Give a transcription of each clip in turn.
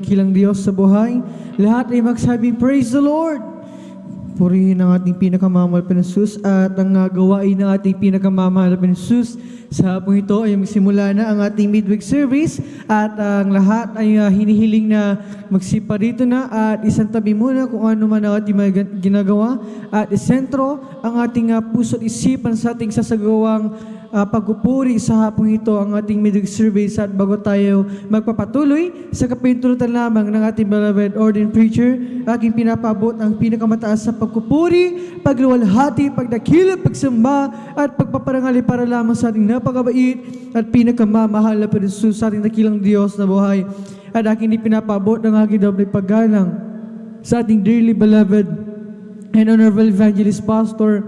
Kilang Diyos sa buhay, lahat ay magsabing, Praise the Lord! Purihin ang ating pinakamamahal na Jesus at ang gawain ng ating pinakamamahal na Jesus. Sa hapong ito ay magsimula na ang ating midweek service at ang lahat ay hinihiling na magsipa rito na at isang tabi muna kung ano man ang ating ginagawa at isentro ang ating puso at isipan sa ating sasagawang pagpupuri sa hapong ito ang ating midweek service at bago tayo magpapatuloy sa kapintulutan lamang ng ating beloved ordained preacher, aking pinapabot ang pinakamataas sa pagpupuri, pagluwalhati, pagdakila, pagsamba at pagpaparangali para lamang sa ating napakabait at pinakamamahal na Jesus sa ating dakilang Diyos na buhay. At aking pinapabot ang aking doble paggalang sa ating dearly beloved and honorable evangelist pastor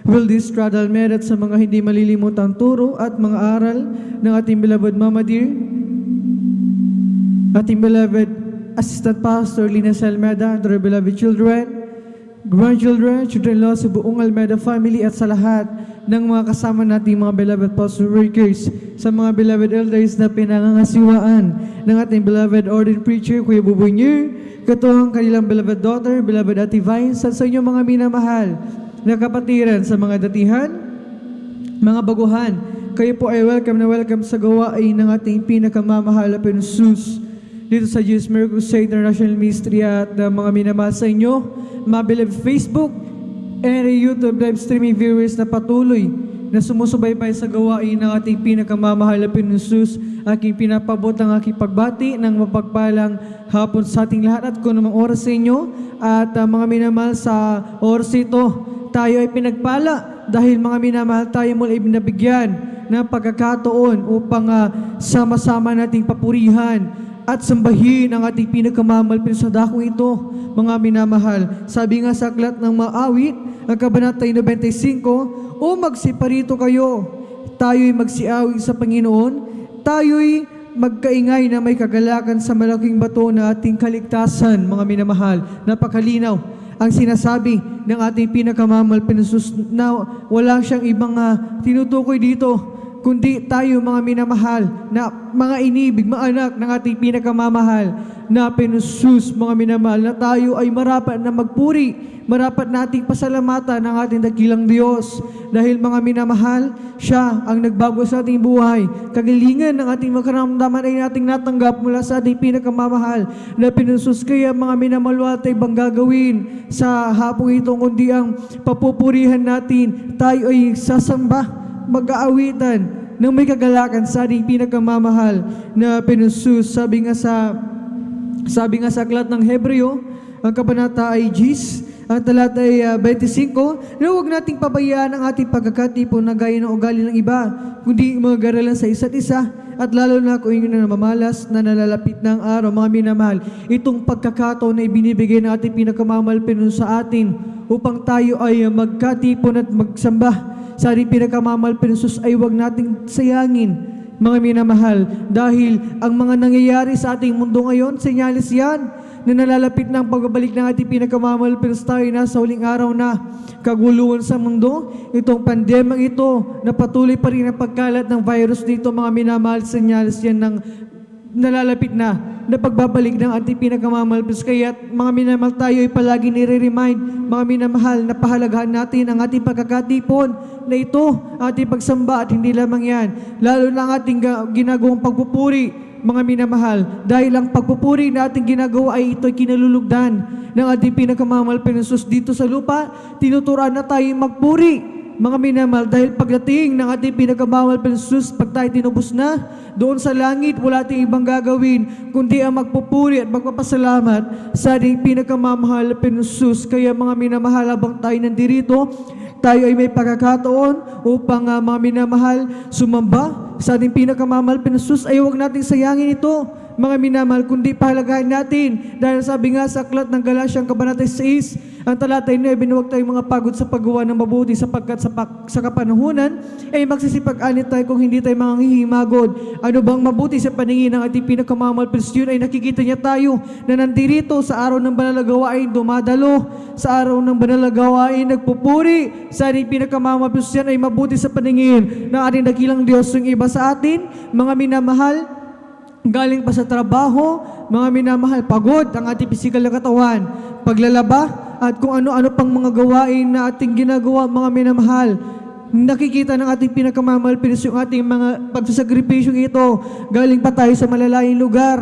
Wildy Estrada Almeda at sa mga hindi malilimutang turo at mga aral ng ating beloved Mama Dear, ating beloved Assistant Pastor Lina Almeda, and their beloved children, grandchildren, children-in-law sa buong Almeda family at sa lahat ng mga kasama nating mga beloved pastor workers, sa mga beloved elders na pinangangasiwaan ng ating beloved ordained preacher, Kuya Buboy Nier, katuwang kanilang beloved daughter, beloved Ate Vines, at sa inyong mga minamahal na kapatiran sa mga datihan, mga baguhan. Kayo po ay welcome na welcome sa gawain ng ating pinakamamahal na Jesus dito sa Jesus Miracle Crusade International Ministry at mga minamahal sa inyo, mga beloved Facebook and YouTube live streaming viewers na patuloy na sumusubaybay sa gawain ng ating pinakamamahal na Jesus. Aking pinapabot ang aking pagbati ng mapagpalang hapon sa ating lahat at kung namang oras sa inyo at mga minamahal sa oras ito, tayo ay pinagpala dahil mga minamahal tayo mula ay binabigyan ng pagkakataon upang sama-sama nating papurihan at sambahin ang ating pinakamamahal sa dakong ito, mga minamahal. Sabi nga sa aklat ng Maawit, ang Kabanata 95, O magsiparito kayo, tayo'y magsiawig sa Panginoon, tayo'y magkaingay na may kagalakan sa malaking bato na ating kaligtasan, mga minamahal. Napakalinaw ang sinasabi ng ating pinakamamahal na Jesus na wala siyang ibang tinutukoy dito, kundi tayo mga minamahal na mga inibig, mga anak ng ating pinakamamahal na Jesus, mga minamahal, na tayo ay marapat na magpuri, marapat nating pasalamatan ng ating dakilang Diyos dahil mga minamahal, siya ang nagbago sa ating buhay. Kagalingan ng ating makaramdaman ay nating natanggap mula sa ating pinakamamahal na Jesus. Kaya mga minamahal, wala tayong ibang gagawin sa hapong ito kundi ang papupurihan natin. Tayo ay sasamba, mag-aawitan ng may kagalakan sa ating pinakamamahal na Jesus. Sabi nga sa aklat ng Hebreo, ang kabanata ay 10, ang talata ay 25, na huwag nating pabayaan ang ating pagkakatipon na gaya ng ugali ng iba, kundi mag-aralan sa isa't isa, at lalo na kung yun na namamalas na nalalapit ng araw. Mga minamahal, itong pagkakataon na ibinibigay ng ating pinakamamahal sa atin upang tayo ay magkatipon at magsamba sa ating pinakamamahal Jesus ay huwag nating sayangin, mga minamahal, dahil ang mga nangyayari sa ating mundo ngayon, senyalis yan na nalalapit ng pagbabalik ng ating pinakamamahal tayo nasa huling araw na. Kaguluhan sa mundo, itong pandemang ito na patuloy pa rin ang pagkalat ng virus dito, mga minamahal, senyalis yan ng nalalapit na pagbabalik ng ating pinakamamahal. Kaya mga minamahal, tayo ay palagi nire-remind, mga minamahal, na pahalagahan natin ang ating pagkakatipon na ito, ating pagsamba, at hindi lamang yan, lalo na ang ating ginagawang pagpupuri, mga minamahal, dahil ang pagpupuri na ating ginagawa ay ito'y kinalulugdan ng ating pinakamamahal Jesus dito sa lupa. Tinuturuan na tayo magpuri, mga minamahal, dahil pagdating ng ating pinakamamahal Jesus, pag tayo tinubos na doon sa langit, wala tayong ibang gagawin kundi ang magpupuri at magpapasalamat sa ating pinakamamahal Jesus. Kaya mga minamahal, habang tayo nandirito, tayo ay may pagkakataon upang mga minamahal sumamba sa ating pinakamamahal Jesus, ay huwag nating sayangin ito, mga minamahal, kundi pahalagahan natin. Dahil sabi nga sa aklat ng Galatia, Kabanata 6, ang talata 9, huwag tayong mga pagod sa paggawa ng mabuti, sapagkat sa kapanahunan ay magsisipag-anit tayo kung hindi tayo manghihimagod. Ano bang mabuti sa paningin ng ating pinakamamahal Jesus? Yun ay nakikita niya tayo na nandirito sa araw ng banal na gawain, dumadalo sa araw ng banal na gawain, nagpupuri sa ating pinakamamahal Jesus. Yan ay mabuti sa paningin ng ating dakilang Diyos. Yung iba sa atin, mga minamahal, galing pa sa trabaho, mga minamahal, pagod ang ating physical na katawan, paglalaba, at kung ano-ano pang mga gawain na ating ginagawa, mga minamahal, nakikita ng ating pinakamamahal yung ating mga pagsasakripisyong ito. Galing pa tayo sa malalayong lugar,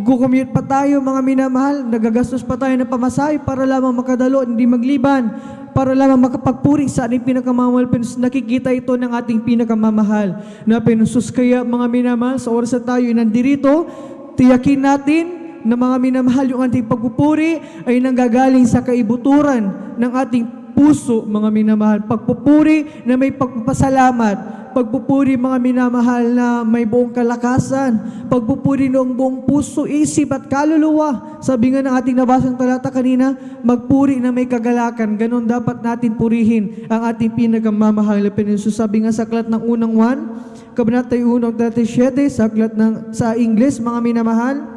gucommute pa tayo, mga minamahal, nagagastos pa tayo ng pamasahe para lamang makadalo, hindi magliban, para lamang makapagpuri sa ating pinakamamahal. Nakikita ito ng ating pinakamamahal na pinusus. Kaya mga minamahal, sa oras na tayo nandirito, tiyakin natin na mga minamahal, yung ating pagpupuri ay nanggagaling sa kaibuturan ng ating puso, mga minamahal. Pagpupuri na may pagpapasalamat, pagpupuri, mga minamahal, na may buong kalakasan, pagpupuri noong buong puso, isip at kaluluwa. Sabi nga ng ating nabasang talata kanina, magpuri na may kagalakan. Ganon dapat natin purihin ang ating pinakamamahal na Panginoon. Sabi nga sa aklat ng unang 1, Kabanata 1:37, sa English, mga minamahal,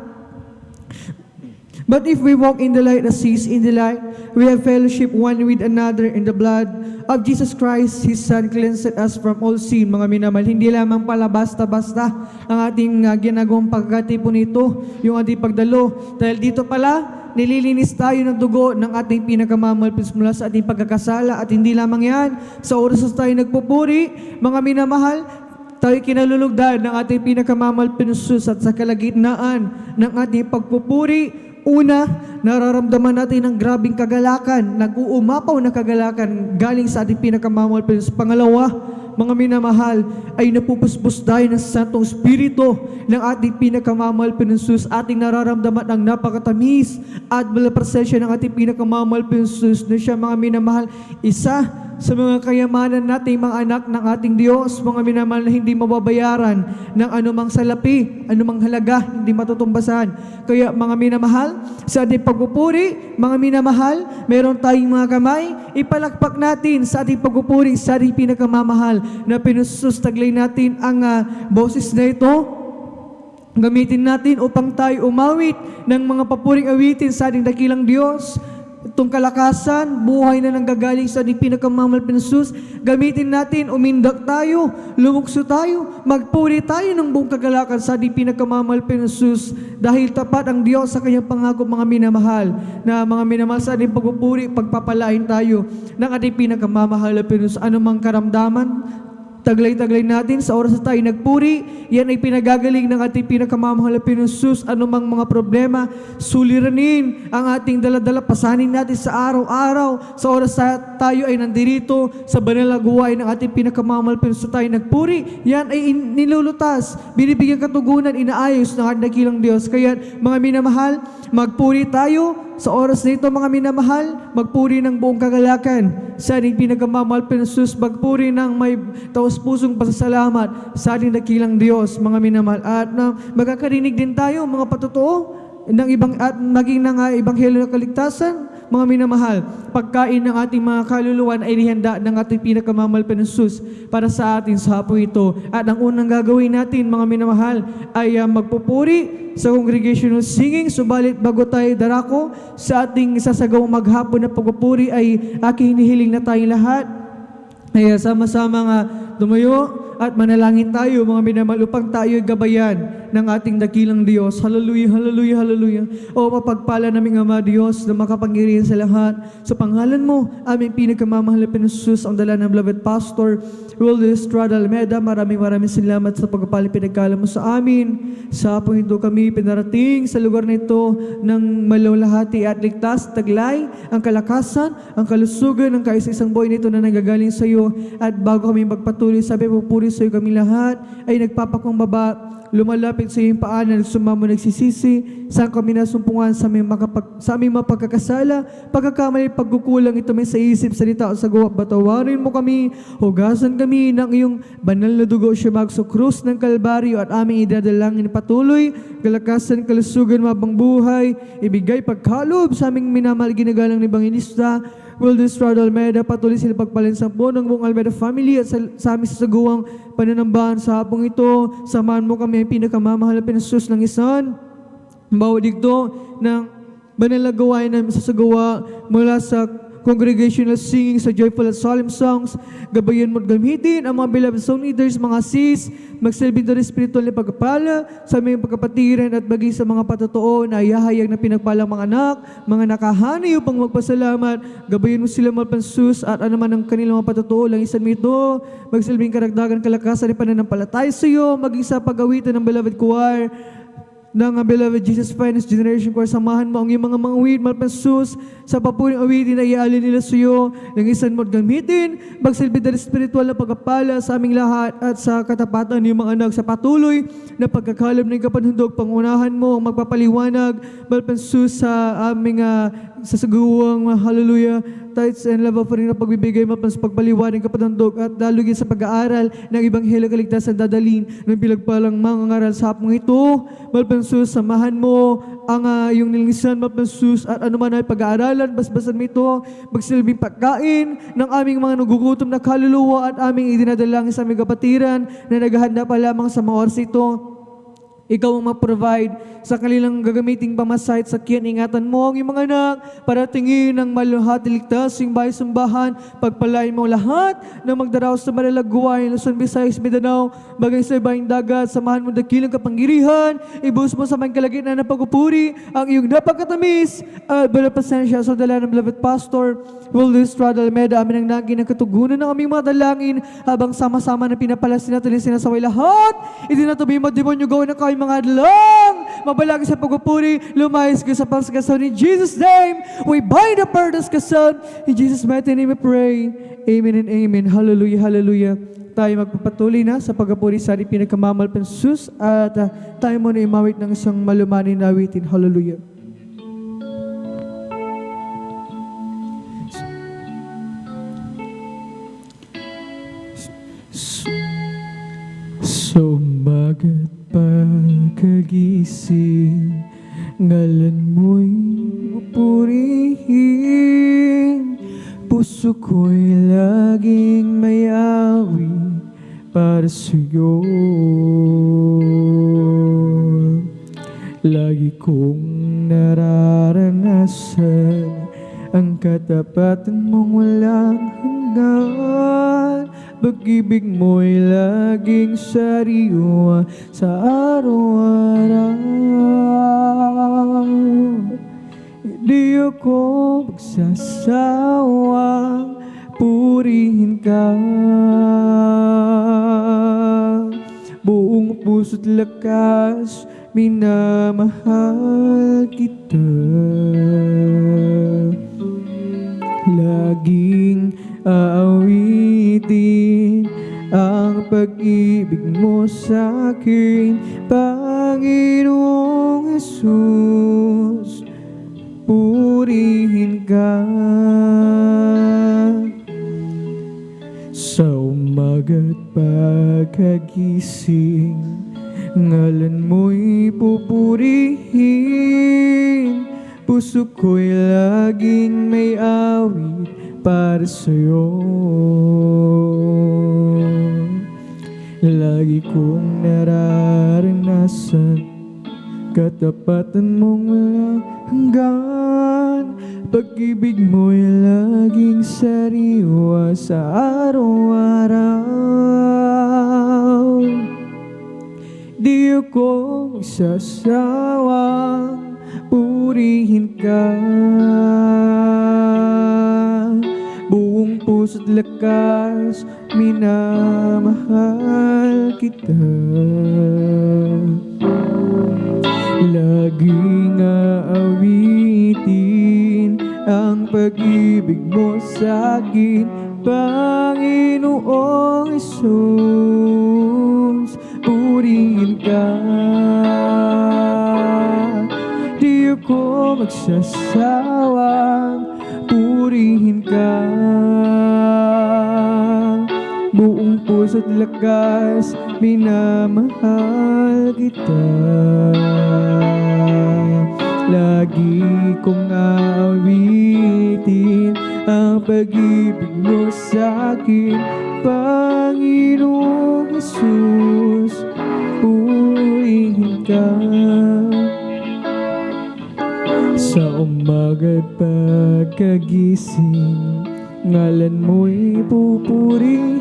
but if we walk in the light as He is in the light, we have fellowship one with another, in the blood of Jesus Christ, His Son, cleansed us from all sin. Mga minamahal, hindi lamang pala basta-basta ang ating ginagawang pagkatipon nito, yung ating pagdalo. Dahil dito pala, nililinis tayo ng dugo ng ating pinakamamahal mula sa ating pagkakasala. At hindi lamang yan, sa oras na tayo nagpupuri, mga minamahal, tayo kinalulugdan ng ating pinakamamahal Panginoon. At sa kalagitnaan ng ating pagpupuri, una, nararamdaman natin ng grabing kagalakan, nag-uumapaw na kagalakan galing sa ating pinakamamahal Panginoon. Pangalawa, mga minamahal, ay napupusbos tayo ng Santong Espiritu ng ating pinakamamahal Panginoon. Ating nararamdaman ang napakatamis at malapresensya ng ating pinakamamahal Panginoon na siya, mga minamahal, isa sa mga kayamanan nating mga anak ng ating Diyos, mga minamahal, na hindi mababayaran ng anumang salapi, anumang halaga, hindi matutumbasan. Kaya mga minamahal, sa ating pagpupuri, mga minamahal, meron tayong mga kamay, ipalakpak natin sa ating pagpupuri sa ating pinakamamahal na Panginoon. Taglay natin ang boses na ito, gamitin natin upang tayo umawit ng mga papuring awitin sa ating dakilang Diyos. Itong kalakasan, buhay na nanggagaling sa ating pinakamamahal Panginoon, gamitin natin, umindak tayo, lumukso tayo, magpuri tayo ng buong kagalakan sa ating pinakamamahal Panginoon, dahil tapat ang Diyos sa kanyang pangako, mga minamahal, na mga minamahal, sa ating pagpupuri, pagpapalain tayo ng ating pinakamamahal na Panginoon. Anumang karamdaman, taglay-taglay natin sa oras na tayo nagpuri, yan ay pinagagaling ng ating pinakamamahal na Panginoon. Anumang mga problema, suliranin ang ating daladala, pasanin natin sa araw-araw, sa oras na tayo ay nandirito sa banal na gawain ng ating pinakamamahal na Panginoon. Tayo nagpuri, yan ay nilulutas, binibigyan katugunan, inaayos ng ating dakilang Diyos. Kaya mga minamahal, magpuri tayo sa oras na ito, mga minamahal, magpuri ng buong kagalakan sa ating pinakamamahal Panginoon, magpuri ng may taos-pusong pasasalamat sa ating dakilang Diyos, mga minamahal. At magkakarinig din tayo, mga patotoo, ng ibang, at maging ng Ebanghelyo ng Kaligtasan, mga minamahal. Pagkain ng ating mga kaluluwan ay nihanda ng ating pinakamamahal Panginoon para sa atin sa hapon ito. At ang unang gagawin natin, mga minamahal, ay magpupuri sa congregational singing. Subalit bago tayo darako sa ating sasagawang maghapon na pagpupuri, ay aking hinihiling na tayong lahat ay sama-sama nga tumayo at manalangin tayo, mga minamahal, upang tayo gabayan ng ating dakilang Diyos. Hallelujah, hallelujah, hallelujah. O mapagpala naming Ama Diyos na makapangyarihan sa lahat, sa pangalan mo, aming pinakamamahal na Panginoon, ang dala ng beloved Pastor Will Estrada Almeda. Maraming salamat sa pagpapala pinagkala mo sa amin. Sa hapon ito kami pinarating sa lugar na ito ng malulahati at ligtas, taglay, ang kalakasan, ang kalusugan, ang kaisa-isang buhay nito na nagagaling sa iyo. At bago kami magpatuloy, sabi po, puri sa iyo kami lahat, ay nagpapakumbaba, lumalapit sa iyong paanan, sumamo nagsisisi, saan kami nasumpungan sa aming mapagkakasala, pagkakamali, pagkukulang ito may sa isip, salita o sa gawa, batawarin mo kami, hugasan kami ng iyong banal na dugo, siyamag sa krus ng Kalbaryo, at aming idadalangin patuloy, kalakasan, kalusugan, mabang buhay, ibigay pagkalob sa aming minamahal ginagalang ni Banginista Will Estrada Almeda. Patuloy sila pagpalin sa buong Almeda family at sa aming sasaguwang pananambahan sa hapong ito. Samahan mo kami ang pinakamamahal na Panginoon ng isan. Bawat digto ng banal na gawain na sasagawa mula sa congregational singing sa joyful at solemn songs. Gabayan mo't gamitin ang mga beloved song leaders, mga sis, magsilbing doon spiritual na pagkapala sa aming pagkapatiran at maging sa mga patotoo na ihahayag na pinagpalang mga anak, mga nakahani upang magpasalamat. Gabayan mo sila malpansus at anuman ang kanilang mga patotoo lang isan mo ito. Magsilbing karagdagan kalakasan at pananampalataya sa iyo, maging sa pag-awitan ng beloved choir ng beloved Jesus Finest Generation Choir. Samahan mo ang iyong mga awit, malpansus, sa papuring awitin na iaalin nila sa iyo, ng isan mo't gamitin, magsilbi na spiritual na pagkapala sa aming lahat at sa katapatan ng mga anak sa patuloy na pagkakalab ng kapanundog. Pangunahan mo ang magpapaliwanag, malpansus sa aming sasaguwang hallelujah, tithes and love offering na pagbibigay, malpansus pagpaliwanag kapanundog at dalugin sa pag-aaral ng Ebanghelyo kaligtasan dadalhin ng pilagpalang mga ngaral sa hapong ito. Malpansus, samahan mo ang iyong nilinisan, malpansus, at anuman ay pag-aaralan, basbasan mo ito, magsilbing pagkain ng aming mga nagugutom na kaluluwa at aming idinadalangin sa aming kapatiran na naghahanda pa lamang sa mga oras ito. Ikaw ang mag-provide sa kanilang gagamiting pamasahit sa kiyan. Ingatan mo ang iyong mga anak para tingin ng maluhati ligtas yung bahay-sumbahan. Pagpalain mo lahat na magdaraos sa Malalagway, Luzon, Visayas, Mindanao, bagay sa ibaing dagat. Samahan mo dakilang kapangyarihan. Ibuhos mo sa mga kalagitnaan ng pagpupuri ang iyong napakatamis at balapasensya sa dala ng beloved pastor Wilder Estrada Almeida. Amin ang naging ng katugunan ng aming mga dalangin habang sama-sama na pinapalasin natin sinasaway lahat. Itinatubi mo, demonyo, gawin na kayo mga adlang, mabalagi sa pagpupuri, lumayas ka sa pangsagasal. In Jesus' name, we bind the burdens kasan. In Jesus' mighty name we pray. Amen and amen. Hallelujah, hallelujah. Tayo magpapatuloy na sa pagpupuri sa ating pinagkamamalpan sus at tayo muna imawit ng isang malumanin na awitin. Hallelujah. Sumagat pagkagising, ngalan mo'y pupurihin, puso ko'y laging may awit para sa'yo. Lagi kong nararanasan ang katapatan mong walang hanggan. Pag-ibig mo'y laging sariwa sa araw-araw. Di ako magsasawang purihin ka. Buong puso't lakas, minamahal kita. Laging aawitin ang pag-ibig mo sa akin, Panginoong Jesus, purihin ka. Sa umaga't pagkagising, ngalan mo'y pupurihin, puso ko'y laging may awit para sa'yo. Lagi kong nararanasan katapatan mong walang hanggan. Pag-ibig mo'y laging sariwa sa araw-araw. Di ako magsasawang purihin ka. Buong puso't lakas, minamahal kita. Laging aawitin ang pag-ibig mo sa akin, Panginoong Jesus, purihin ka. Di ako magsasawang purihin ka. Buong puso't lakas, minamahal kita. Lagi kong aawitin ang pag-ibig mo sa akin, Panginoong Jesus, purihin ka. Sa Sa umaga't pagkagising, ngalan mo'y pupurihin.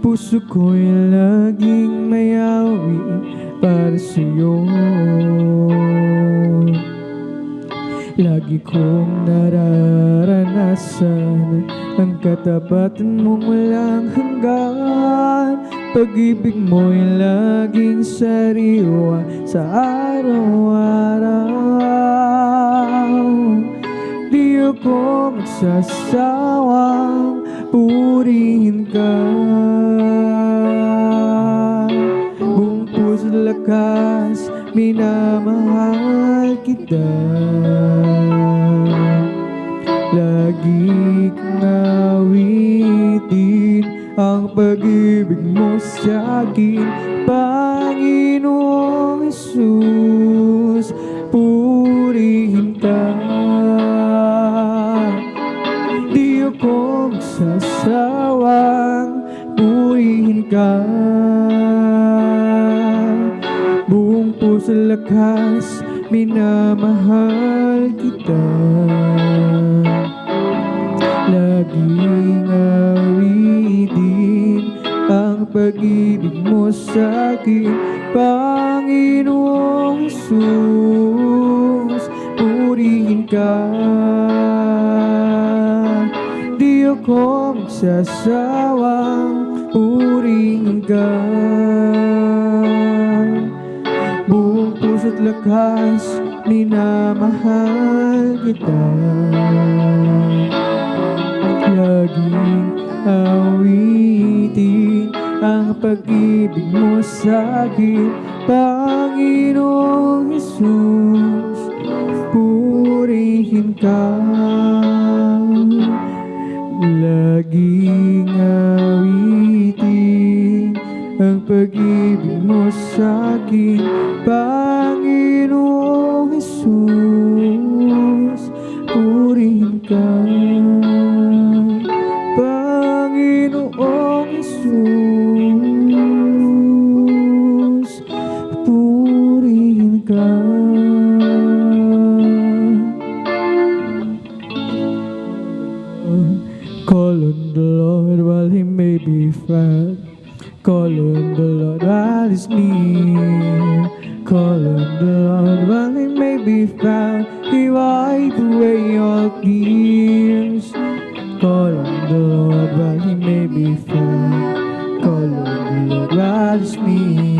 Puso ko'y laging mayawi para sa'yo. Lagi kong nararanasan ang katapatan mong walang hanggan. Pag-ibig mo'y laging sariwa sa araw-araw. Di ako magsasawang purihin ka. Buong puso't lakas, minamahal kita. Lagi kong awitin ang pag-ibig mo sa'kin, Panginoong Jesus, purihin ka. Di ako magsasawang purihin ka. Buong puso lakas, minamahal kita. Laging awitin ang pag-ibig mo sa'kin, Panginoong Jesus, purihin ka. Di ako magsasawang purihin ka. Buong puso't lakas, minamahal kita. Laging awitin ang pag-ibig mo sa'kin, Panginoong Jesus, purihin ka. Laging awitin ang pag-ibig mo sa'kin, Panginoong Jesus, purihin ka. Panginoong Jesus, purihin ka. Call on the Lord while He may be found. Call on the Lord while He's near. Call on the Lord while He may be found. He wipe away all tears. Call on the Lord while He may be found. Call on the Lord while He's near.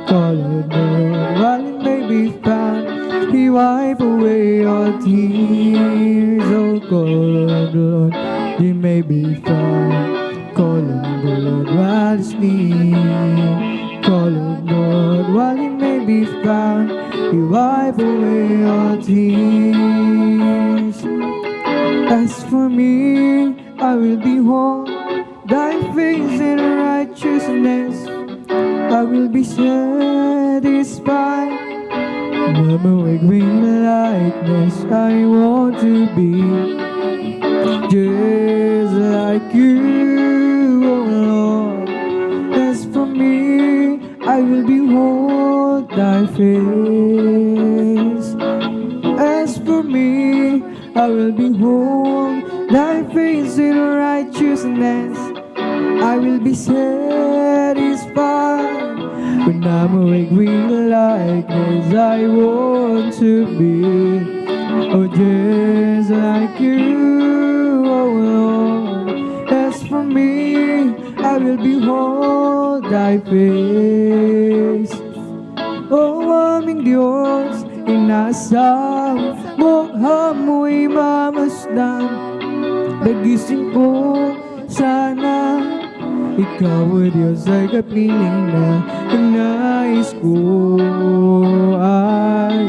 Call on the Lord while He may be found. He wipe away all tears. Oh, call on the Lord, He may be found. Call on the Lord while He's near. Call on the Lord while He may be found. He wipe away all tears. As for me, I will behold Thy face in righteousness. I will be satisfied. Mama, with green likeness, I want to be just like you, oh Lord. As for me, I will behold Thy face. As for me, I will behold Thy face in righteousness. I will be satisfied. When I'm awake with likeness, I want to be, oh, just like you, oh Lord. As for me, I will behold Thy face. Oh, aming Diyos, inasam mukha mo'y mamasdan. Nagising ko sana, Ikaw o Diyos ay kapiling na ang nais ko ay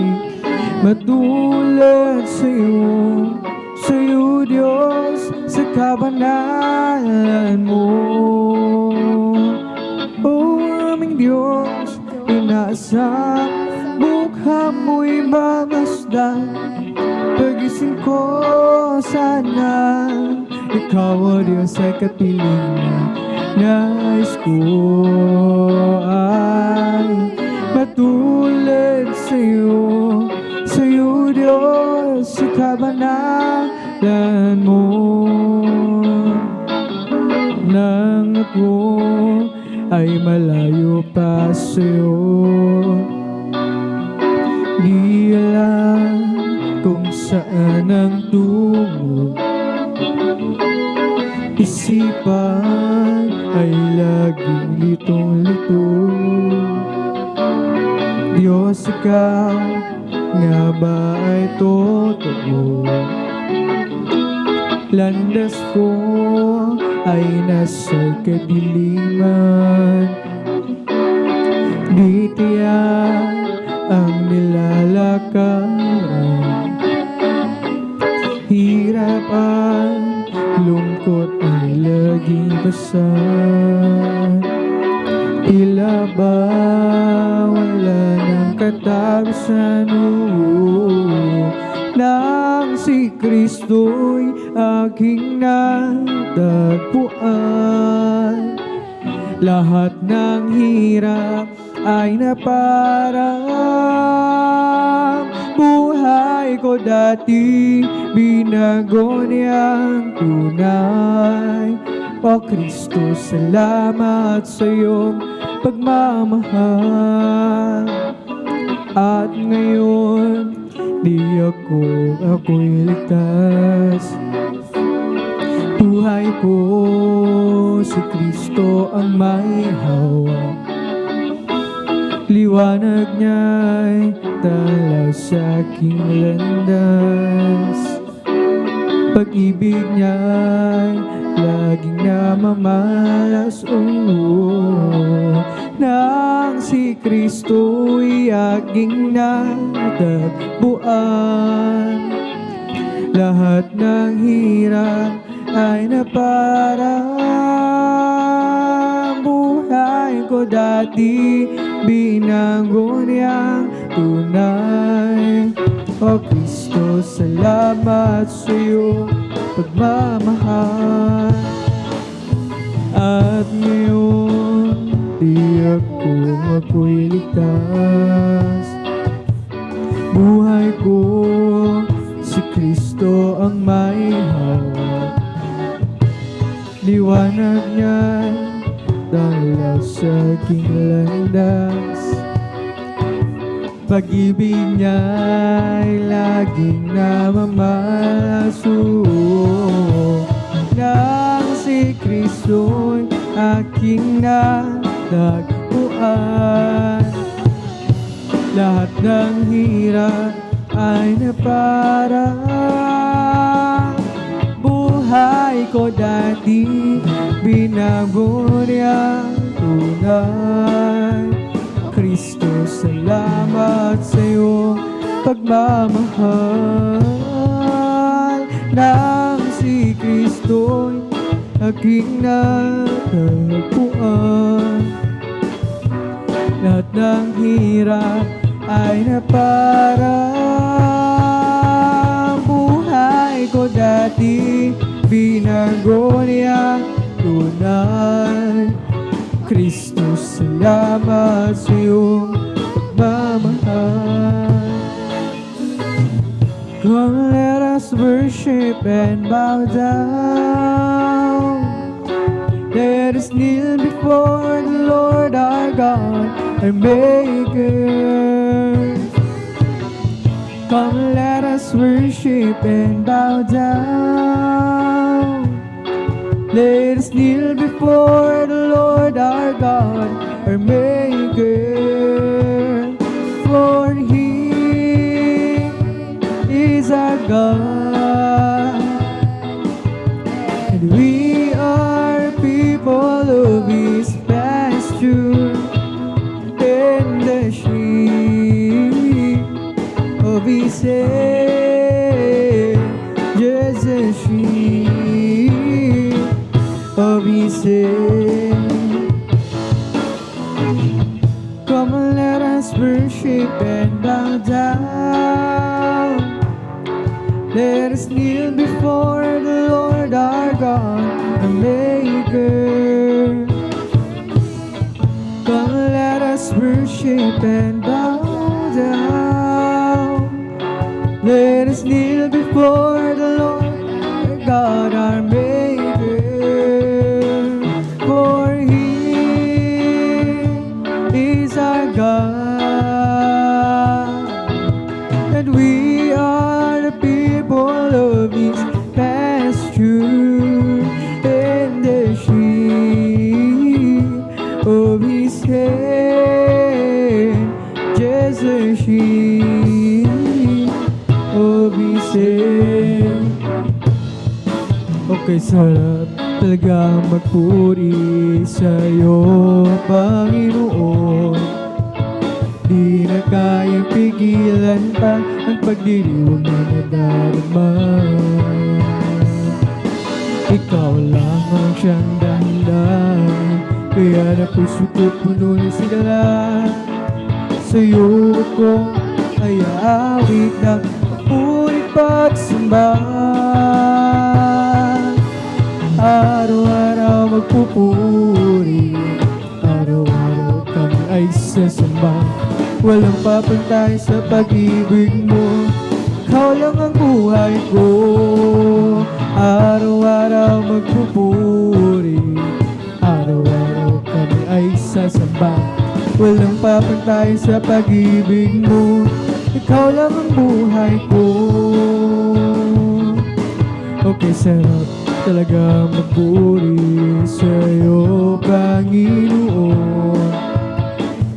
matulad sa'yo, sa'yo Diyos, sa kabanalan mo. O aming Diyos, inaasang mukha mo'y mamasdan. Pagising ko sana, Ikaw o Diyos ay kapiling na nais ko ay matulad sa'yo, sa'yo kailanman mo nang ako ay malayo pa sa'yo. Di alam kung saan ang tungo, isipan ay laging litong-lito. Diyos, ikaw nga ba ay totoo? Landas ko ay nasa kadiliman, di tiyak ang nilalakaran. Hirap at lungkot ay laging pasan. Tila ba wala ng katapusan, nang si Kristo'y aking natagpuan. Lahat ng hirap ay naparang buhay ko dati, binago niyang tunay. O Kristo, salamat sa iyong pagmamahal. At ngayon, ako'y ligtas. Buhay ko, si Kristo ang may hawak. Liwanag niya'y tala sa aking landas. Pag-ibig niya'y laging namamalas, nang si Kristo'y aking natagpuan. Lahat ng hirap ay naparang buhay ko dati, binago niyang tunay. O Kristo, salamat sa iyong pagmamahal. At ngayon, ako'y ligtas. Buhay ko, si Kristo ang may hawak. Liwanag niya dala sa aking landas. Pag-ibig niya'y laging namamalas, nang si Kristo'y aking natagpuan. Lahat ng hirap ay naparang buhay ko dati, binago niyang tunay. Kristo, salamat sa iyong pagmamahal. Nang si Kristo'y aking natagpuan. Lahat ng hirap ay naparang buhay ko dati, binago niyang tunay. Kristo, salamat sa iyong pagmamahal. Come, let us worship and bow down. Let us kneel before the Lord our God, our Maker. Come, let us worship and bow down. Let us kneel before the Lord our God, our Maker. For He is our God, and we are people of His pasture, and the sheep of His hand, just a sheep of His hand. Come and let us worship and bow down. Let us kneel before the Lord our God, our Maker. Come and let us worship and bow down. Let us kneel before the Lord our our God, and we are the people of His pasture, and the sheep of His hand, just a sheep of His hand. Okay, sarap talagang magpuri sa'yo, Panginoon. Di na kayang pigilan pa ang pagdiriwang na nadarama. Ikaw lang ang siyang dahilan, kaya na puso ko puno ng sigala. Sa'yo ko ay aawit ng purit pagsamba. Araw-araw magpupuri, araw-araw kami ay sasamba. Walang papantay sa pag-ibig mo, ikaw lang ang buhay ko. Araw-araw magpupuri, araw-araw kami ay sasamba. Walang papantay sa pag-ibig mo, ikaw lang ang buhay ko. Okay, sarap talaga magpuri sa'yo, Panginoon.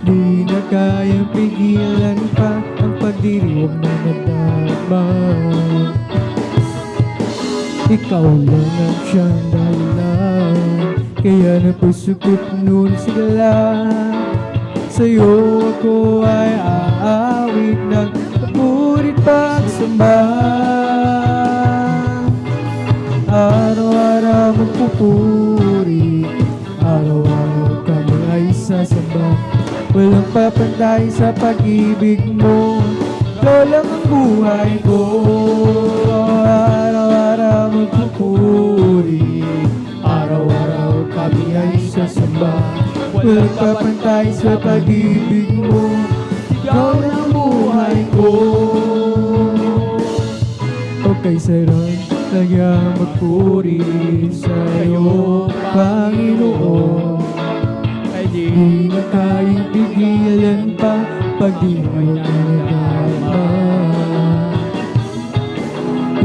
Di na kayang pigilan pa ang pagdiriwang na nadarama. Ikaw lang ang siyang dahilan, kaya na puso ko puno ng sigala. Sa'yo ako ay aawit ng papurit pagsamba. Araw-araw magpupuri, araw-araw kami ay sasamba. Walang papantay sa pag-ibig mo, ikaw lang ang buhay ko. Araw-araw magpupuri, araw-araw kami ay sasamba. Walang papantay sa pag-ibig mo, ikaw lang ang buhay ko. Okay, sarap talagang magpuri sa'yo, Panginoon. Ay di na kayang pigilan pa pag di mo nadarama.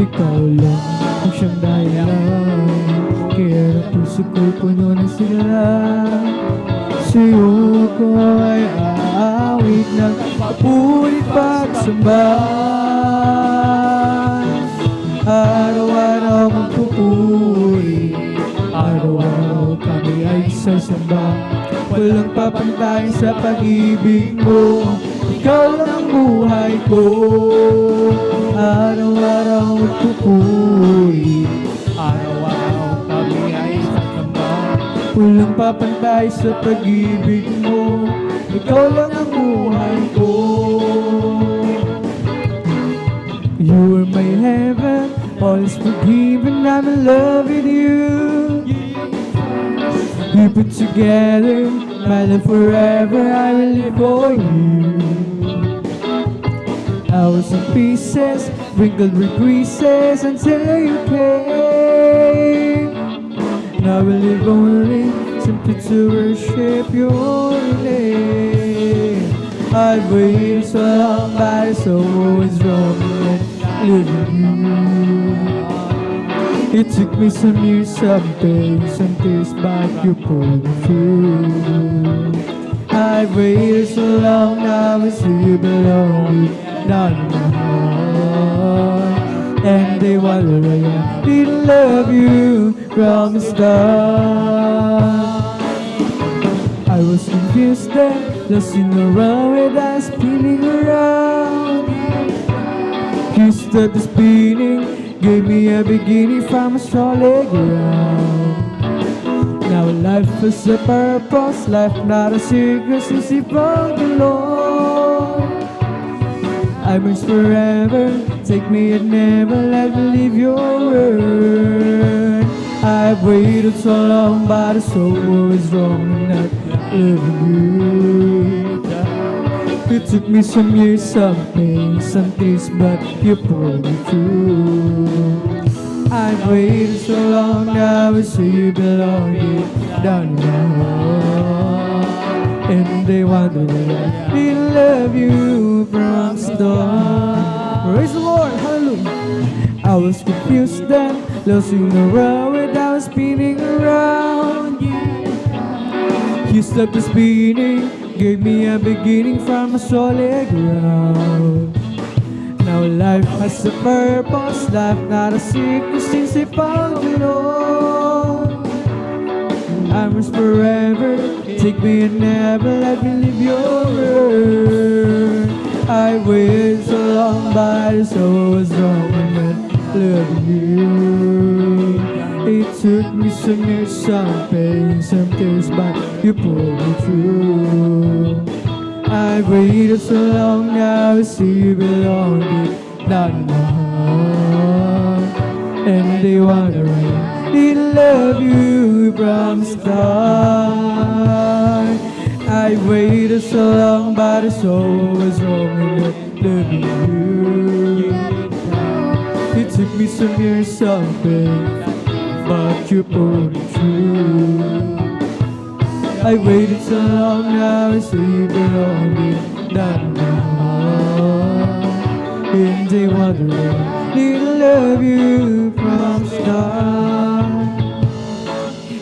Ikaw lang ang siyang dahilan, kaya ang puso ko puno ng sigala. Sa'yo ko ay aawit ng papurit pagsamba. Araw-araw magpupuri, araw-araw kami ay sasamba. Walang papantay sa pag-ibig mo, ikaw lang ang buhay ko. Araw-araw magpupuri, araw-araw kami ay sasamba. Walang papantay sa pag-ibig mo, ikaw lang ang buhay ko. You are my heaven, all is forgiven, I'm in love with you. We put together, my love forever, I will live for you. I was in pieces, wrinkled with creases until you came. Now I will live only, simply to worship your name. I've waited so long, but it's always wrong with living you. It took me some years, some pain, some tears, but you pulled me through. I've waited so long, now I see you belong down in my heart. And they wonder why I didn't love you from the start. I was confused then, lost in the road with us spinning around. You stopped the spinning, gave me a beginning from a solid ground. Now life has a purpose, life not a secret since you found the Lord. I'm yours forever, take me and never let me leave your word. I've waited so long, but it's always wrong not loving you. It took me some years, some pain, some tears, but you pulled me through. I've waited so long, now I see you belong deep down in my heart. and they wonder why I didn't love you from the start. Praise the Lord, hallelujah. I was confused then, lost in the world without spinning around you. You stopped the spinning, gave me a beginning from a solid ground. Now life has a purpose, life not a secret since I found you, Lord. I'm yours forever, take me and never let me leave your word. I waited so long, but it's always wrong when loving you. It took me some years, some pain, some tears, but you pulled me through. I waited so long, now I see you belong deep down in my heart. And they wonder I didn't love you from the start. I waited so long, but it's always wrong in loving you. It took me some years, some pain, but you pulled me through. I waited so long, now I see you belong deep down in my heart. And they wonder I didn't love you from the start.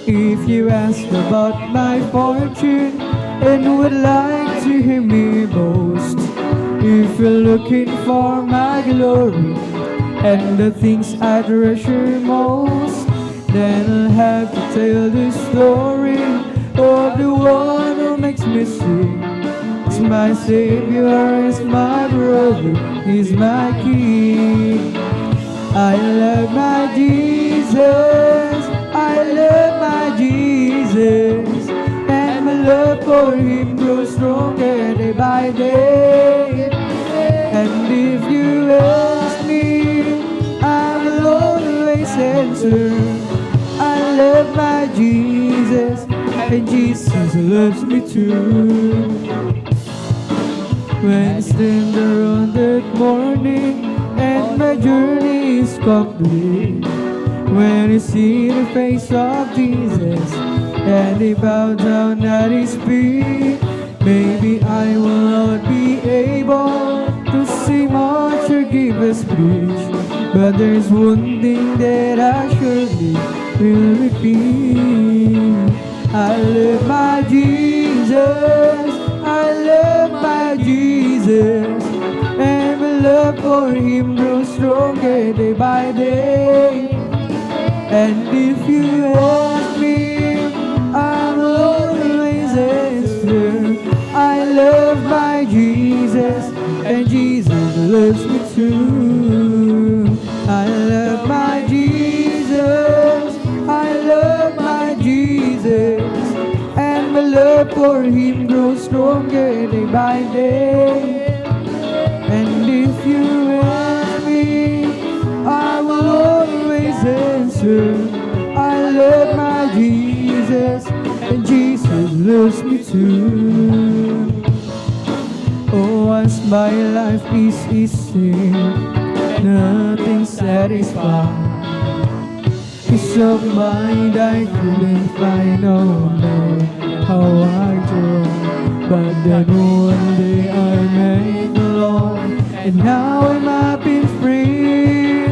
If you ask about my fortune and would like to hear me boast, if you're looking for my glory and the things I treasure most, then I'll have to tell the story of the one who makes me sing. It's my Savior, it's my brother, he's my King. I love my Jesus, I love my Jesus, and my love for him grows stronger day by day. And if you ask me, I will always answer, I love my Jesus, and Jesus loves me too. When I stand there on that morning and my journey is complete, when I see the face of Jesus and I bow down at his feet, maybe I will not be able to see much or give a speech, but there's one thing that I surely will repeat. I love my Jesus, I love my Jesus, and my love for him grows stronger day by day. And if you ask me, I will always answer, I love my Jesus, and Jesus loves me too. I love my Jesus, I love my Jesus, and my love for him grows stronger day by day. And if you ask me, I will always answer, I love my Jesus, and Jesus loves me too. Oh, once my life is easy, nothing satisfies. Peace of mind I couldn't find, oh no, how I tried. But then one day I met the Lord, and now I'm happy and free.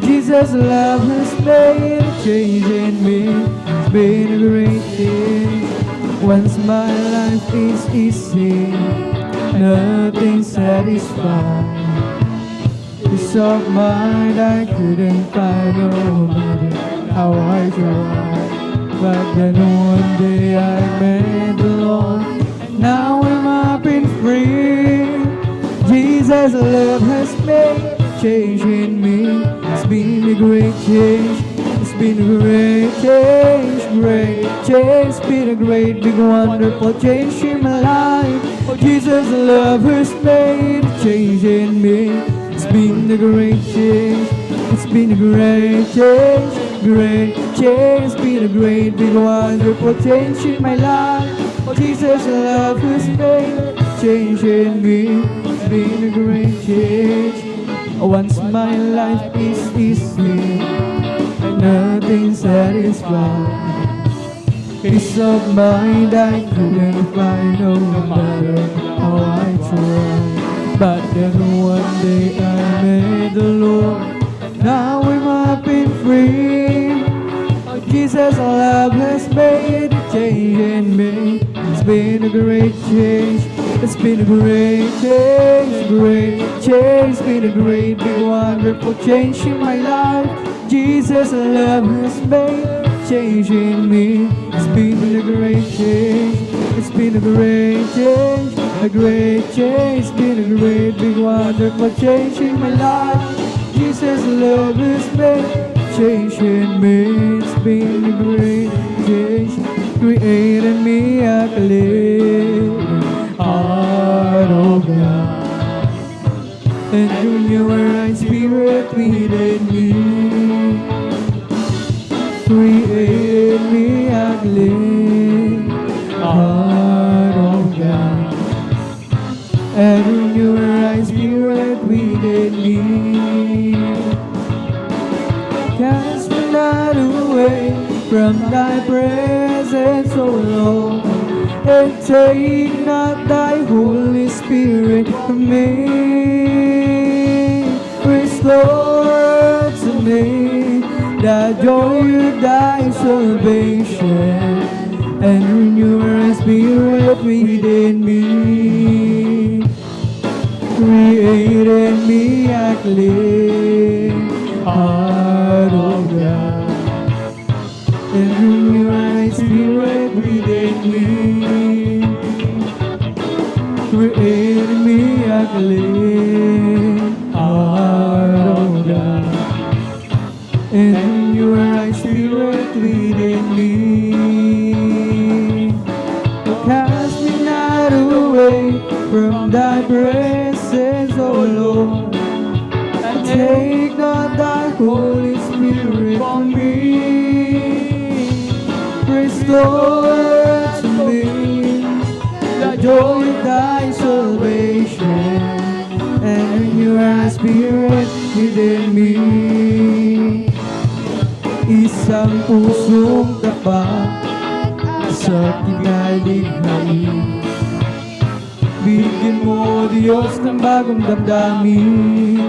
Jesus' love has made a change in me, it's been a great thing. Once my life is easy, nothing satisfies. Peace of mind I couldn't find, no matter how I tried. But then one day I met the Lord, now I'm up and free. Jesus' love has made a change in me, it's been a great change. It's been a great change, great change. It's been a great, big, wonderful change in my life. Oh, Jesus' love has made a change in me. It's been a great change. It's been a great change, great change. It's been a great, big, wonderful change in my life. Oh, Jesus' love has made a change in me. It's been a great change. Once my life is easy, nothing satisfies. Peace of mind I couldn't find no matter how I tried. But then one day I met the Lord. Now I've been free. Oh, Jesus' love has made a change in me. It's been a great change. It's been a great change, great change. It's been a great, big, wonderful change in my life. Jesus' love has made a change in me. It's been a great change. It's been a great change, a great change. It's been a great, big, wonderful change in my life. Jesus' love has made a change in me. It's been a great change. Created me a clean heart, oh God, and through your right spirit within me. Create me a clean heart, oh God, and through your right spirit within me. Cast me not away from thy presence, O Lord, and take not thy Holy Spirit from me. Restore to me the joy of thy salvation, and renew thy spirit within me. Create in me a clean heart, O God, and renew thy spirit within me. Create in me a clean heart, O God, and renew thy spirit within me. Cast me not away from thy presence, O Lord, and take not thy Holy Spirit from me. Restore to me the joy of thy salvation, and renew thy spirit within me. Isang pusong tapat sa kinalighain. Bigyan mo, Diyos, ng bagong damdamin.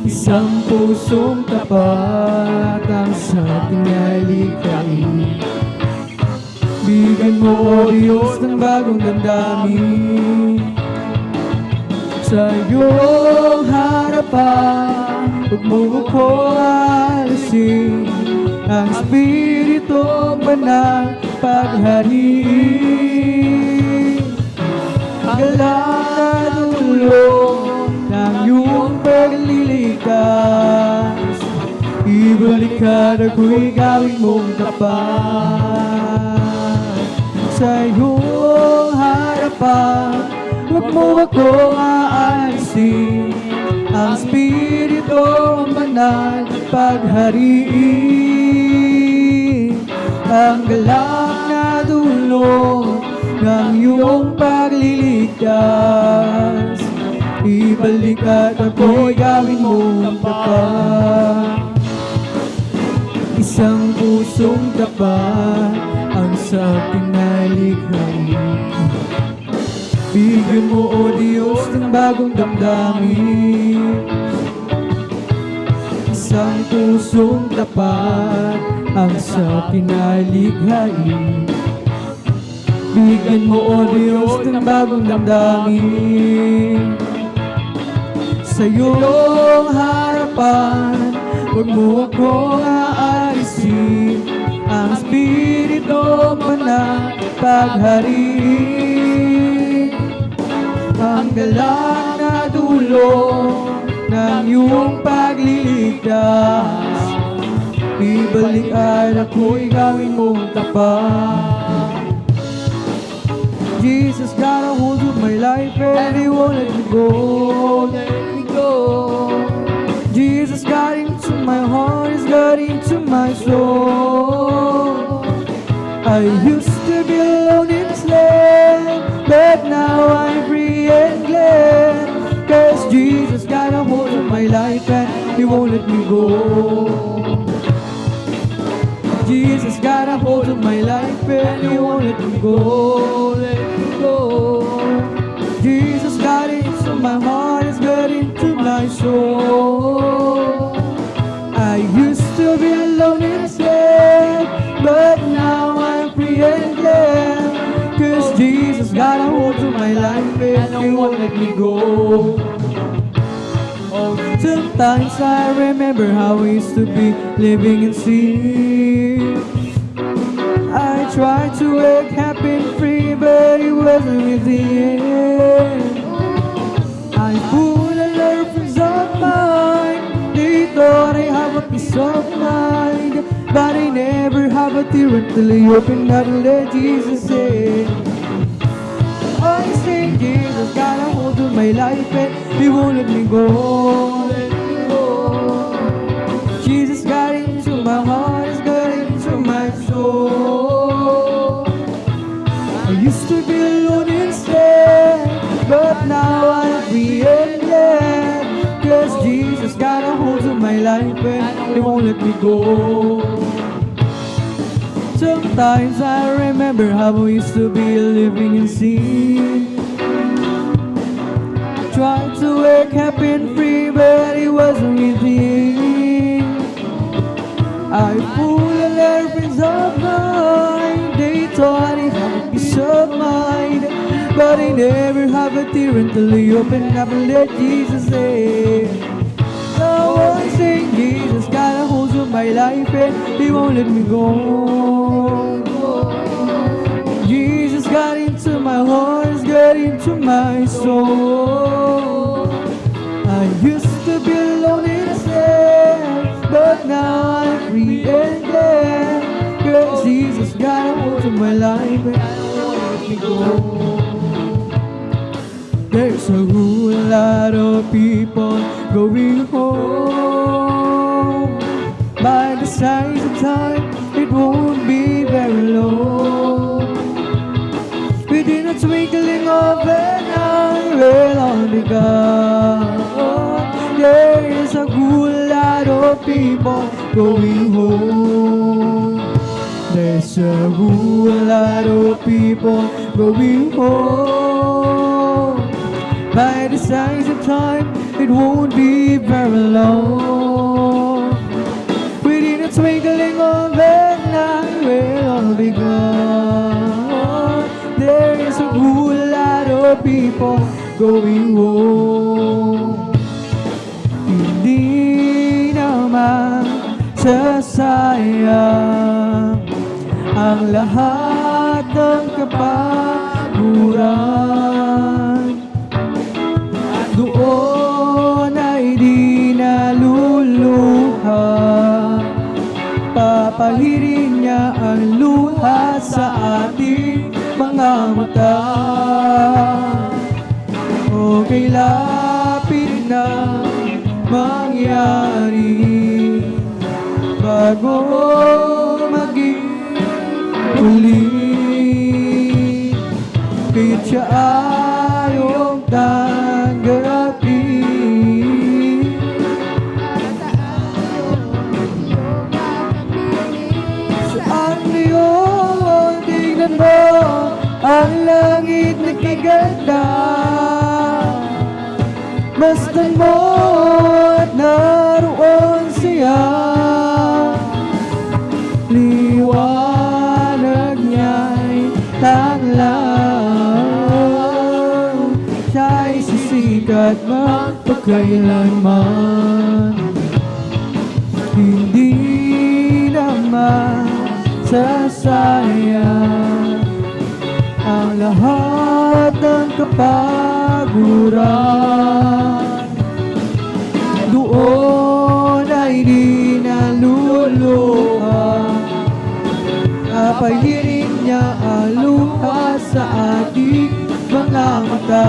Isang pusong tapat ang sa kinalighain. Bigyan mo, Diyos, ng bagong damdamin. Sa iyong harapan, huwag mo ko alisin ang Espiritu Banal paghariin. Galak na dulong ng iyong pagliligtas, ibalik ka na ako'y gawin mong tapat. Sa iyong harapan, huwag mo ako aalisin ang Espiritu Banal paghariin. Ang galak na dulong ng iyong pagliligtas, ibalik at ako'y gawin mong tapat. Isang pusong tapat ang sa kinalighain. Bigyan mo, O Diyos, ng bagong damdamin. Isang pusong tapat ang sa kinalighain. Bigyan mo, O Diyos, ng bagong damdamin. Sa iyong harapan, huwag mo ako aalisin ang Espiritu Banal paghariin. Ang galak na dulong ng iyong pagliligtas, ibalik at ako'y gawin mong tapat. Jesus got a hold of my life and He won't let me go, Jesus got into my heart, He's got into my soul. I used to be alone in this land, but now I'm free and glad, 'cause Jesus got a hold of my life and He won't let me go. Jesus got a hold of my life and He won't let me go, let me go. Jesus got into my heart, He's got into my soul. I used to be alone and sad, but now I'm free and glad. 'Cause Jesus got a hold of my life and He won't let me go. Oh, sometimes I remember how I used to be living in sin. I tried to work happy and free, but it wasn't with the end. I fooled a lot of friends of mine. They thought I have a peace of mind, but I never have a tear until I opened up and let Jesus in. I say Jesus got a hold of my life and He won't let me go, let me go. Jesus got into my heart, He's got into my soul. I used to be alone and sad, but now I'm free and glad. 'Cause Jesus got a hold of my life and He won't let me go. Sometimes I remember how I used to be living in sin. Tried to work happy and free, but it wasn't with me. I fooled a lot of friends of mine. They thought I had a peace of mind, but I never have a tear until I opened up and let Jesus in. Now I say Jesus got a hold of my life and He won't let me go. Jesus got into my heart, He's got into my soul. I used to be alone and sad, but now I'm free and glad. 'Cause Jesus got a hold of my life and I don't want to let me go. There's a whole lot of people going home. By the signs of time, it won't be very long. Within a twinkling of an eye, we'll all be gone. There is a whole lot of people going home. There's a whole lot of people going home. By the signs of time, it won't be very long. Within a twinkling of an eye, we'll all be gone. There is a whole lot of people going home. Hindi naman sasayang ang lahat ng kapaguran. Doon ay di naluluha. Papahirin niya ang luha sa ating mga mata. Okay, lapit na mangyari bago maging uli. Kahit siya ayaw tanggapin, saan ngayon tingnan mo ang langit na kaganda. Masdan mo at naroon siya. Liwanag niya'y tanglaw. Siya'y sisikat magpagkailanman. Hindi naman sasayang ang lahat ng kapaguran. Doon ay di naluluha. Papahirin niya ang luha sa ating mga mata.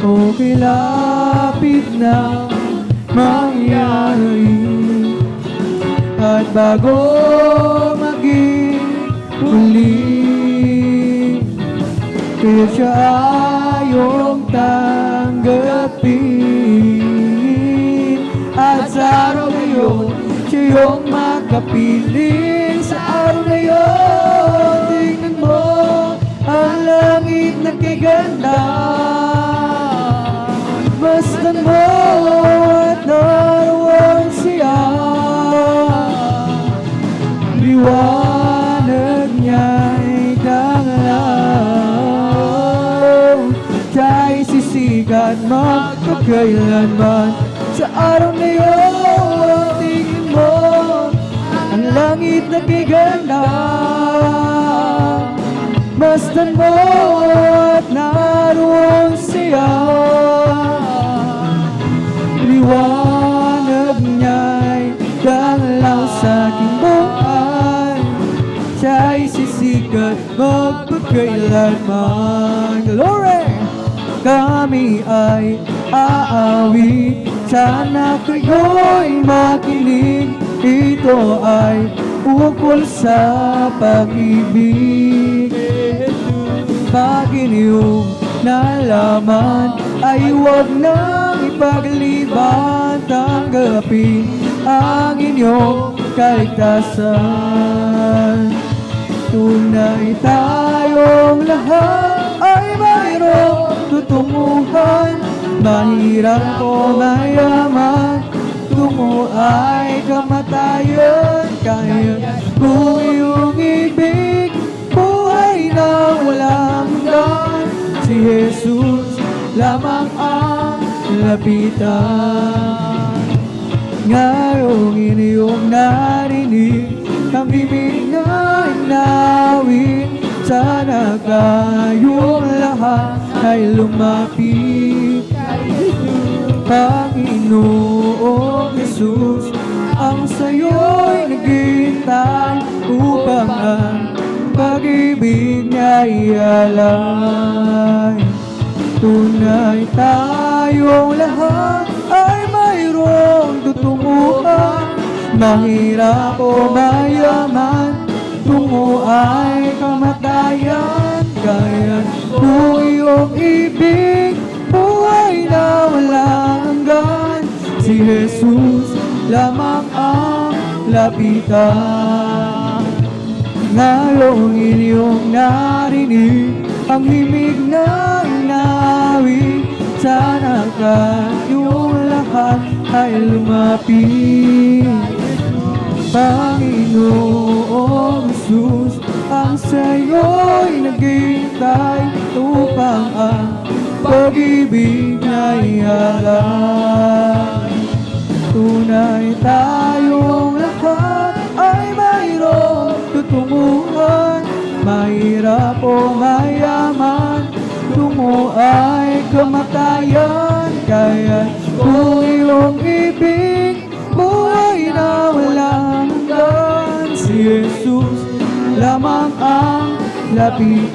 Okay, lapit na mangyari. At bago maging uli, kaya siya ayong tanggapin. At sa araw ngayon, siya iyong makapiling sa araw na iyon. Tingnan mo ang langit na kaganda, masdan mo at naroon siya. Liwanag niya'y danglaw, siya'y sisikat magpakailanman. Sa araw na iyon, tingin mo ang langit na kaganda, masdan mo at naroon siya. Liwanag niya'y danglaw sa aking buhay, siya'y sisikat magpakailanman. Glory! Kami ay aawi, sana kayo'y makinig. Ito ay ukol sa pag-ibig. Pag inyong nalaman ay huwag nang ipagliban. Tanggapin ang inyong kaligtasan. Tunay tayong lahat ay mayroong tutunguhan, mahirap o mayaman, tungo ay kamatayan. Kaya kung iyong ibig, buhay na walang hanggan, si Jesus lamang ang lapitan. Ngayong inyong narinig ang ibig na inawin, sana kayong lahat ay lumapit. Panginoong Jesus, ang sa'yo'y naghihintay upang ang pag-ibig niya ialay. Tunay tayong lahat ay mayroong tutunguhan, mahirap o mayaman, tungo ay kamatayan. Kaya kung iyong ibig, buhay na walang hanggan, si Jesus lamang ang lapitan. Ngayong inyong narinig ang himig na inawit, sana kayong lahat ay lumapit. Panginoong Jesus, ang sa'yo'y naghihintay upang ang pag-ibig na ialay. Tunay tayong lahat ay mayroong tutunguhan, mahirap o mayaman, tungo ay kamatayan. Kaya kung iyong ibig, buhay na walang hanggan, si Jesus lamang ang lapitan.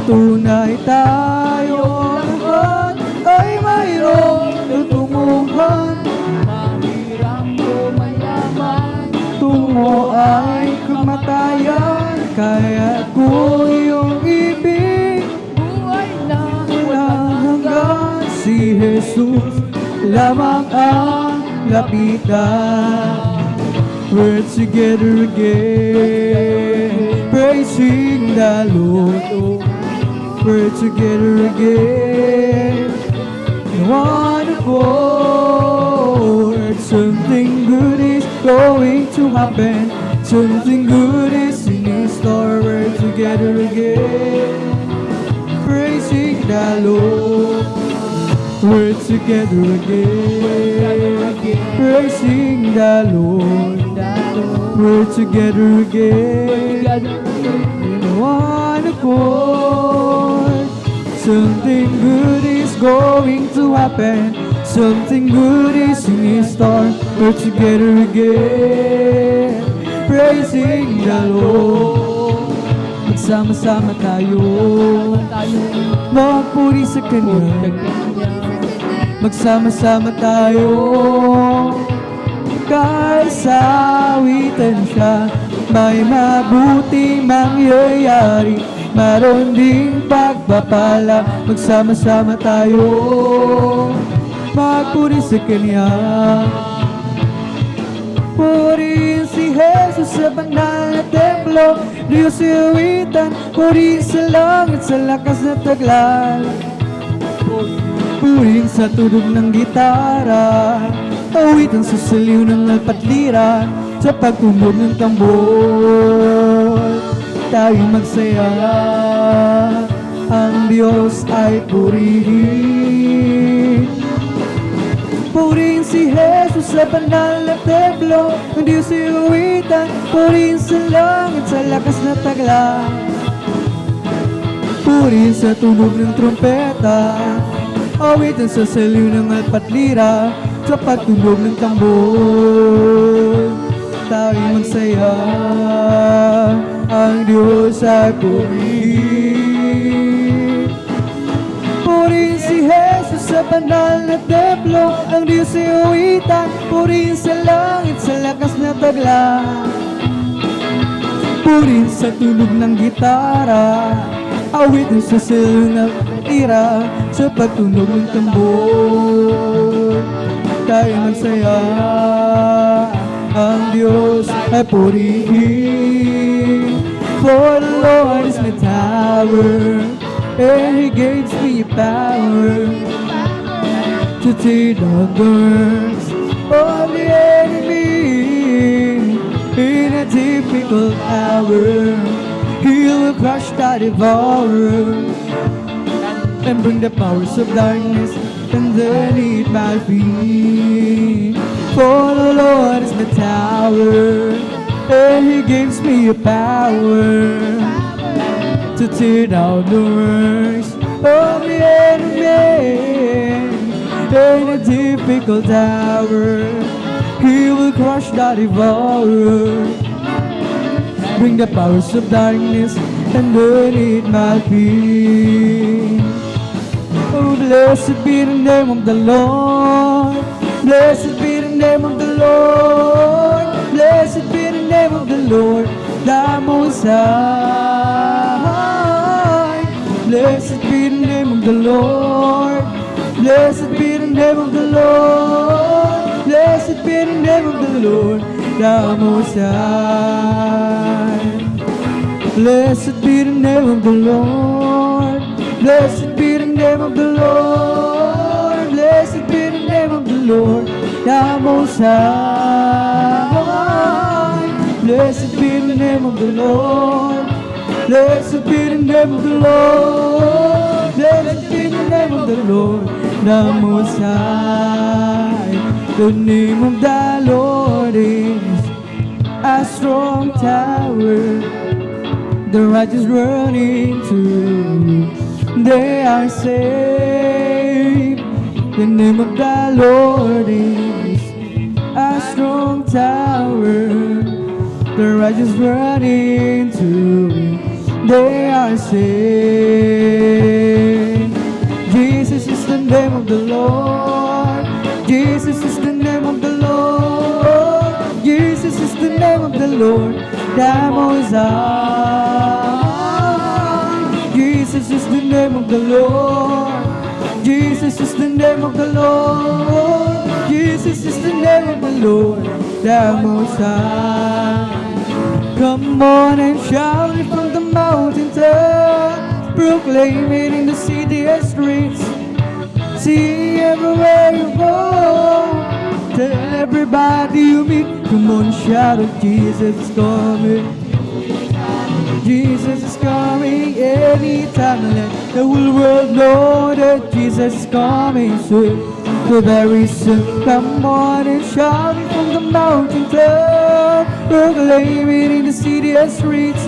Tunay tayong lahat ay mayroong tutunguhan, mahirap o mayaman, tungo ay kamatayan. Kaya kung iyong ibig, buhay na walang hanggan, si Jesus lamang ang lapitan. We're together again, praising the Lord. We're together again, wonderful. Something good is going to happen, something good is in store. We're together again, praising the Lord. We're together again, praising the Lord. We're together again, in one accord. Something good is going to happen, something good is in store. We're together again, praising the Lord. Magsama-sama tayo, magpuri sa Kanya. Magsama-sama tayo, kahit sawitan siya, may mabuting mangyayari, maroon ding pagpapala. Magsama-sama tayo, magpuri sa Kanya. Purihin si Jesus sa banal na templo, Diyos iwitan, purihin sa langit sa lakas na taglay. Purihin sa tunog ng gitara, awitan sa saliw ng alpatlira, sa pagtunog ng tambor, tayong magsaya. Ang Diyos ay purihin. Purihin si Jesus sa banal na templo, ang Diyos iuwitan, purihin sa langit sa lakas na tagla. Purihin sa tunog ng trompeta, awitan sa saliw ng alpatlira, sa pagtunog ng tambor, tayo'y magsaya. Ang Diyos ay purihin. Purihin si Jesus sa banal na templo, ang Diyos iuwitan, purihin sa langit sa lakas na tagla. Purihin sa tunog ng gitara, awitin sa saliw ng tira, sa pagtunog ng tambor, tayo magsaya. Ang Diyos ay purihin. For the Lord is my tower, and He gives me power to tear down doors of the enemy. In a difficult hour, He will crush the devourer and bring the powers of darkness underneath my feet. For the Lord is my tower, and He gives me a power to tear down the works of the enemy. In a difficult hour, He will crush the devourer, bring the powers of darkness underneath my feet. Oh, blessed be the name of the Lord. Blessed be the name of the Lord. Blessed be the name of the Lord, the Most High. Blessed be the name of the Lord. Blessed be the name of the Lord. Blessed be the name of the Lord, the Most High. Blessed be the name of the Lord. Blessed be the name of the Lord. Blessed be the name of the Lord, the Most High. Blessed be the name of the Lord. Blessed be the name of the Lord. Blessed be the name of the Lord, the Most High. The name of the Lord is a strong tower. The righteous run into it, they are saved. The name of the Lord is a strong tower. The righteous run into it, they are saved. Jesus is the name of the Lord. Jesus is the name of the Lord. Jesus is the name of the Lord, the Most High. Jesus is the name of the Lord. Jesus is the name of the Lord. Jesus is the name of the Lord, the Most High. Come on and shout it from the mountain top, proclaim it in the city and streets. See everywhere you go, tell everybody you meet. Come on, shout it, Jesus is coming. Jesus is coming anytime. Let the whole world know that Jesus is coming soon, so very soon. Come on and shout it from the mountain top, proclaim it in the city and streets.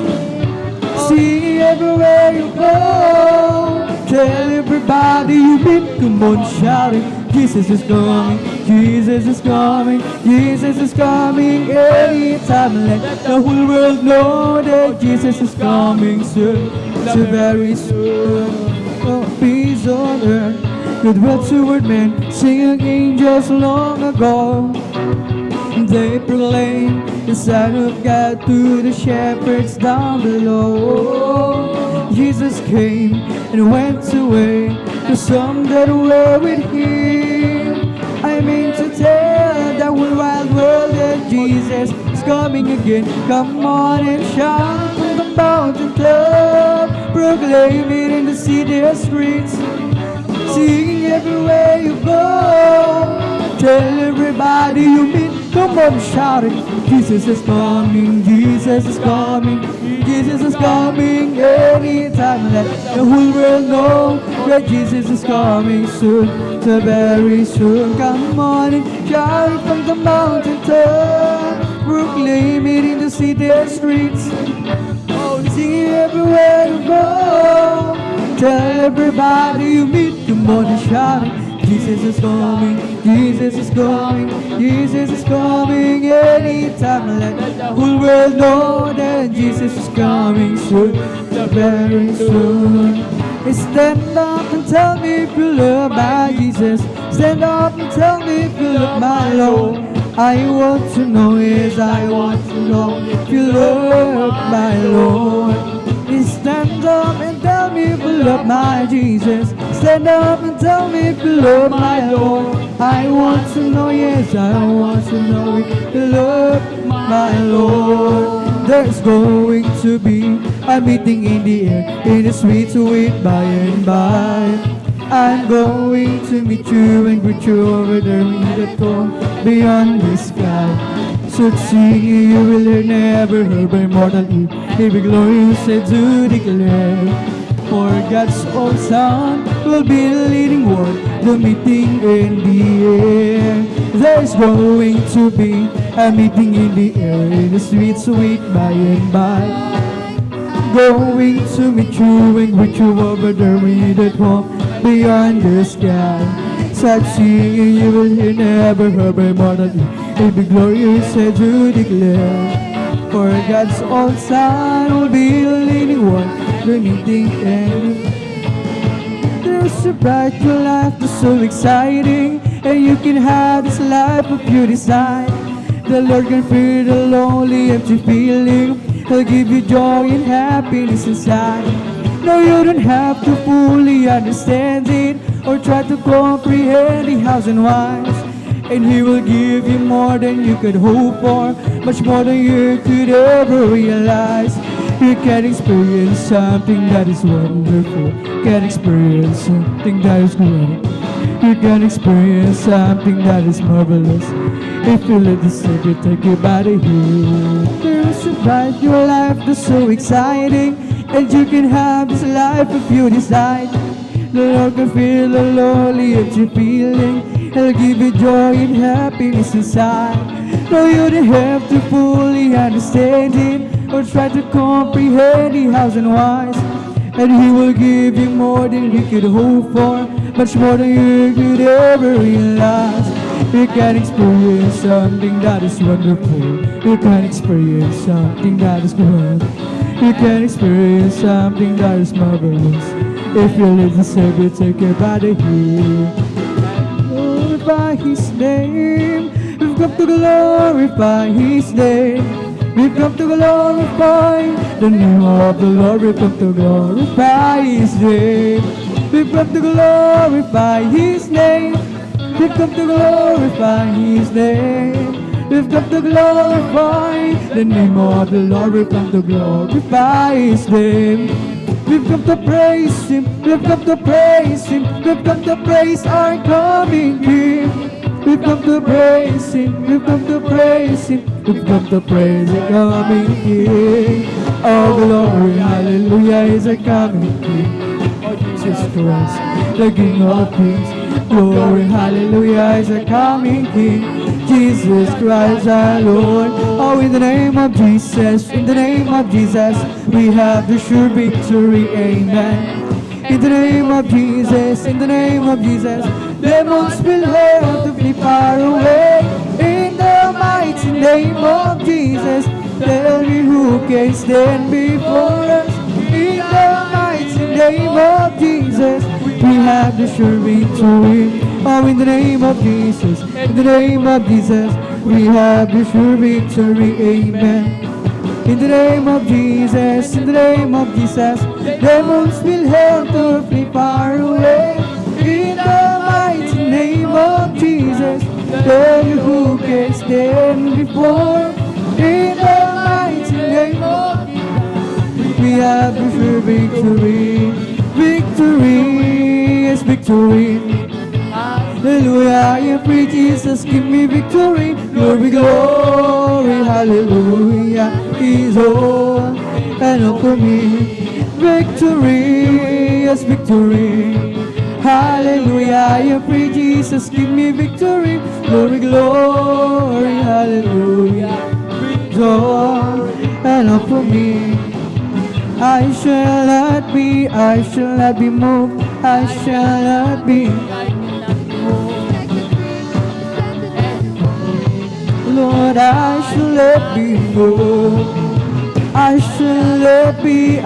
See everywhere you go, tell everybody you meet. Come on, shout it, Jesus is coming. Jesus is coming. Jesus is coming anytime. Let the whole world know that Jesus is coming soon, so very soon. Oh, peace on earth, goodwill toward men, singing angels long ago. They proclaim the Son of God to the shepherds down below. Jesus came and went away to some that were with Him. I mean to tell that whole wild world that Jesus is coming again. Come on and shout from the mountain top, proclaim it in the city streets, sing everywhere you go. Tell everybody you meet, come on shout it. Jesus is coming, Jesus is coming, Jesus is coming anytime. Let the whole world know that Jesus is coming soon, so very soon. Come on and shout it from the mountain top, proclaim it in the city streets, sing everywhere you go. Tell everybody you meet, come on and shout it. Jesus is coming, Jesus is coming, Jesus is coming anytime. Let the whole world know that Jesus is coming soon, very soon. Stand up and tell me if you love my Jesus. Stand up and tell me if you love my Lord. I want to know, yes, I want to know if you love my Lord. Stand up and tell me if you love my Jesus. Stand up and tell me if you love my Lord. I want to know, yes, I want to know if you love my Lord. There's going to be a meeting in the air, in the sweet, sweet by and by. I'm going to meet you and greet you over there in the throne beyond the sky. So singing you will hear, never heard by mortal ear, every glorious said to declare. For God's own Son will be the leading word, the meeting in the air. There's going to be a meeting in the air, in the sweet, sweet by and by. Going to meet you and greet you over there in the throne beyond the sky. Such singing you will hear, never heard by mortal ear, every glorious said to declare. For God's own Son will be the leading one, the meeting and there's a bright new life that's so exciting, and you can have this life if you decide. The Lord can free the lonely, empty feeling. He'll give you joy and happiness inside. No, you don't have to fully understand it or try to comprehend the hows and whys. And He will give you more than you could hope for, much more than you could ever realize. You can experience something that is wonderful, can experience something that is great. You can experience something that is marvelous if you let the Savior take you by the hand. There's a bright your life that's so exciting, and you can have this life if you decide. The Lord can feel the lonely empty feeling. He'll give you joy and happiness inside. No, you don't have to fully understand it or try to comprehend the hows and whys. And He will give you more than you could hope for, much more than you could ever realize. You can experience something that is wonderful. You can experience something that is good. You can experience something that is marvelous if you let the Savior take you by the hand. Glorify His name. We've come to glorify His name. We've come to glorify the name of the Lord. We've come to glorify His name. We've come to glorify His name. We've come to glorify His name. We've come to glorify the name of the Lord. We've come to glorify His name. We've come to praise Him. We've come to praise Him. We've come to praise our coming King. We've come to praise Him. We've come to praise Him. We've come to praise the coming King. Oh, glory, hallelujah, is a coming King. Oh, Jesus Christ, the King of Kings. Glory, hallelujah, is a coming King. Jesus Christ our Lord. Oh, in the name of Jesus, in the name of Jesus, we have the sure victory, amen. In the name of Jesus, in the name of Jesus, demons will have to flee far away. In the mighty name of Jesus, tell me who can stand before us. In the mighty name of Jesus, we have the sure victory. Oh, in the name of Jesus, in the name of Jesus, we have the sure victory, amen. In the name of Jesus, in the name of Jesus, demons will have to flee far away. In the mighty name of Jesus, Tell you who can stand before. In the mighty name of we have victory. Victory is victory. Hallelujah, I am free, Jesus, give me victory. Glory, glory, hallelujah. He's all and all for me. Victory is victory. Hallelujah, I am free, Jesus, give me victory. Glory, glory, hallelujah. He's all and all for me. I shall not be moved. I shall not be. Lord, I shall not be moved. I shall not be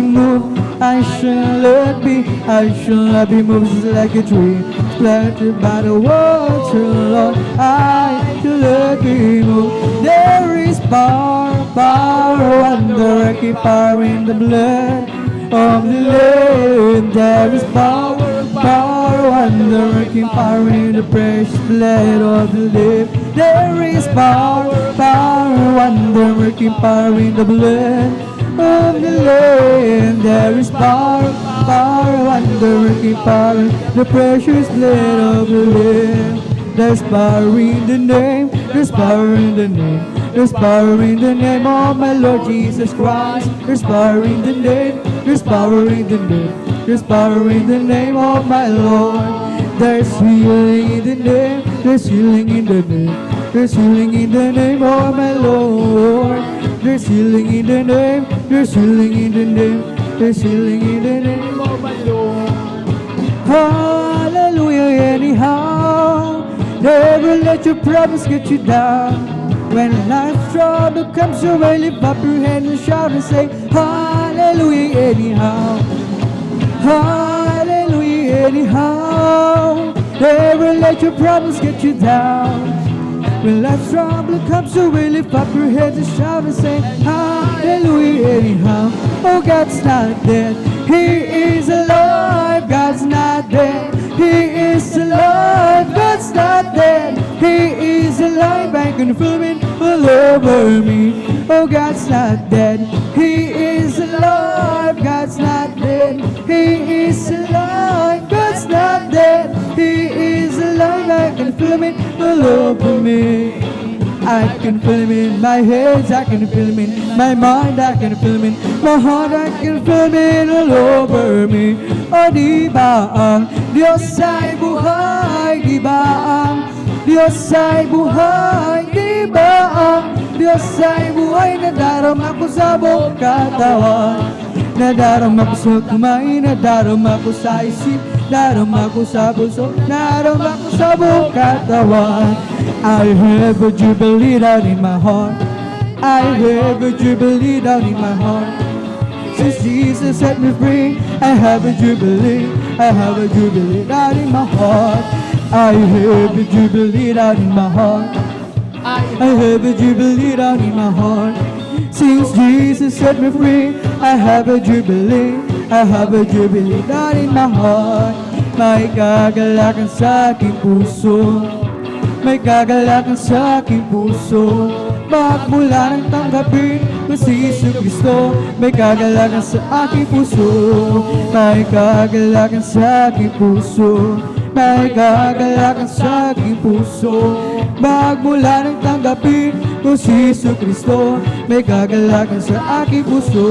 moved. I shall not be moved. Just like a tree planted by the water, Lord, I shall not be moved. There is power, wonder-working power in the blood of the Lamb. There is power, wonder-working power in the precious blood of the Lamb. There is power, wonder-working power in the blood of the Lamb. There is power, wonder-working power in the precious blood of the Lamb. There's power in the name, there's power in the name. There's power in the name of my Lord Jesus Christ. There's power in the name, there's power in the name. There's power in the name of my Lord. There's healing in the name, there's healing in the name. There's healing in the name of my Lord. There's healing in the name, there's healing in the name. There's healing in the name of my Lord. Hallelujah, anyhow. Never let your problems get you down. When life's trouble comes your way, lift up your hand and shout and say, hallelujah, anyhow. Hallelujah, anyhow. Never let your problems get you down. When life's trouble comes your way, lift up your head and shout and say, hallelujah, anyhow. Oh, God's not dead, He is alive. God's not dead, He is alive. God's not dead, He is alive. I can feel it all over me. Oh, God's not dead, He is alive. God's not dead, He is alive. God's not dead, He is alive. I can feel it all over me. I can feel him in my head, I can feel him in my mind, I can feel him in my heart, I can feel him all over me. O di ba ang Diyos ay buhay? Di ba ang Diyos ay buhay? Di ba ang Diyos ay buhay? Nadarama ko sa buong katawan, nadarama ko sa kamay, nadarama ko sa isip, nadarama ko sa puso, nadarama ko sa buong katawan. I have a jubilee down in my heart. I have a jubilee down in my heart. Since Jesus set me free, I have a jubilee. I have a jubilee down in my heart. I have a jubilee down in my heart. I have a jubilee down in my heart. Since Jesus set me free, I have a jubilee. I have a jubilee down in my heart. May kagalakan sa aking puso, may kagalakan sa aking puso. Magmula ng tanggapin ko si Jesu Cristo, may kagalakan sa aking puso. May kagalakan sa aking puso, may kagalakan sa aking puso. Magmula ng tanggapin ko si Jesu Cristo, may kagalakan sa aking puso.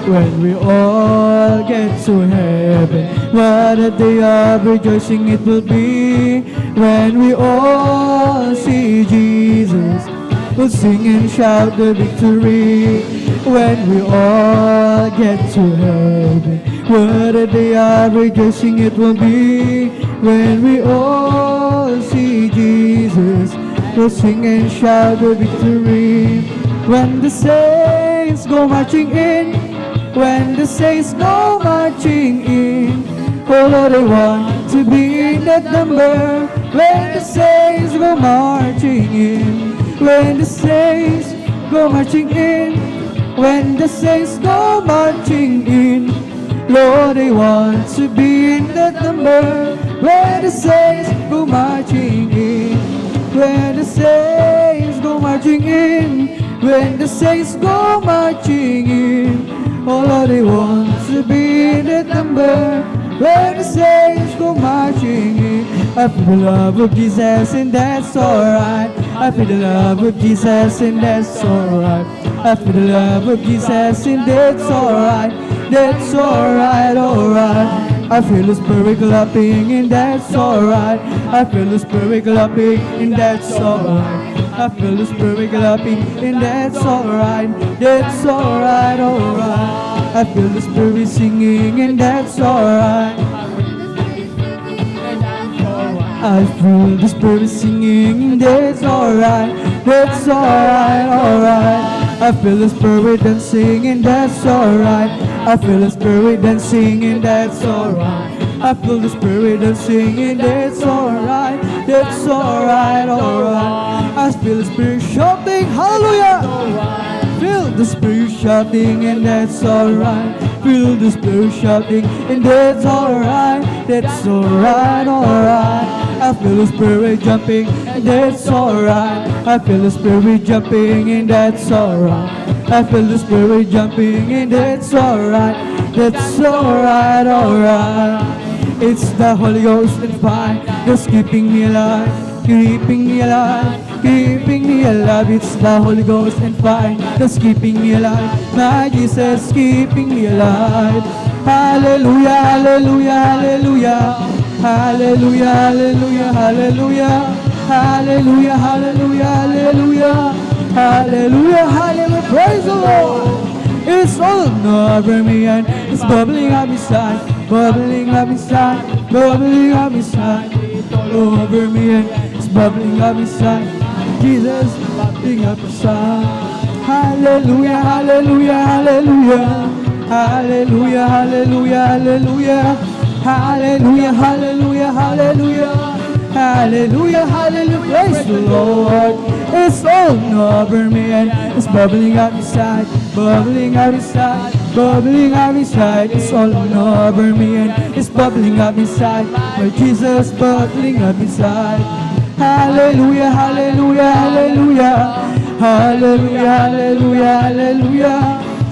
When we all get to heaven, what a day of rejoicing it will be. When we all see Jesus, we'll sing and shout the victory. When we all get to heaven, what a day of rejoicing it will be. When we all see Jesus, we'll sing and shout the victory. When the saints go marching in, when the saints go marching in, oh Lord, I want to be in that number. When the saints go marching in, when the saints go marching in, when the saints go marching in, Lord, I want to be in that number. When the saints go marching in, saints go marching in, when the saints go marching in, oh Lord, I want to be in that number. When the saints go marching in, I feel the love of Jesus and that's alright. I feel the love of Jesus and that's alright. I feel the love of Jesus and that's alright. That's alright, alright. I feel the Spirit clapping and that's alright. I feel the Spirit clapping and that's alright. I feel the Spirit clapping and that's alright. That's alright, alright. I feel the Spirit singing and that's alright. I feel the Spirit singing and that's alright. That's alright, alright. I feel the Spirit dancing and that's alright. I feel the Spirit dancing and that's alright. I feel the Spirit dancing and that's alright. That's alright, alright. I feel the Spirit shouting, hallelujah. Feel the Spirit shouting and that's alright. Feel the Spirit shouting and that's alright. That's alright, alright. I feel the Spirit jumping and that's alright. I feel the Spirit jumping and that's alright. I feel the Spirit jumping and that's alright. That's alright, alright. It's the Holy Ghost and fire that's keeping me alive, keeping me alive, keeping me alive. It's the Holy Ghost and fire that's keeping me alive. My Jesus keeping me alive. Hallelujah, hallelujah, hallelujah. Hallelujah, hallelujah, hallelujah. Hallelujah, hallelujah, hallelujah. Hallelujah, hallelujah. Praise the Lord. It's all over me and it's bubbling up inside, bubbling up inside, bubbling up inside. It's all over me and it's bubbling up inside. Jesus bubbling up inside. Hallelujah, hallelujah, hallelujah. Hallelujah, hallelujah, hallelujah. Hallelujah, hallelujah, hallelujah. Hallelujah, hallelujah. Praise the Lord. It's all over me and it's bubbling up inside, bubbling up inside, bubbling up inside. It's all over me and it's bubbling up inside. My Jesus bubbling up inside. Hallelujah, hallelujah, hallelujah. Hallelujah, hallelujah, hallelujah.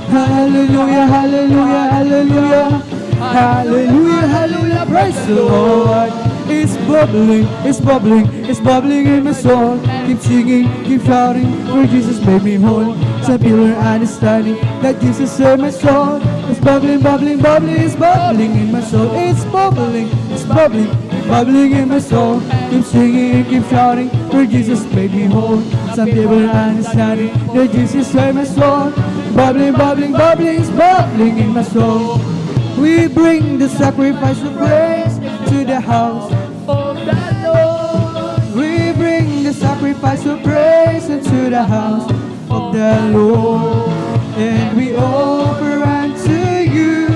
Hallelujah, hallelujah, hallelujah. Hallelujah, hallelujah, praise the Lord. It's bubbling, it's bubbling, it's bubbling in my soul. Keep singing, keep shouting, for Jesus made me whole. Some people are understanding that Jesus saved my soul. It's bubbling, bubbling, bubbling, it's bubbling in my soul. It's bubbling, it's bubbling, bubbling in my soul. Keep singing, keep shouting, for Jesus made me whole. Some people are understanding that Jesus saved my soul. Bubbling, bubbling, bubbling, it's bubbling in my soul. We bring the sacrifice of praise to the house of the Lord. We bring the sacrifice of praise into the house of the Lord. And we offer unto you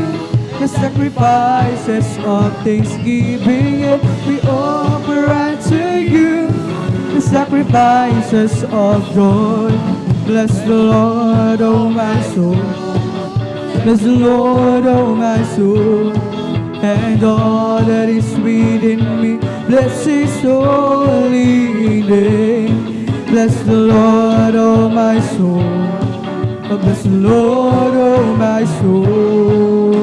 the sacrifices of thanksgiving. And we offer unto you the sacrifices of joy. Bless the Lord, O my soul. Bless the Lord, oh my soul, and all that is within me. Bless His holy name. Bless the Lord, oh my soul. Oh, bless the Lord, oh my soul,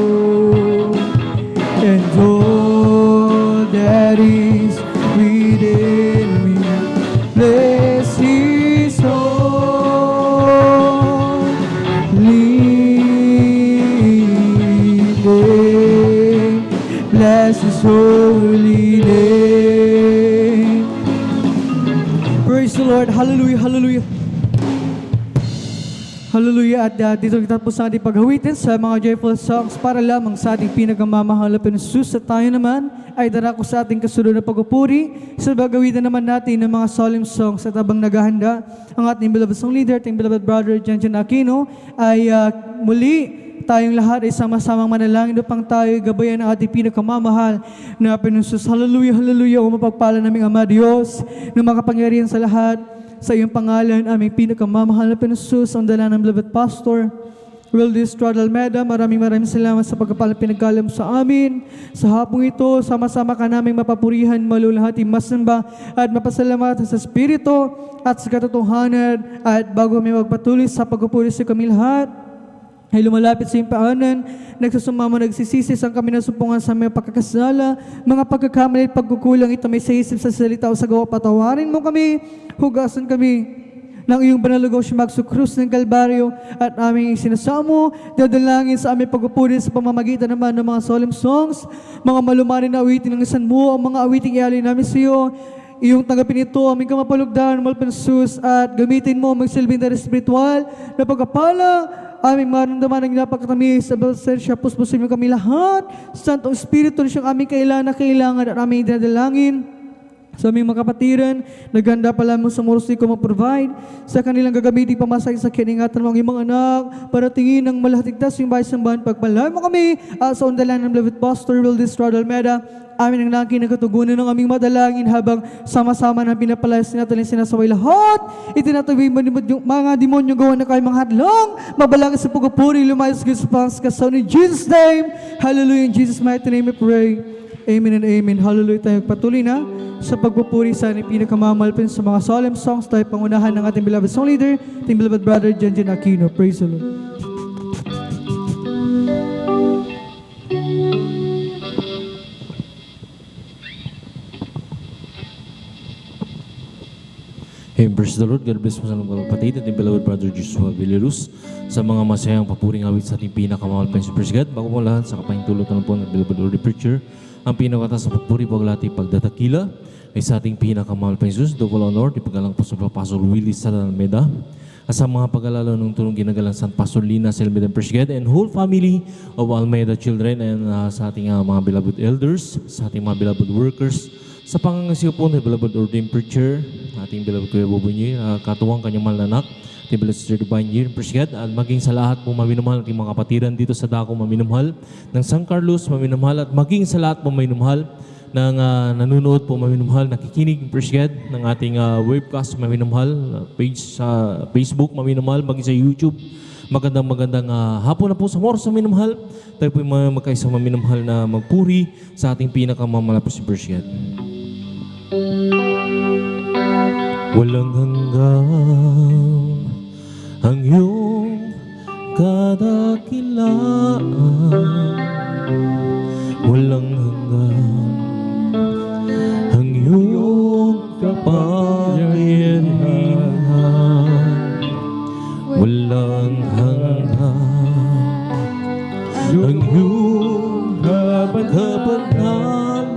and all that is within me. Bless His holy. Bless His holy name. Praise the Lord. Hallelujah, hallelujah. Hallelujah. At dito kita po sa ating paghawitin sa mga joyful songs para lamang sa ating pinakamamahal na Panginoon. At tayo naman ay darako sa ating kasunod na pagpupuri sa bagawitan naman natin ng mga solemn songs. At habang naghahanda ang ating beloved song leader, ating beloved brother Jan Aquino, ay muli tayong lahat ay sama-samang manalangin upang tayo gabayan ang ating pinakamamahal na Panginoon. Hallelujah, hallelujah. O mapagpala naming Ama Diyos na makapangyarihan sa lahat. Sa iyong pangalan, aming pinakamamahal na Panginoon, ang dala ng beloved pastor, Wildestrad Almeida, maraming salamat sa pagkapalang pinagkalam sa amin. Sa hapong ito, sama-sama ka naming mapapurihan, malulahati, masamba at mapasalamatan sa Espiritu at sa katotohanan. At bago kami magpatuloy sa pagpupuri sa kami lahat, ay lumalapit sa iyong paanan, nagsusumamo, nagsisisi ang kami nasumpungan sa mga pagkakasala, mga pagkakamali at pagkukulang, ito may sa isip, sa salita o sa gawa, patawarin mo kami, hugasan kami ng iyong banal na gawang magsukrus ng Kalbaryo at aming sinasamo, dadalangin sa aming pagpupuri sa pamamagitan naman ng mga solemn songs, mga malumanin na awitin ng isan mo, ang mga awiting ialin namin sa iyo. Iyong tanggapin ito, aming kamapalugdan, malpansus, at gamitin mo magsilbing na espiritual na pagkapala, aming maramdaman ng napakatamis, sa balsensya, puspusin mo kami lahat, Santong Espiritu na siyang aming kailangan at aming dinadalangin. Sa aming mga kapatiran, naghanda pala mo sa morsi ko mag-provide sa kanilang gagamitin pamasay sa kiningatan mo ang iyong mga anak para tingin ng malahatigtas yung bahay sambahan. Pagpalain mo kami sa undalan ng beloved Pastor Wildestrad Almeida, amin ang laki na katugunan ng aming madalangin habang sama-sama na pinapalayas natin sinasaway lahat. Itinatawin mo yung mga demonyo gawa na kayo mga hadlong, mabalangin sa pagpupuri, lumayos sa pangskasaw in Jesus' name. Hallelujah, in Jesus' mighty name we pray. Amen and amen. Hallelujah. Tayo patuloy na sa pagpupuri sa ating pinakamamalpin sa mga solemn songs. Tayo pangunahan ng ating beloved song leader, ating beloved brother, Janjan Aquino. Praise the Lord. Hey, praise the Lord. God bless mo sa mga kapatid at yung beloved brother Joshua Villarus sa mga masayang papuring awit sa ating pinakamamalpin sa praise God. Bago mo lahat sa kapahintulot ng po ng beloved Lord Preacher, ang pinakatas sa pagpuri paglati pagdatakila ay sa ating pinakamamalpin Jesus, double honor, di pagalang po sa Pastor Wildestrad Almeida at sa mga pag-alala ng tulong ginagalang San Pastor Lina Selmed and praise God and whole family of Almeida children and sa ating mga beloved elders, sa ating mga beloved workers, sa pangangasiyo po ng beloved ordained preacher, ating beloved Kuya Bubunyi, katuwang kanyang malanak, ating beloved Sister Divine Year, praise God, at maging sa lahat po maminumahal ating mga kapatiran dito sa Dako, maminumahal ng San Carlos, maminumahal, at maging sa lahat po maminumahal ng nanonood po, maminumahal, nakikinig, praise God, ng ating webcast, maminumahal, page sa Facebook, maminumahal, maging sa YouTube. Magandang hapon na po sa oras sa minumahal. Tayo po magkaisang maminumahal na magpuri sa ating pinakamalapit si praise God. Walang hanggang ang iyong kadakilaan, walang hanggang ang iyong kapangyarihan, walang hanggang ang iyong kabanalan.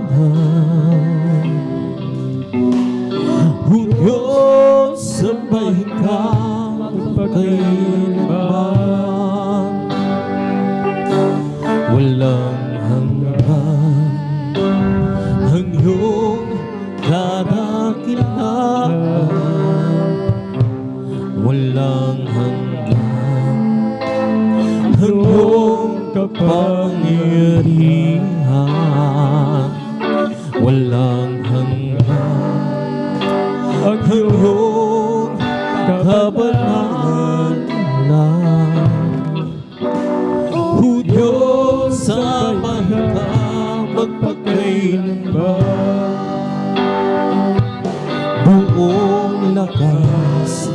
O Diyos, sambahin ka magpakailanman, walang hanggan ang iyong kadakilaan, walang hanggan ang iyong kapangyarihan, walang hanggan ang iyong kabanalan. O Diyos, samahan ka magpakailanman, buong lakas,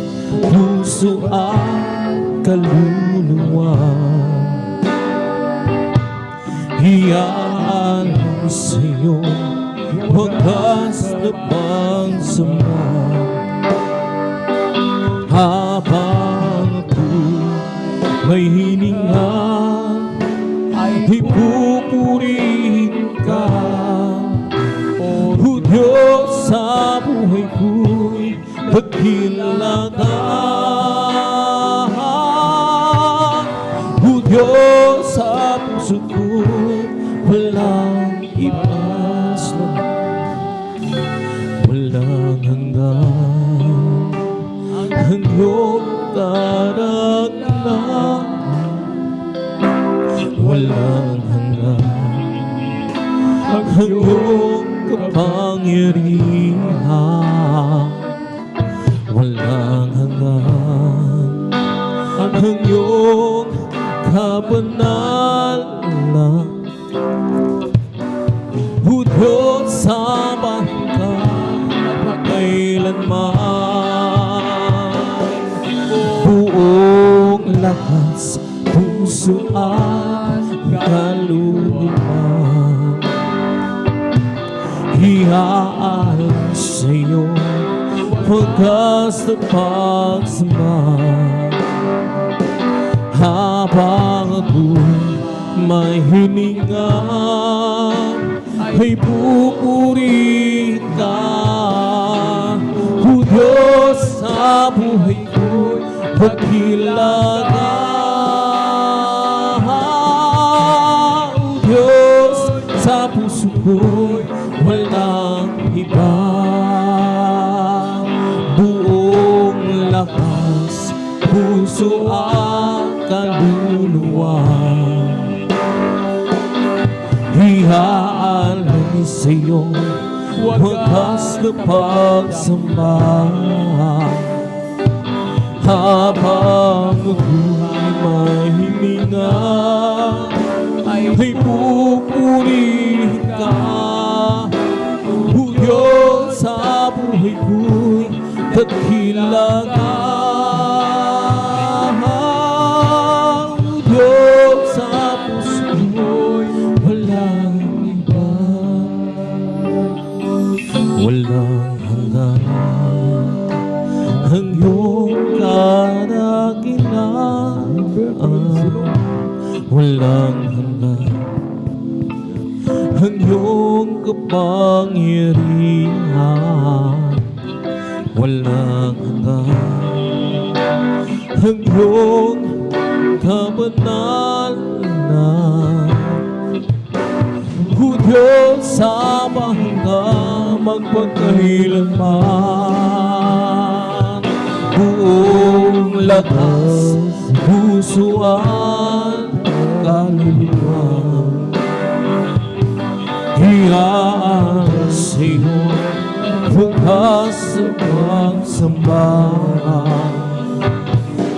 puso at kaluluwa, hiyaan sa iyo wagas na pagsama. Habang ako'y may hininga, ipupurihin ka, O Diyos, sa buhay ko'y pagkilala. O Diyos, sa puso ko'y walang ipas, walang hanggan ang iyong karangalan, walang hanggan ang iyong kapangyarihan, walang hanggan ang iyong kaluluwa. Iaalay sa'yo wagas na pagsama. Habang ako'y may hininga, ay pupurihin ka. O Diyos sa buhay ko'y pagkilala. O Diyos sa puso ko'y walang iba. Buong lakas, puso at kaluluwa, ihaalay sa'yo wagas na pagsamba. Habang ako'y may hininga, ay pupurihin ka. O Diyos sa buhay ko'y dakila ka. O Diyos sa puso ko'y walang iba. Walang hanggan ang iyong kadakilaan. Walang hanggan ang iyong kapangyarihan. Walang hanggan ang iyong kabanalan. O Diyos sa hanggang magpagkailanman. Buong lakas, puso at kaluluwa, ihaalay sa'yo wagas na pagsamba.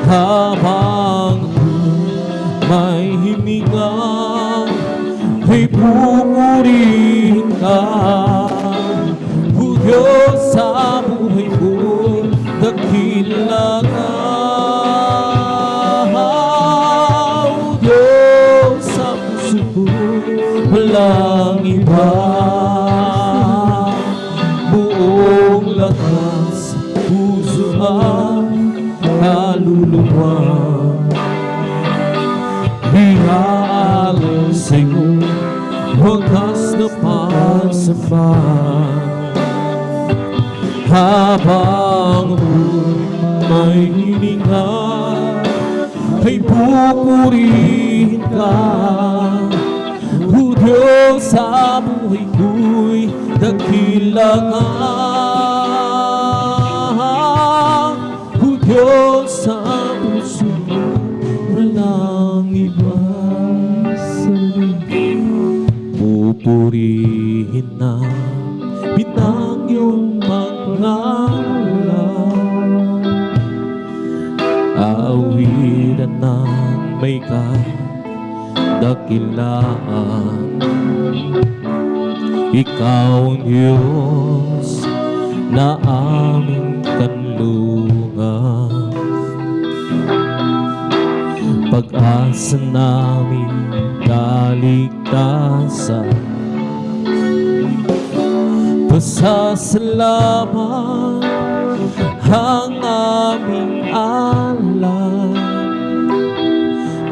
Habang may hininga, ay pupurihin ka. O Diyos sa buhay ko'y dakila ka. O Diyos sa puso ko'y walang iba. Buong lakas, puso at kaluluwa, ihaalay sa'yo wagas na pagsamba. Habang ako'y may hininga, ay pupurihin ka. O Diyos sa buhay ko'y dakila ka. O Diyos sa puso walang ibang sabi. Pupurihin na pinang iyong pangalan. Awiran ng may kadakilaan. Ikaw ang Diyos na aming kanlungan. Pag-asa namin kaligtasan. Pasasalamat ang aming alay.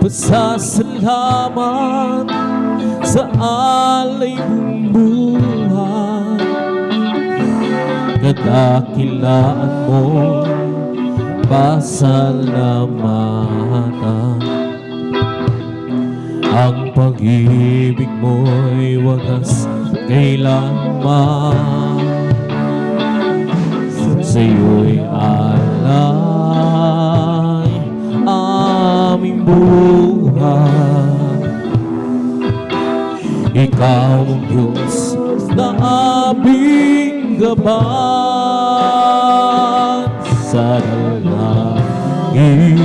Pasasalamat sa alay mong buhay. Kadakilaan mo, pasalamatan. Ang pag-ibig mo'y wagas kailanman. Sa'yo'y alay aming buhay. Ikaw ang Diyos na aming gaban. Sa dalangin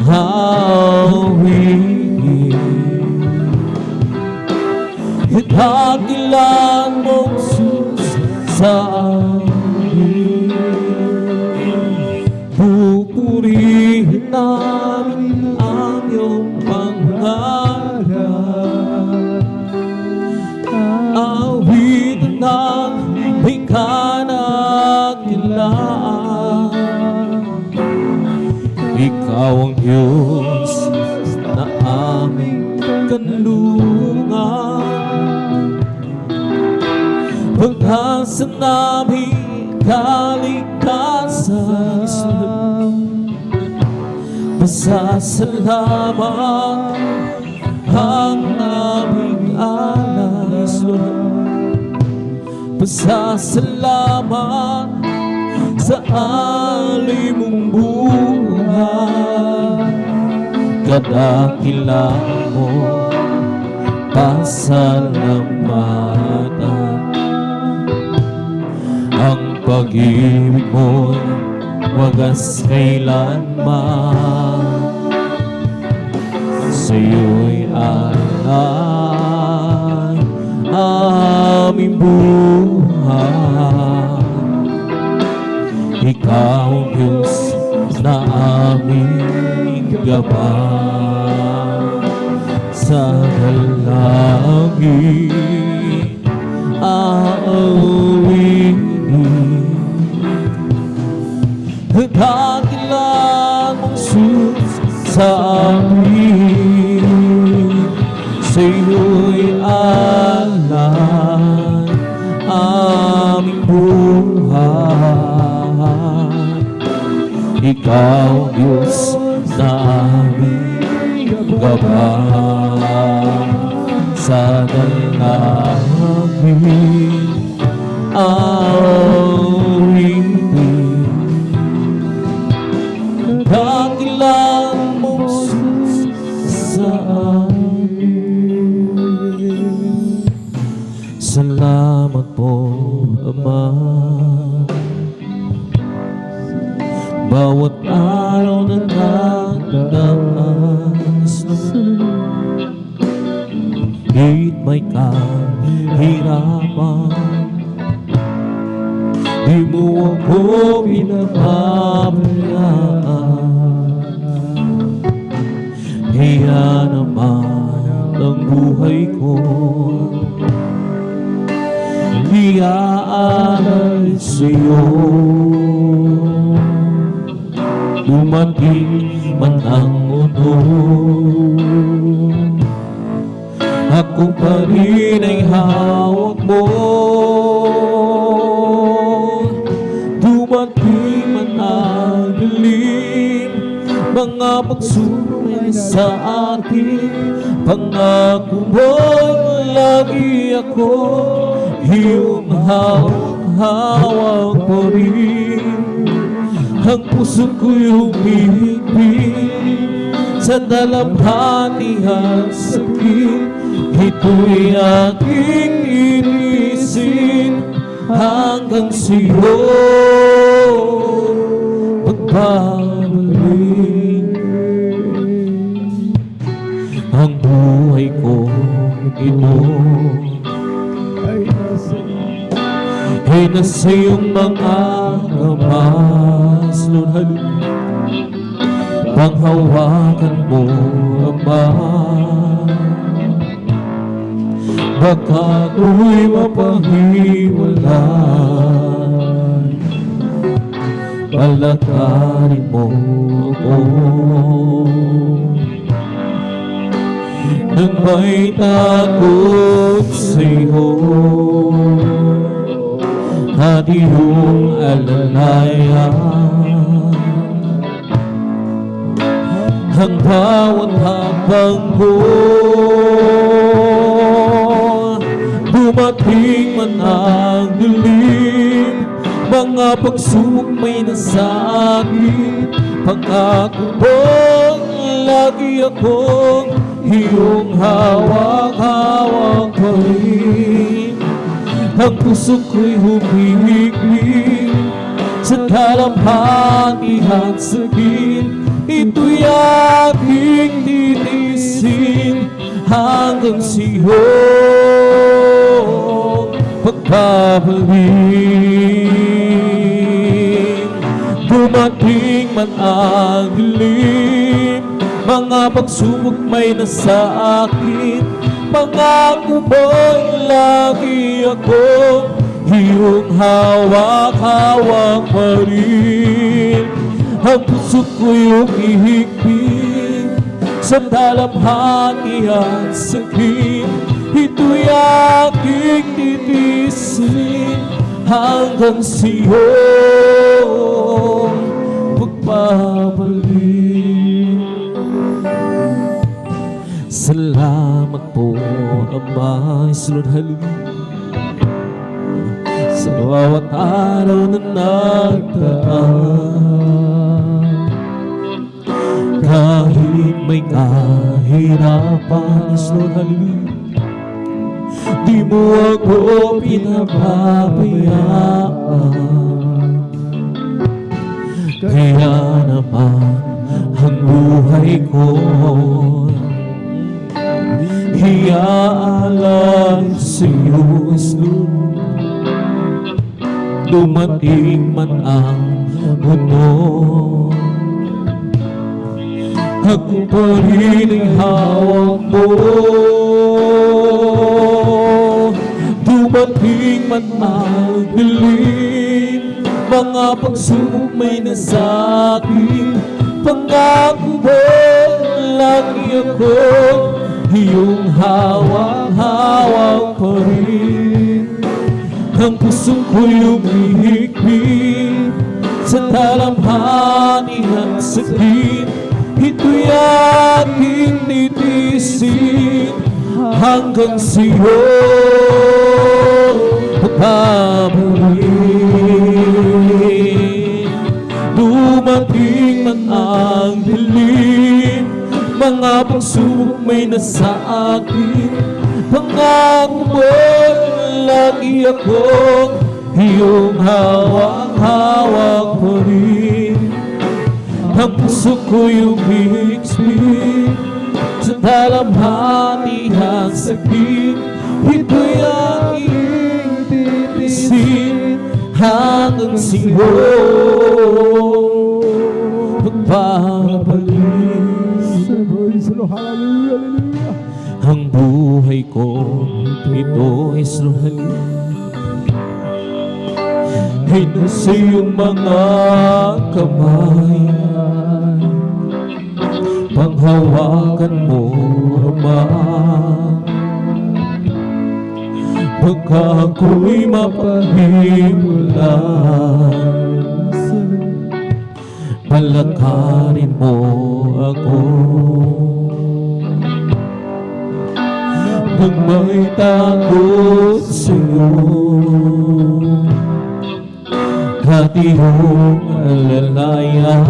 hawin, dakilan mong sus sa amin. Pupurihin namin ang iyong pangalan. Diyos na aming kanlungan. Pag-asa namin kaligtasan, pasasalamat ang aming alas. Pasasalamat sa alay mong buhay. Kadakilaan mo, pasalamatan. Ang pag-ibig mo'y wagas kailanman. Sa'yo'y alay aming buhay. Ikaw ang Diyos na aming gabay. Sa dalangin aawinin. Dakilan mong sus sa amin. Sa'yo'y alay aming buhay. Ikaw, Diyos, na aming gabay. Sa dalangin aawinin. Dakilan mong sus sa amin. Salamat po, Ama. Bawat araw na nagdaas kahit may kahirapan, di mo ako pinapabayaan. Kaya naman ang buhay ko iaalay sa'yo. Dumating man ang mundo, ako pa rin ay hawak mo. Dumating man ang dilim, mga pagsubok sa akin, pangako mo lagi ako, iyong hawak-hawak pa rin. Ang puso ko'y humihigpit sa dalamhati at sakit. Ito'y aking inisin hanggang sa'yo pagbabalik. Ang buhay ko ito ay nasa iyong mga kamay. Lord, hallelujah. Panghawakan mo, Ama. Baka ako'y mapahiwalay, palakarin mo ako. Nang may takot sa'yo at iyong alalayan, ang bawat habang ko, dumating man ang dilim, mga pagsubok may nasa akin, pangako mo lagi akong iyong hawak-hawak pa rin. Ang puso ko'y humihigpit sa dalamhati at sakit. Ito'y aking titiisin hanggang sa'yo pagbabalik. Dumating man ang dilim, mga pagsubok may nasa akin, pangako mo'y lagi ako, iyong hawak-hawak pa rin. Ang puso ko'y humihigpit sa dalamhati at sakit. Ito'y aking titisin hanggang sa'yong pagbabalik. Salamat po, Ama, Lord, hallelujah, sa bawat araw na nagdaan. Kahit may kahirapan, Lord, hallelujah, di mo ako pinapabayaan. Kaya naman ang buhay ko iaalay sa'yo, Lord. Dumating man ang mundo, ako pa rin ang hawak mo. Dumating man ang dilim, mga pagsubok may nasakit, pangako mo lagi ako, iyong hawak-hawak pa rin. Ang puso ko'y lumihigpit sa dalamhati at sakit. Ito'y aking titisin hanggang sa'yo pagbabalik. Dumating man ang dilim, mga pagsubok may nasakit, pangako mo lagi ako, iyong hawak-hawak pa rin. Ang puso ko'y umihigpit sa dalamhati at sakit. Ito'y aking titisin hanggang sa'yo pagbabalik. Ang buhay ko, ito ay ay nasa iyong mga kamay. Panghawakan mo, Ama, baka ako'y mapahimulan. Palakarin mo ako nang may takot sa'yo, at iyong alalayan.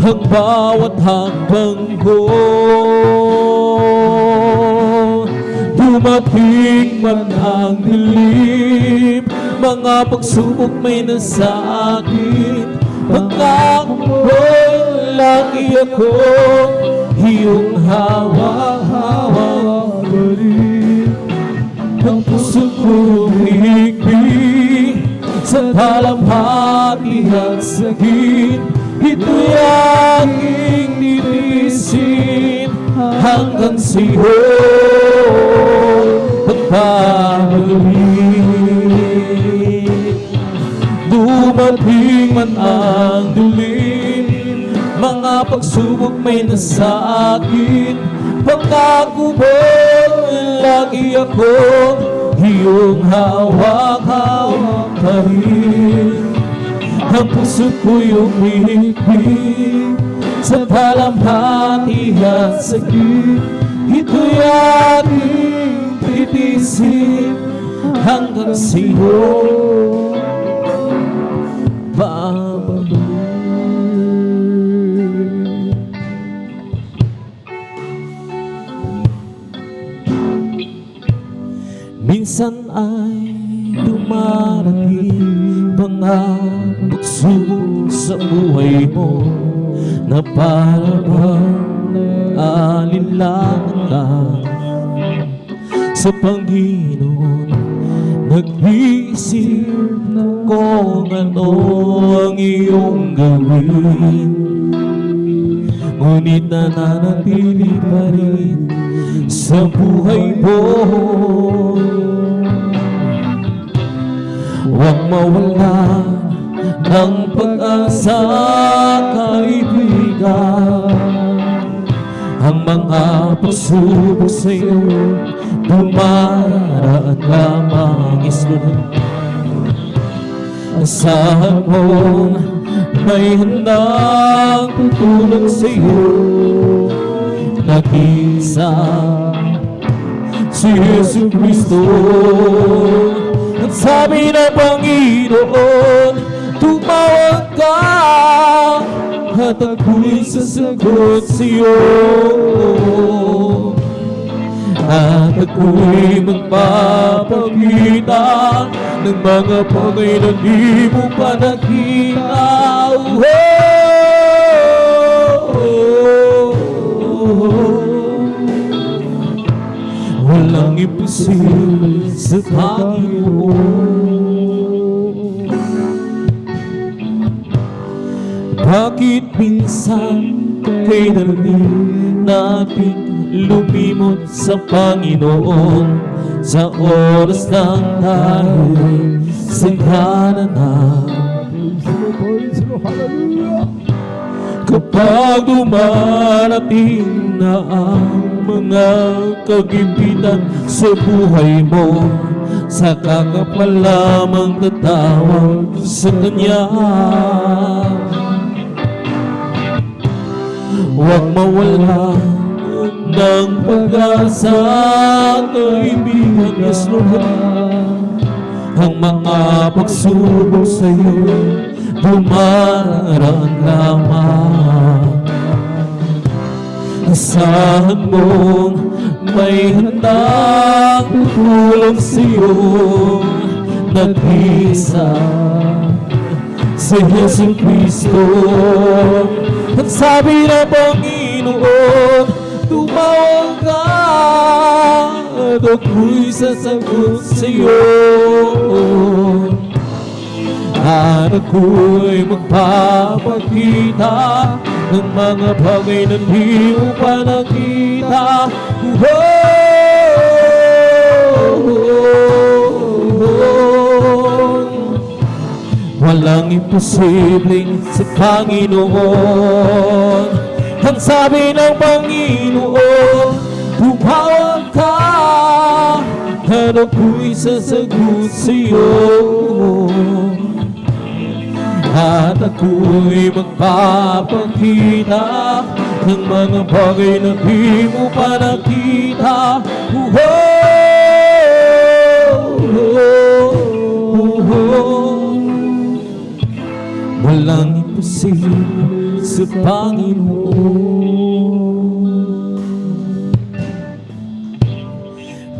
Ang bawat hakbang ko, dumating man ang dilim, mga pagsubok may nasakit, pangako mo lagi ako, iyong hawak-hawak pa rin. Ang puso ko humihigpit sa dalamhati at sakit. Ito'y aking titisin hanggang sa'yo pagbabalik. Dumating man ang dilim, mga pagsubok may nasakit, pangako mo lagi ako, iyong hawak-hawak pa rin. Ang puso ko'y umihigpit sa dalamhati at sakit. Ito'y aking titisin hanggang sa'yo babalik. Minsan ay dumarating mga pagsubok sa buhay mo na parang alinlangan ka sa Panginoon. Nag-iisip kung ano ang iyong gawin, ngunit nananatili pa rin sa buhay mo. Huwag mawala ng pag-asa, kaibigan. Ang mga pagsubok sa'yo dumaraan lamang, isunod. Asahan mo may handang tutulong sa'yo, nag-isa si Yesu Cristo. At sabi ng Panginoon, tumawag ka at ako'y sasagot sa'yo, at ako'y magpapakita ng mga bagay na di mo pa nakita. Walang imposible sa Panginoon. Bakit minsan kay dali natin lumimot sa Panginoon sa oras ng tayo sanggana na? Kapag dumarating na ang mga kagipitan sa buhay mo, saka ka pa lamang tatawag sa Kanya. Huwag mawala ng pag-asa, kaibigan, yes Lord. Ang mga pagsubok sa'yo dumaraan lamang. Asahan mong may handang tutulong sa'yo, nag-isa si Yesu Cristo. At sabi ng Panginoon, tumawag ka at ako'y sasagot sa'yo, at ako'y magpapakita ng mga bagay na di mo pa nakita. Walang imposible sa Panginoon. Ang sabi ng Panginoon, tumawag ka at ako'y sasagot sa'yo, at ako'y magpapakita ng mga bagay na di mo pa nakita. Walang imposible sa Panginoon.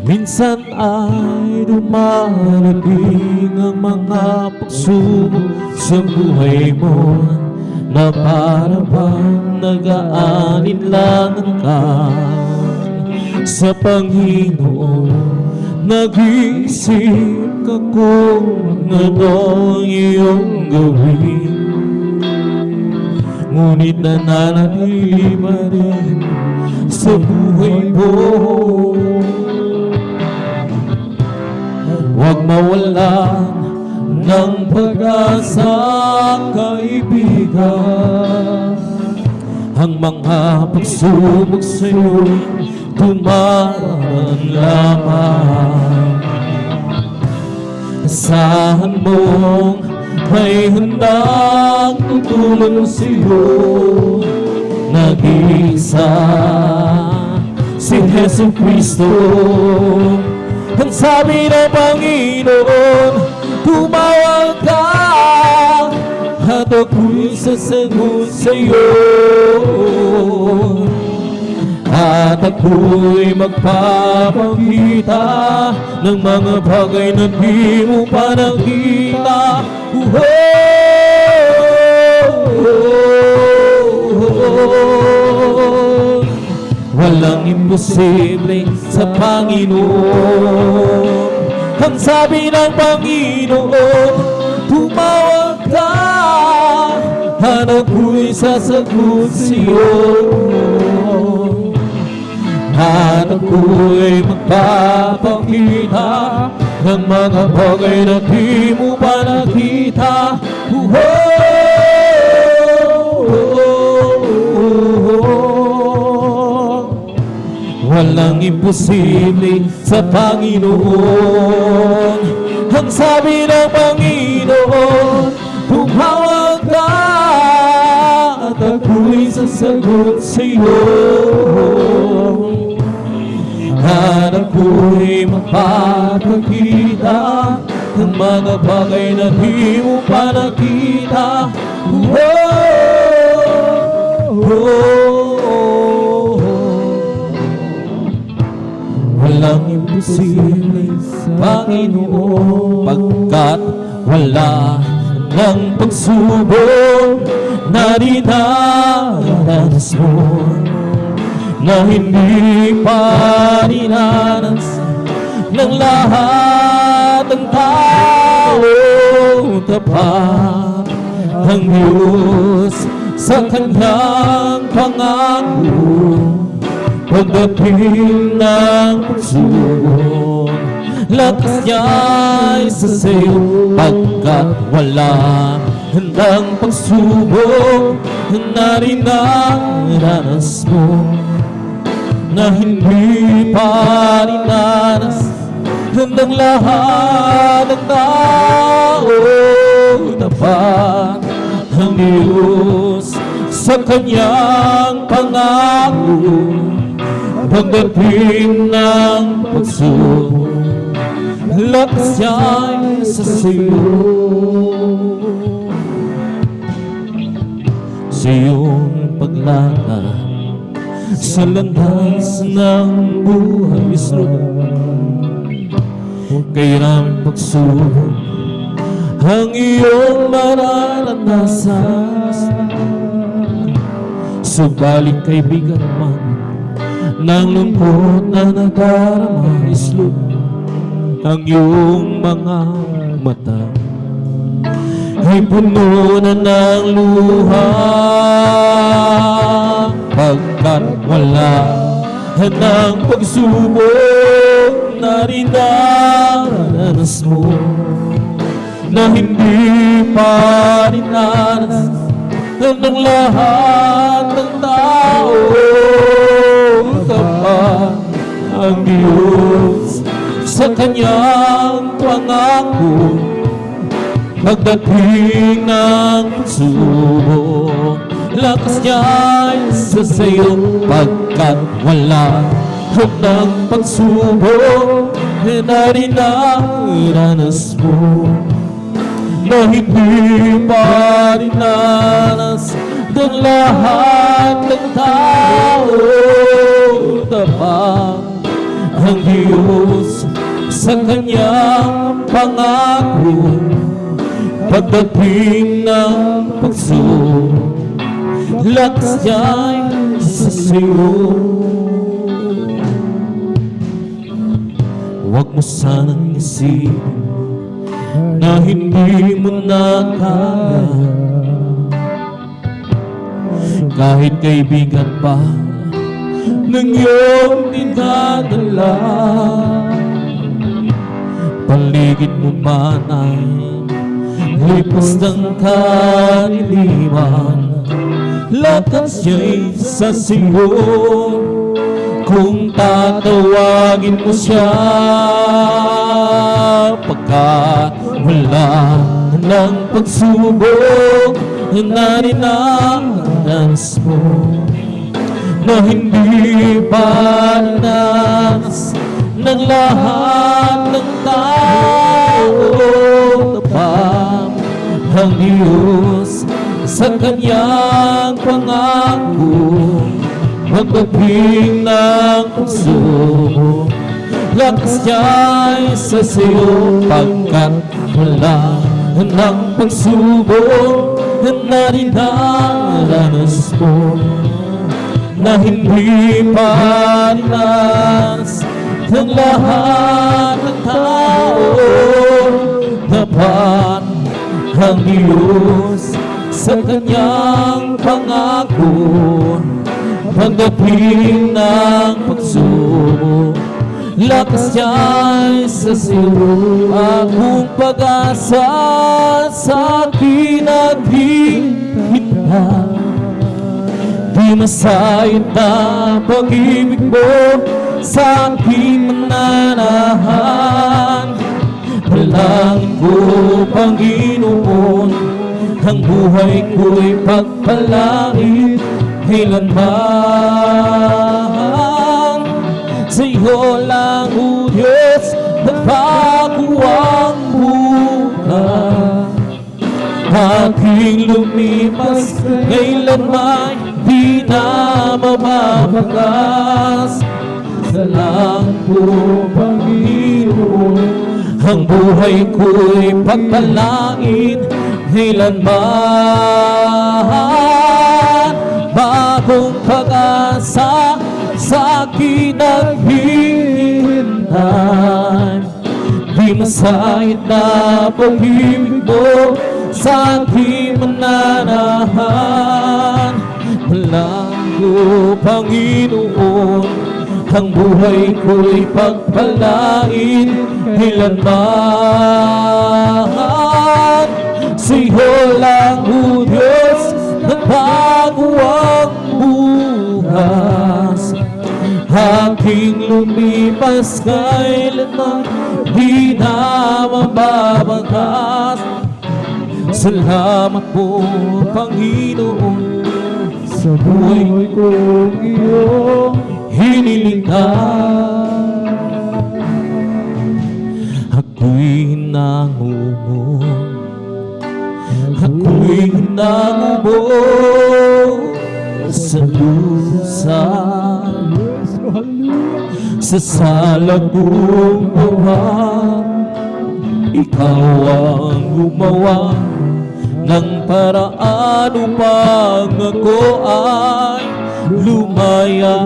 Minsan ay dumarating ang mga pagsubok sa buhay mo, na para bang nag-aalinlangan ka sa Panginoon. Nag-iisip ka kung ano iyong gawin, ngunit nananatili pa rin sa buhay mo. Huwag mawalan ng pag-asa, kaibigan. Ang mga pagsubok sa'yo dumaraan lamang. Asahan mong may handang tutulong sa'yo, nag-isa si Yesu Cristo. Ang sabi ng Panginoon, tumawag ka at ako'y sasagot sa'yo, at ako'y magpapakita ng mga bagay na di mo pa nakita. Walang imposible sa Panginoon. Ang sabi ng Panginoon, tumawag ka at ako'y sasagot sa'yo, at ako'y magpapakita ng mga bagay na di mo pa nakita. walang imposible sa Panginoon. Ang sabi ng Panginoon, tumawag ka at ako'y sasagot sa'yo. At ako'y mapapakita ng mga bagay na di mo pa nakita. Walang imposible sa Panginoon, pagkat wala ng pagsubok na dinaranas mo, na hindi pa dinanas ng lahat ng tao. Tapat ang Diyos sa kanyang pangako, pagdating ng pagsubok, lakas niya'y sa sayo, pagkat wala ng pagsubok na dinaranas mo, na hindi pa dinanas ng lahat ng tao. Tapat ang Diyos sa kanyang pangako, pagdating ng pagsubok, lakas niya'y sa sayo. Sa iyong paglakad sa landas ng buhay, kailangang pagsubok ang iyong mararanasan. Subalit kaibigan man ng lungkot na nadarama, islog ang iyong mga mata, ay puno na ng luha, pagkat wala ng pagsubok na dinaranas mo, na hindi pa dinanas ng lahat ng tao. Tapat ang Diyos sa kanyang pangako, pagdating ng pagsubok, lakas niya'y sa sayo, pagkat wala ng pagsubok na dinaranas mo, na hindi pa dinanas ng lahat ng tao. Tapat ang Diyos sa kanyang pangako, pagdating ng pagsubok, lakas niya'y sa sayo. Huwag mo sanang isipin na hindi mo na kaya, kahit kaibigan pa ng iyong dinadala. Paligid mo man ay lipas ng kadiliman, lakas niya'y sa sayo. Kung tatawagin mo siya, pagkat wala ng pagsubok na dinaranas mo, na hindi pa dinanas ng lahat ng tao. Tapat ang Diyos sa kanyang pangako, pagdating ng pagsubok, lakas niya'y sa sayo, pagkat wala ng pagsubok na dinaranas mo, na hindi pa dinanas ng lahat ng tao. Tapat ang Diyos sa kanyang pangako, pagdating ng pagsubok, lakas niya'y sa sayo. Akong pag-asa sa akin naghihintay, di Di masayad na pag-ibig mo sa aking mananahan. Dalangin ko, Panginoon, ang buhay ko'y pagpalain kailanman. Sa iyo lang, O Diyos, nagbago ang buhay. Aking lumipas, kailanman di na mababagas. Salamat po, Panginoon, ang buhay ko'y pagpalain kailanman. Bagong pag-asa sa akin naghihintay. Di masayad na pag-ibig mo sa aking mananahan. Malago, Panginoon, ang buhay ko'y pagpalain kailanman. Sa iyo lang, O Diyos, nagbago ang bukas. Aking lumipas, kailanman di na mababagas. Salamat po, Panginoon, sa buhay kong iyong hinilingan. Ako'y nangungong, ako'y nangubog sa lusa, sa salagong buwan. Ikaw ang gumawa ng paraan upang ako ay lumaya.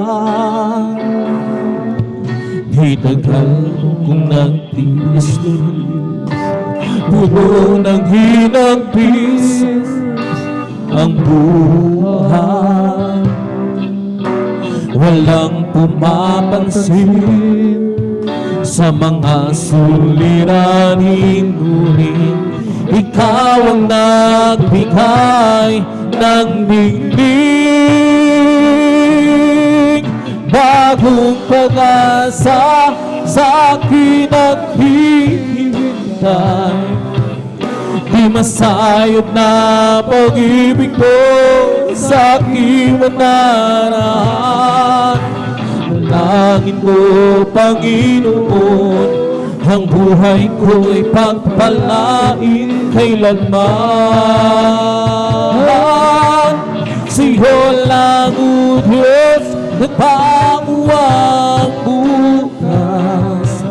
Hitagal kong nagtiis puno ng hinagpis ang buhay. Walang pumapansin sa mga suliranin, ngunit ikaw ang nagbigay ng ningning. Bagong pag-asa sa akin naghihintay. Di masayad na pag-ibig mo sa aking mananahan. Dalangin ko, Panginoon, ang buhay ko'y pagpalain kailanman. Sa iyo lang, O Diyos, nagbago ang bukas.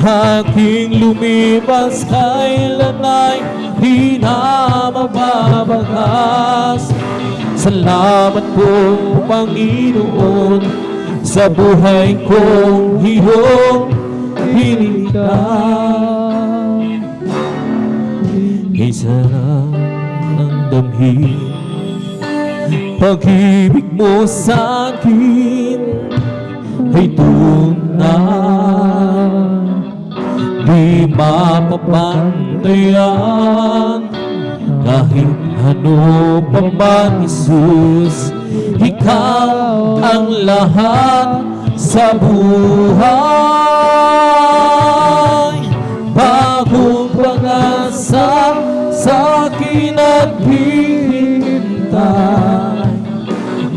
Aking lumipas, kailan ay di na mababagas. Salamat po, Panginoon, sa buhay kong iyong hinilingan. Isarang ng damhin, pag-ibig mo sa akin ay tunay. Di mapapantayan kahit ano pa man, Jesus. Ikaw ang lahat sa buhay. Bagong pag-asa sa akin naghihintay.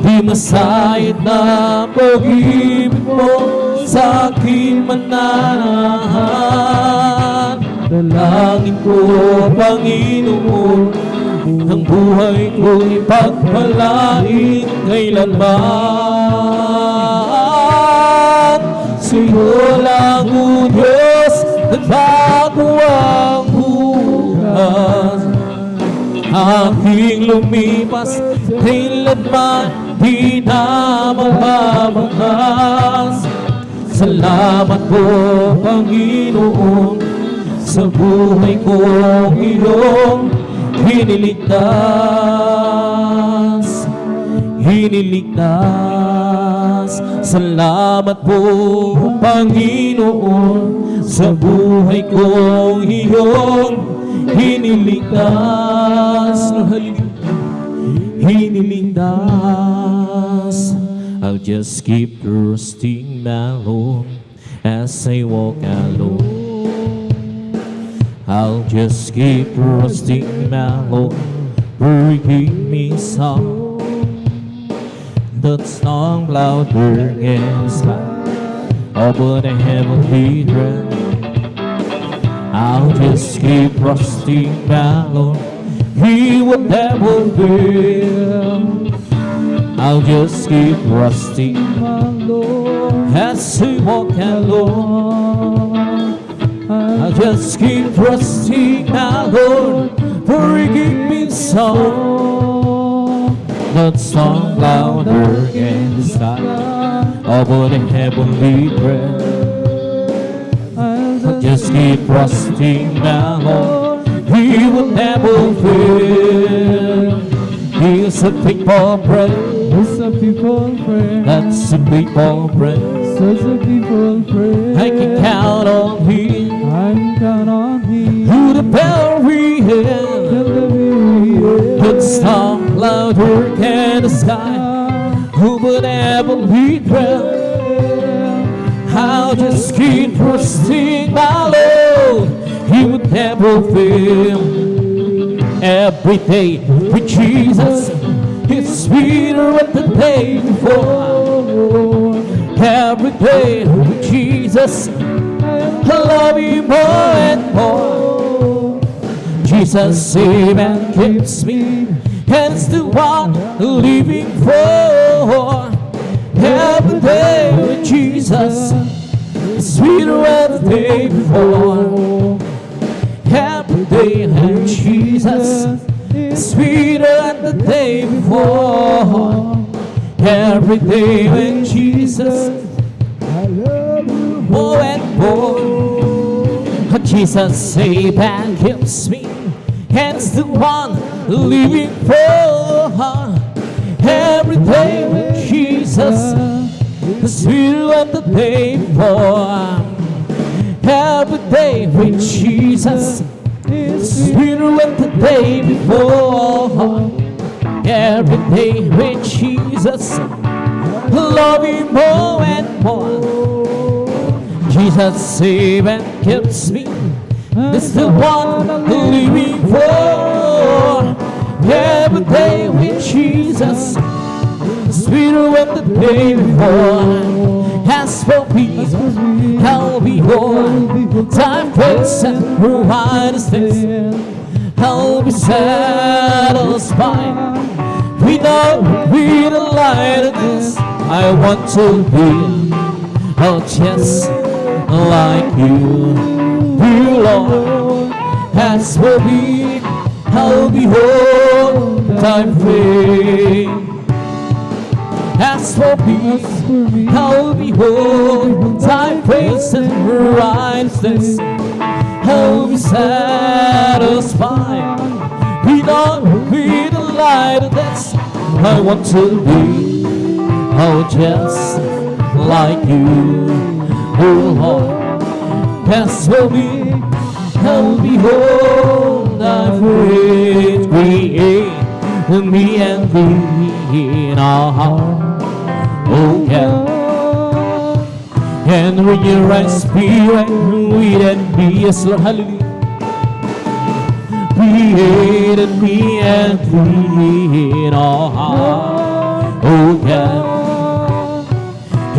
Di masayad na pag-ibig mo sa aking mananahan. Dalangin ko, Panginoon, ang buhay ko'y pagpalain kailanman. Sa iyo lang, O Diyos, nagbago ang bukas. Aking lumipas, kailanman di na mababagas. Salamat po, Panginoon, sa buhay kong iyong hiniligtas. Hiniligtas. Salamat po, Panginoon, sa buhay kong iyong hiniligtas. Hiniligtas. just keep trusting my Lord as I walk alone. I'll just keep trusting my Lord, forgive me some. The storm louder against over the heavenly dread. I'll just keep trusting my Lord, He will never fail. I'll just keep trusting my Lord as I walk alone. I'll just keep trusting my Lord, forgive me some. The storm louder in the sky over the heavenly breath. I'll just keep trusting my Lord, He will never fail. He is a faithful friend. He's a people friend. That's a faithful friend. Such a people friend. I can count on Him. I can count on Him. Through the very end. Till the very end. The storm louder in the sky, who would ever be drowned? I'll just keep trusting my Lord, He would never fail. Every day with Jesus is sweeter than the day before. Every day with Jesus, I love Him more and more. Jesus saves and keeps me, and it's the one I'm living for. Every day with Jesus is sweeter than the day before. Every day with Jesus is sweeter than the day before. Every day with Jesus, I love you more and more. Jesus saves and keeps me, and it's the one living for. Every day with Jesus is sweeter than the day before. Every day with Jesus is sweeter than the day before. Every day with Jesus, love Him more and more. Jesus saves and keeps me, it's the one I'm living for. Every day with Jesus, sweeter than the day before. As for peace, I'll be whole. Time, place, and provide us this. I'll be satisfied. We know we the light of this. I want to be just like you, dear Lord. As for me, I'll be whole. Time, free. As for me, I'll be whole. Thy praise and righteousness, I'll be satisfied. We don't be the light of this. I want to be, just like you, oh Lord. As for me, I'll be whole. Thy praise create me and thee in our heart. Oh yeah. And when you're right spirit, we then be yes Lord, hallelujah. Created me and thee in our heart. Oh yeah.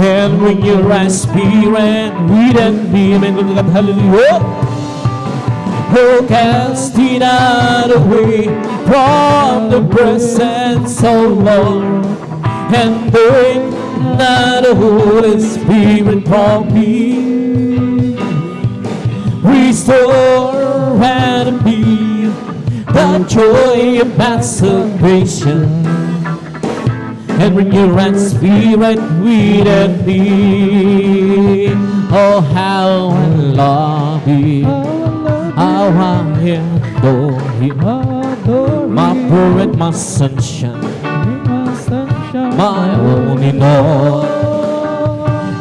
And when you're right spirit, we then be amen, God, hallelujah. Oh, casting out away from the presence of Lord, and bring not the Holy Spirit from me. Restore and be the joy of my salvation. And when you right spirit within me, oh how I love you, how I adore you, my poet, my sunshine, my only Lord,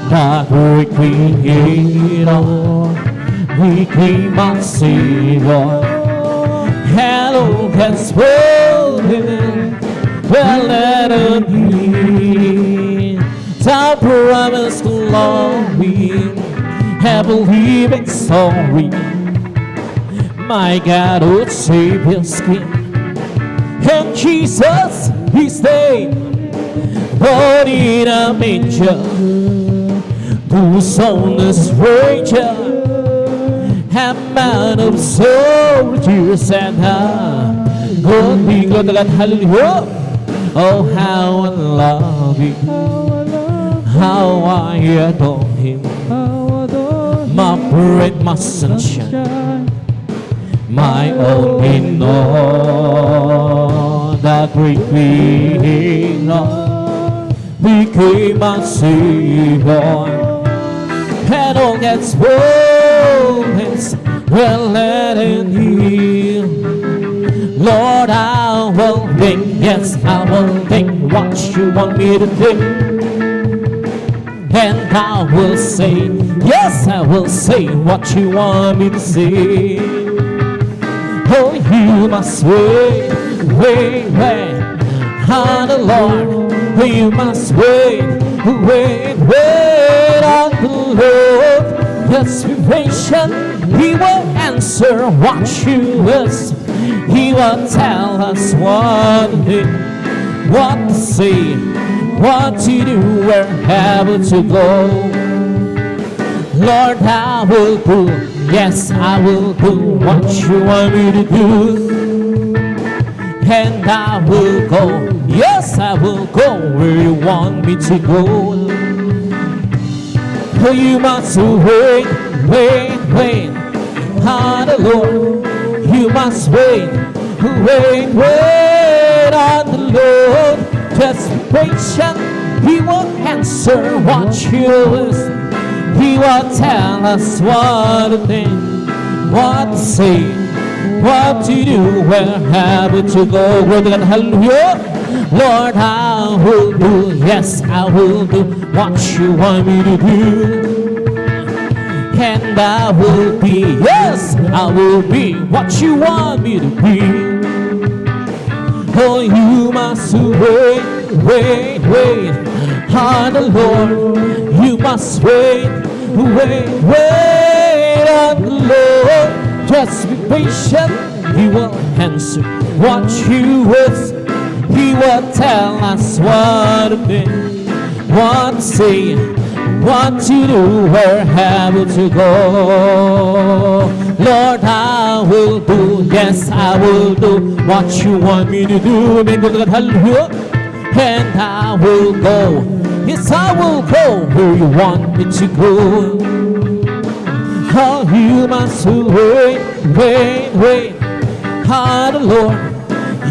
the great Creator, we came my Savior. Hello, has spoken, well let it be. thou promised glory, heavenly victory. My God would save his king, and Jesus his name, born in a manger, to sonless stranger, a man of soldiers and God be glad, hallelujah. Oh, how I love him, how I adore him, my bread, my sunshine, my only know. The great King became my Savior, and all God's moments were let in heal. Lord, I will think, yes, I will think what you want me to think, and I will say, yes, I will say what you want me to say. Oh, you must wait, wait, wait on the Lord. You must wait, wait, wait on the Lord. Just be patient, He will answer what you ask. He will tell us what to do, what to say, what to do, wherever to go. Lord, I will do, yes, I will do what you want me to do, and I will go, yes, I will go where you want me to go. For you must wait, wait, wait on the Lord. You must wait, wait, wait on the Lord. Just be patient, He will answer what you ask. He will tell us what to think, what to say, what to do, wherever to go. Word to God, hallelujah. Lord, I will do, yes, I will do what you want me to do, and I will be, yes, I will be what you want me to be. Oh, you must wait, wait, wait on the Lord. You must wait, wait, wait on the Lord. Just be patient, He will answer what you ask. He will tell us what to think, what to say, what to do, wherever to go. Lord, I will do, yes, I will do what you want me to do. Amen. Hallelujah. And I will go, yes, I will go where you want me to go. Oh, you must wait, wait, wait on the Lord.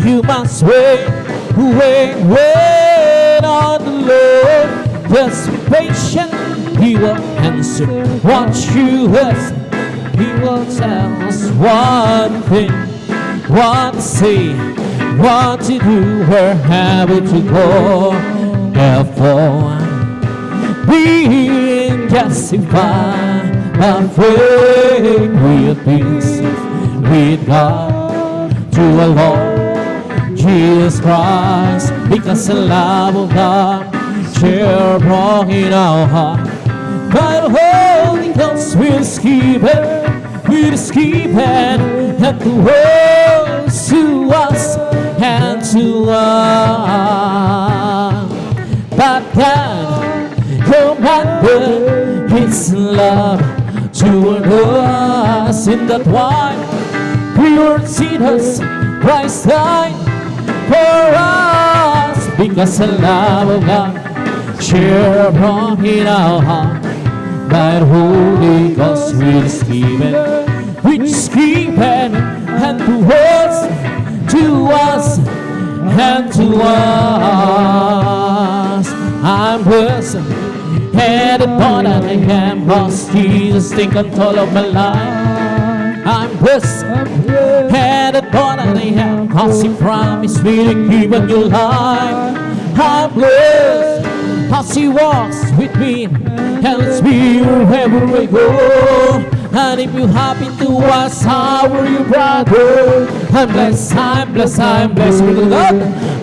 You must wait, wait, wait on the Lord. Just be patient, He will answer what you ask. He will tell us what to think, what to say, what to do, wherever to go. Therefore, being justified by faith, we are peace with God through our Lord Jesus Christ, because the love of God share brought in our heart. By the Holy Ghost we'll keep it, and the world to us and to us. But God commanded His love toward us, in that one pure sinners Christ died for us, because the love of God share brought in our heart. By the Holy Ghost which is given, and to us, and to us. I'm blessed, and upon I am lost. Jesus, take control of my life. I'm blessed, and upon I am, 'cause He promised me to keep a new life. I'm blessed, 'cause He walks with me and leads me wherever I go. And And if you happen to ask, how are you, brother? I'm blessed, I'm blessed, I'm blessed with God.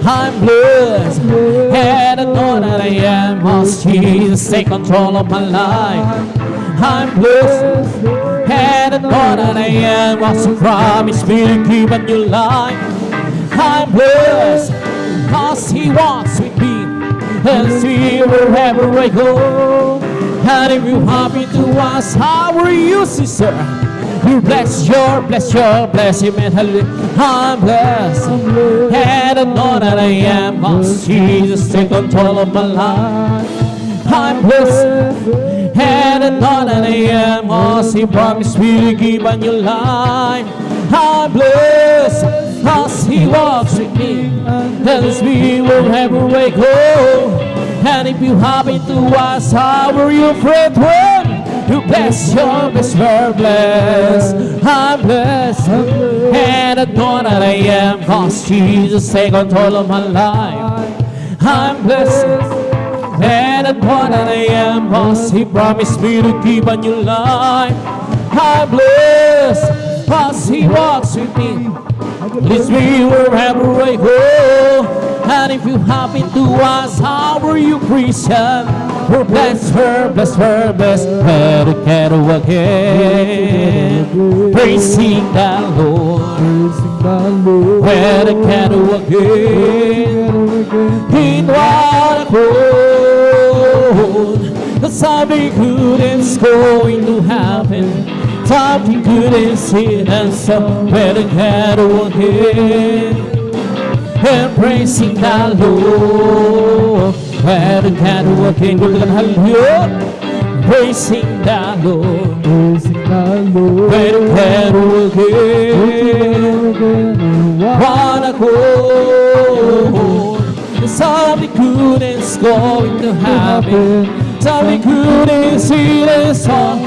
I'm blessed, and I know that I am, cause Jesus take control of my life. I'm blessed, and I know that I am, cause He promised me to keep a new life. I'm blessed, cause He walks with me, and see wherever I go. And if you happen to ask, how are you, sister? You're blessed, you're blessed, you're blessed, amen, hallelujah. I'm blessed, and I know that I am, cause Jesus take control of my life. I'm blessed, and I know that I am, cause He promised me to give a new life. I'm blessed, cause He walks with me, tells me wherever I go. And if you happen to ask, how are you, brethren? You're blessed, you're blessed, you're blessed. I'm blessed, and I know that I am, cause Jesus take control of my life. I'm blessed, and I know that I am, cause He promised me to keep a new life. I'm blessed, cause He walks with me, leads me wherever I go. And if you happen to ask, how are you, Christian? We're blessed, we're blessed, we're blessed, where to get again, praising the Lord, where to get again, in one accord. Something good is going to happen, something good is in and so where to get again. And praising the Lord, where the cattle are king, hallelujah. Praising the Lord, where the cattle are king, one accord. Something good is going to happen, something good is in and so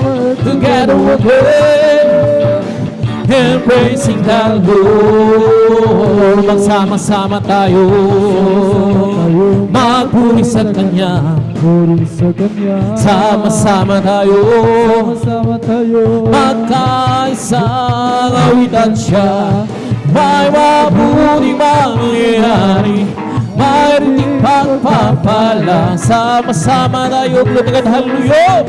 together again. And praising the Lord, magsama-sama tayo, magpuri sa Kanya, sama-sama tayo, magkaisang awitan siya. May mabuti mangyayari, mayroong pagpapala, sama-sama tayo, glorified, hallelujah,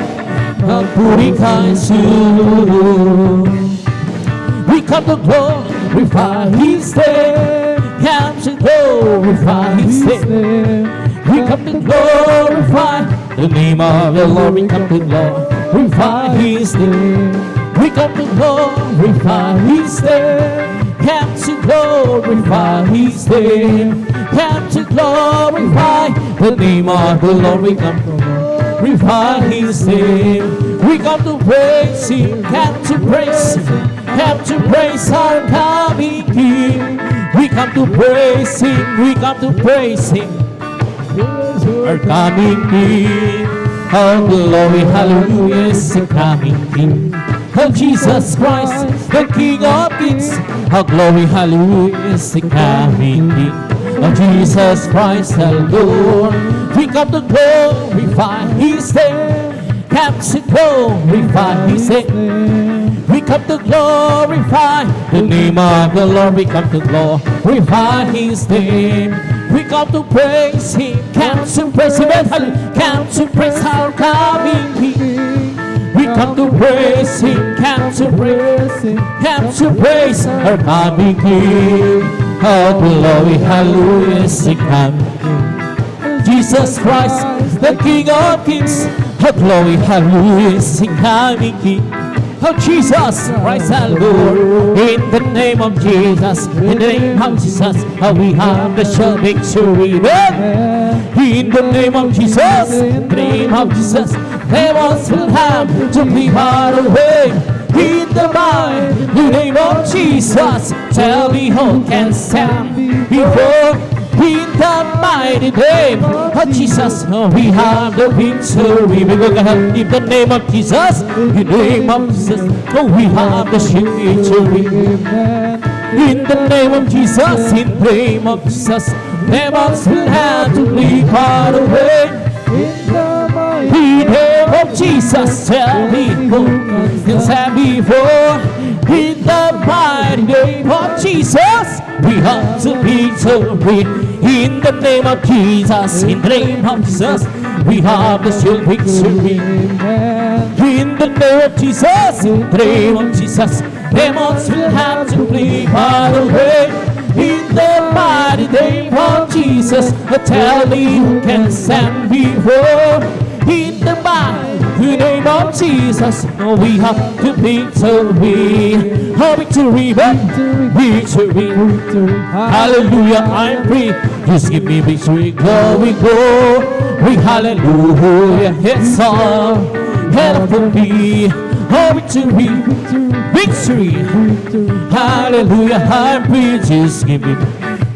magpuri ka, Jesus. We come to glorify His name. Come to glorify His name. We come to glorify the name of the Lord. We come to glorify His name. We come to glorify His name. Come to glorify His name. Come to glorify the name of the Lord. We come to glorify His name. We come to praise Him. Come to praise Him. Come to praise our coming King. We come to praise Him. We come to praise Him. Our coming King. Oh glory, hallelujah, is the coming King. Oh Jesus Christ, the King of Kings. Oh glory, hallelujah, is the coming King. Oh Jesus Christ, the Lord. We come to glorify His name. Come to glorify His name. We come to glorify the name of the Lord. We come to glorify His name. We come to praise Him. Come to praise Him. Come to praise our coming King. We come to praise Him. Come to praise Him. Come to praise our coming King. Oh glory, hallelujah, is the coming King. Jesus Christ, the King of Kings. Oh glory, hallelujah, is the coming King. Oh Jesus Christ our Lord, in the name of Jesus, in the name of Jesus, we have the sure victory. In the name of Jesus, in the name of Jesus, demons will have to be far away. In the mighty name of Jesus, tell me who can stand before. In the mighty name of Jesus, we have the victory. We will have in the name of Jesus, in the name of Jesus, we have the victory. In the name of Jesus, in the name of Jesus, demons will have to be far away. In the name of Jesus, tell me who can stand before. In the mighty name of Jesus, we have the victory. In the name of Jesus, in the name of Jesus, we have the sure victory. In the name of Jesus, in the name of Jesus, demons will have to flee far away. In the mighty name of Jesus, tell me who can stand before. In the mighty name of Jesus, we have the victory. Oh, victory, victory. Hallelujah, I'm free. Just give me victory, glory, glory. Hallelujah, it's all hell for me. Oh, victory, victory. Hallelujah, I'm free. Just give me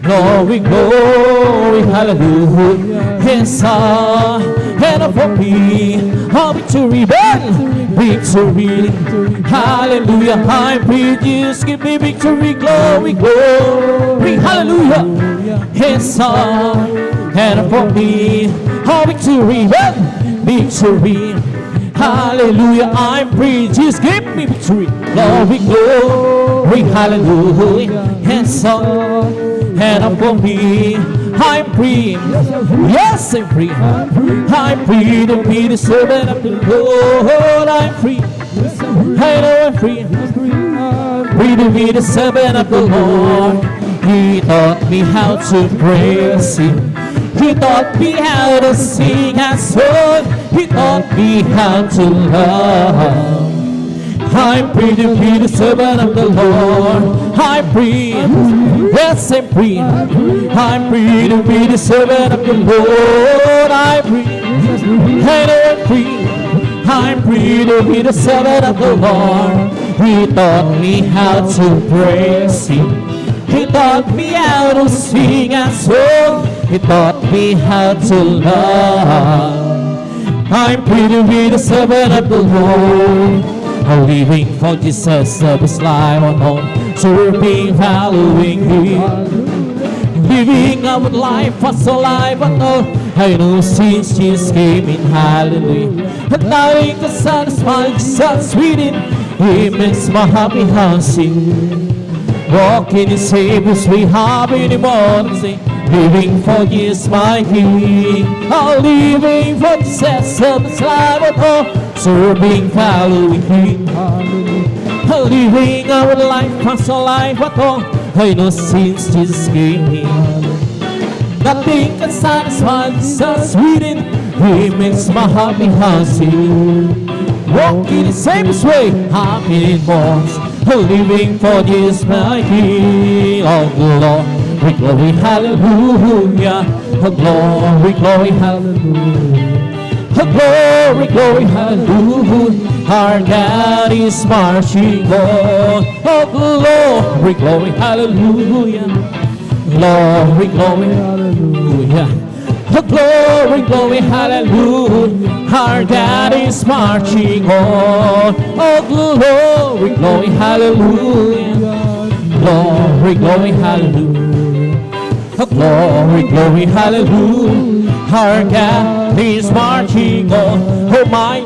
glory, glory. Hallelujah, it's all hell for me. Oh, victory, victory. Hallelujah, I'm free. Just give me victory, glory, glory. Hallelujah, it's all hell for me. Oh, victory, victory. Hallelujah, I'm free. Just give me victory. Glory, glory, hallelujah. Hands up, hand up for me. I'm free. Yes, I'm free. I'm free to be the servant of the Lord. I'm free. I know I'm free. Free to be the servant of the Lord. He taught me how to praise Him. He taught me how to sing and song. He taught me how to love. I'm free to be the servant of the Lord. I'm free. Yes, I'm free. I'm free to be the servant of the Lord. I'm free. I know I'm free. I'm free to be the servant of the Lord. He taught me how to praise Him. He taught me how to sing and song. He taught me how to love. I'm free to be the servant of the Lord. I'm living for Jesus, service life on home, serving, following Him. Living our life, what's a life I know. I know since Jesus came in, hallelujah. And now in the sun is my Jesus within. He makes my happy heart sing. Walking in Savior's way, happy in the morning, sing. Living for Jesus, my King. I'm living for Jesus, service life at home, serving, following Him. I'm living our life, past our life at home. I know since Jesus came in, nothing can satisfy Jesus within. He makes my happy heart sing. Walking the same way, happy in mornings. Living for this my King. Oh glory, glory, hallelujah. Oh glory, glory, hallelujah. Oh glory, glory, hallelujah. Our God is marching on. Oh glory, glory, hallelujah. Glory, glory, hallelujah. Oh glory, glory, hallelujah. Our God is marching on. Oh glory, glory, hallelujah. Glory, glory, hallelujah. Oh glory, glory, hallelujah. Our God is marching on. Oh my,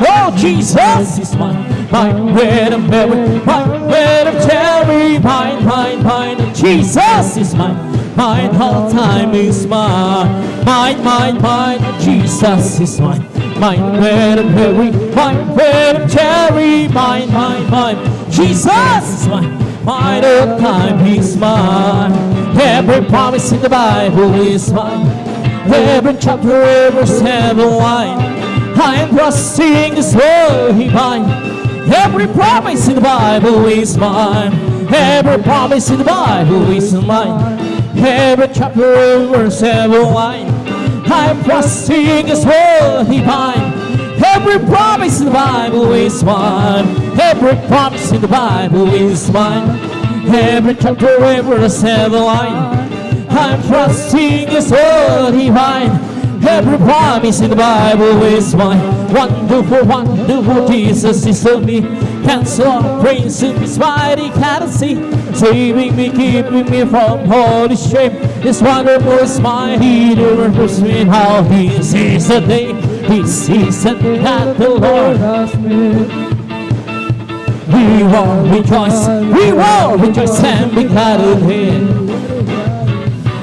oh Jesus is mine. Mine, red and berry, mine, red and cherry, mine, Jesus is mine. Mine, all time is mine. Mine, Jesus is mine. Mine, red and berry, mine, red and cherry, mine, Jesus is mine. Mine, all time is mine. Every promise in the Bible is mine. Every chapter, every seven line. I am trusting this word He mine. Every promise in the Bible is mine. Every promise in the Bible is mine. Every chapter, every verse, every line. I'm trusting His word divine. Every promise in the Bible is mine. Every promise in the Bible is mine. Every chapter, every verse, every line. I'm trusting His word divine. Every promise in the Bible is mine. Wonderful, wonderful Jesus is to me. Cancel all praise in His mighty canopy, saving me, keeping me from holy shame. This wonderful is mighty, to represent how He sees the day. He sees that the Lord has made. We will rejoice and be glad in Him.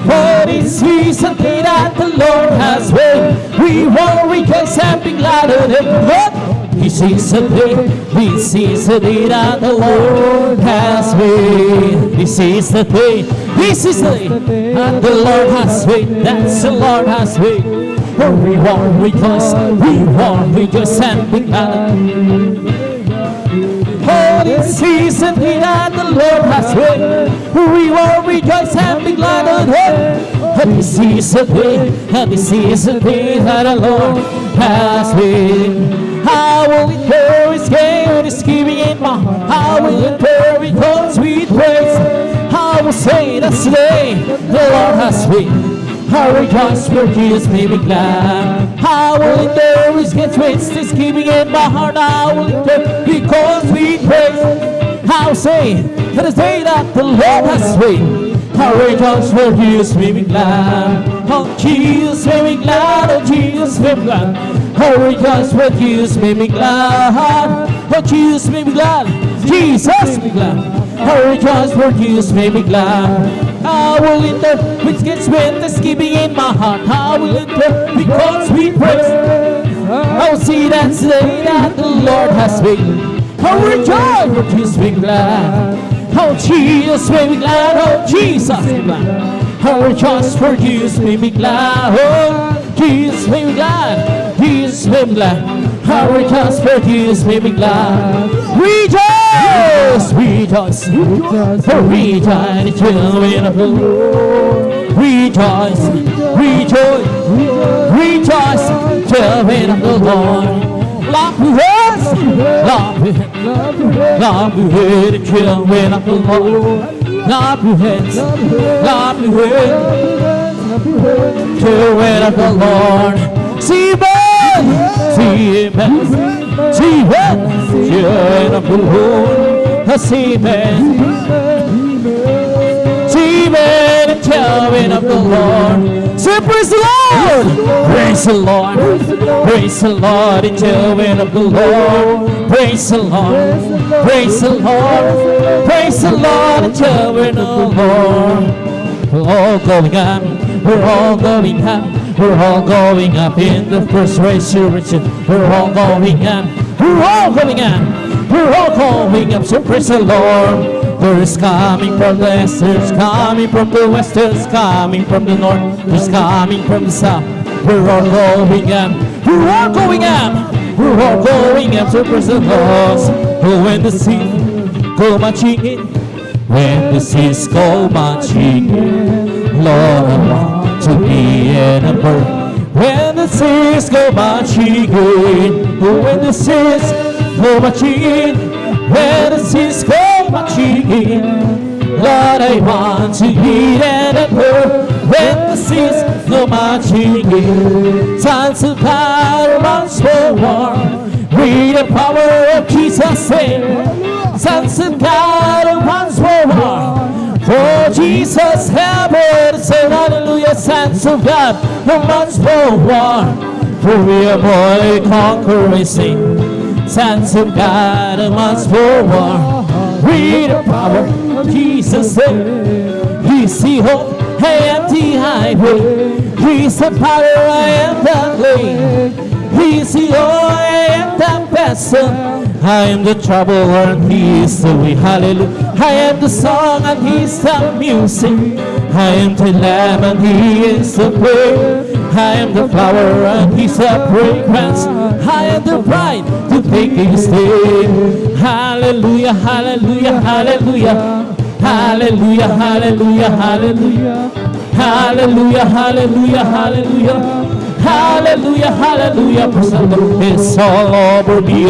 For this is the day that the Lord has made. We will rejoice and be glad in Him. This is the day that the Lord has made. This is the day that the Lord has made. That's the Lord has made. For we will rejoice and be glad in Him. For this is the day that the Lord has made. We will rejoice and be glad in Him. This is the day that the Lord has made. I will endure His game, His giving in my heart. I will endure His God's sweet praise. I will say that's the day the Lord has made. I rejoice for Jesus made me glad. I will endure His gifts with His giving in my heart. I will endure His God's sweet praise. I will say that the day that the Lord has made. I rejoice for Jesus made me glad. Oh Jesus made me glad. Oh Jesus made me glad. I rejoice for Jesus made me glad. Oh Jesus made me glad. Jesus made me glad. I rejoice for Jesus made me glad. I will endure which gets with the skipping in my heart. I will endure because we praise. I will see that's the day that the Lord has made. I rejoice for Jesus made me glad. Oh Jesus made me glad. Oh Jesus made me glad. I rejoice for Jesus made me glad. Oh Jesus made me glad. Jesus made me glad. I rejoice for Jesus made me glad. Rejoice, rejoice, rejoice, rejoice, children of the Lord. Rejoice, rejoice, rejoice, children of the Lord. Love you hands, love you hands, love you hands, children of the Lord. Love you hands, love you hands, children of the Lord. See men, see men, see men, children of the Lord. See men, children of the Lord. Say praise the Lord, praise the Lord, praise the Lord, children of the Lord. Praise the Lord, praise the Lord, praise the Lord, children of the Lord. We're all going up, we're all going up, we're all going up in the first resurrection. We're all going up, we're all going up, we're all going up. So praise the Lord. There is coming from the east, there's coming from the west, there's coming from the north, there's coming from the south. We're all going up, we're all going up, we're all going up. So praise the Lord. Oh, when the seas go marching in, when the seas go marching in, Lord, I want to be in a bird. When the seas go marching in, oh, when the seas go marching in, when the seas go marching in, Lord, I want to be in a bird. When the seas go marching in, sons of God runs forward. With the power of Jesus' name, sons of God runs forward. For Jesus heaven, say hallelujah, sons of God runs forward. For we are more conquerors, sing, sons of God runs forward. With the power of Jesus' name, He's the hope, I am the highway. He's the power, I am the lane. He's the oil, I am the vessel. I am the troubler and He is the way. Hallelujah. I am the song and He's the music. I am the lamb and He is the prey. I am the flower and He's the fragrance. I am the bride to take His name. Hallelujah, hallelujah, hallelujah. Hallelujah, hallelujah, hallelujah. Hallelujah, hallelujah, hallelujah. Hallelujah, hallelujah. It's all over me.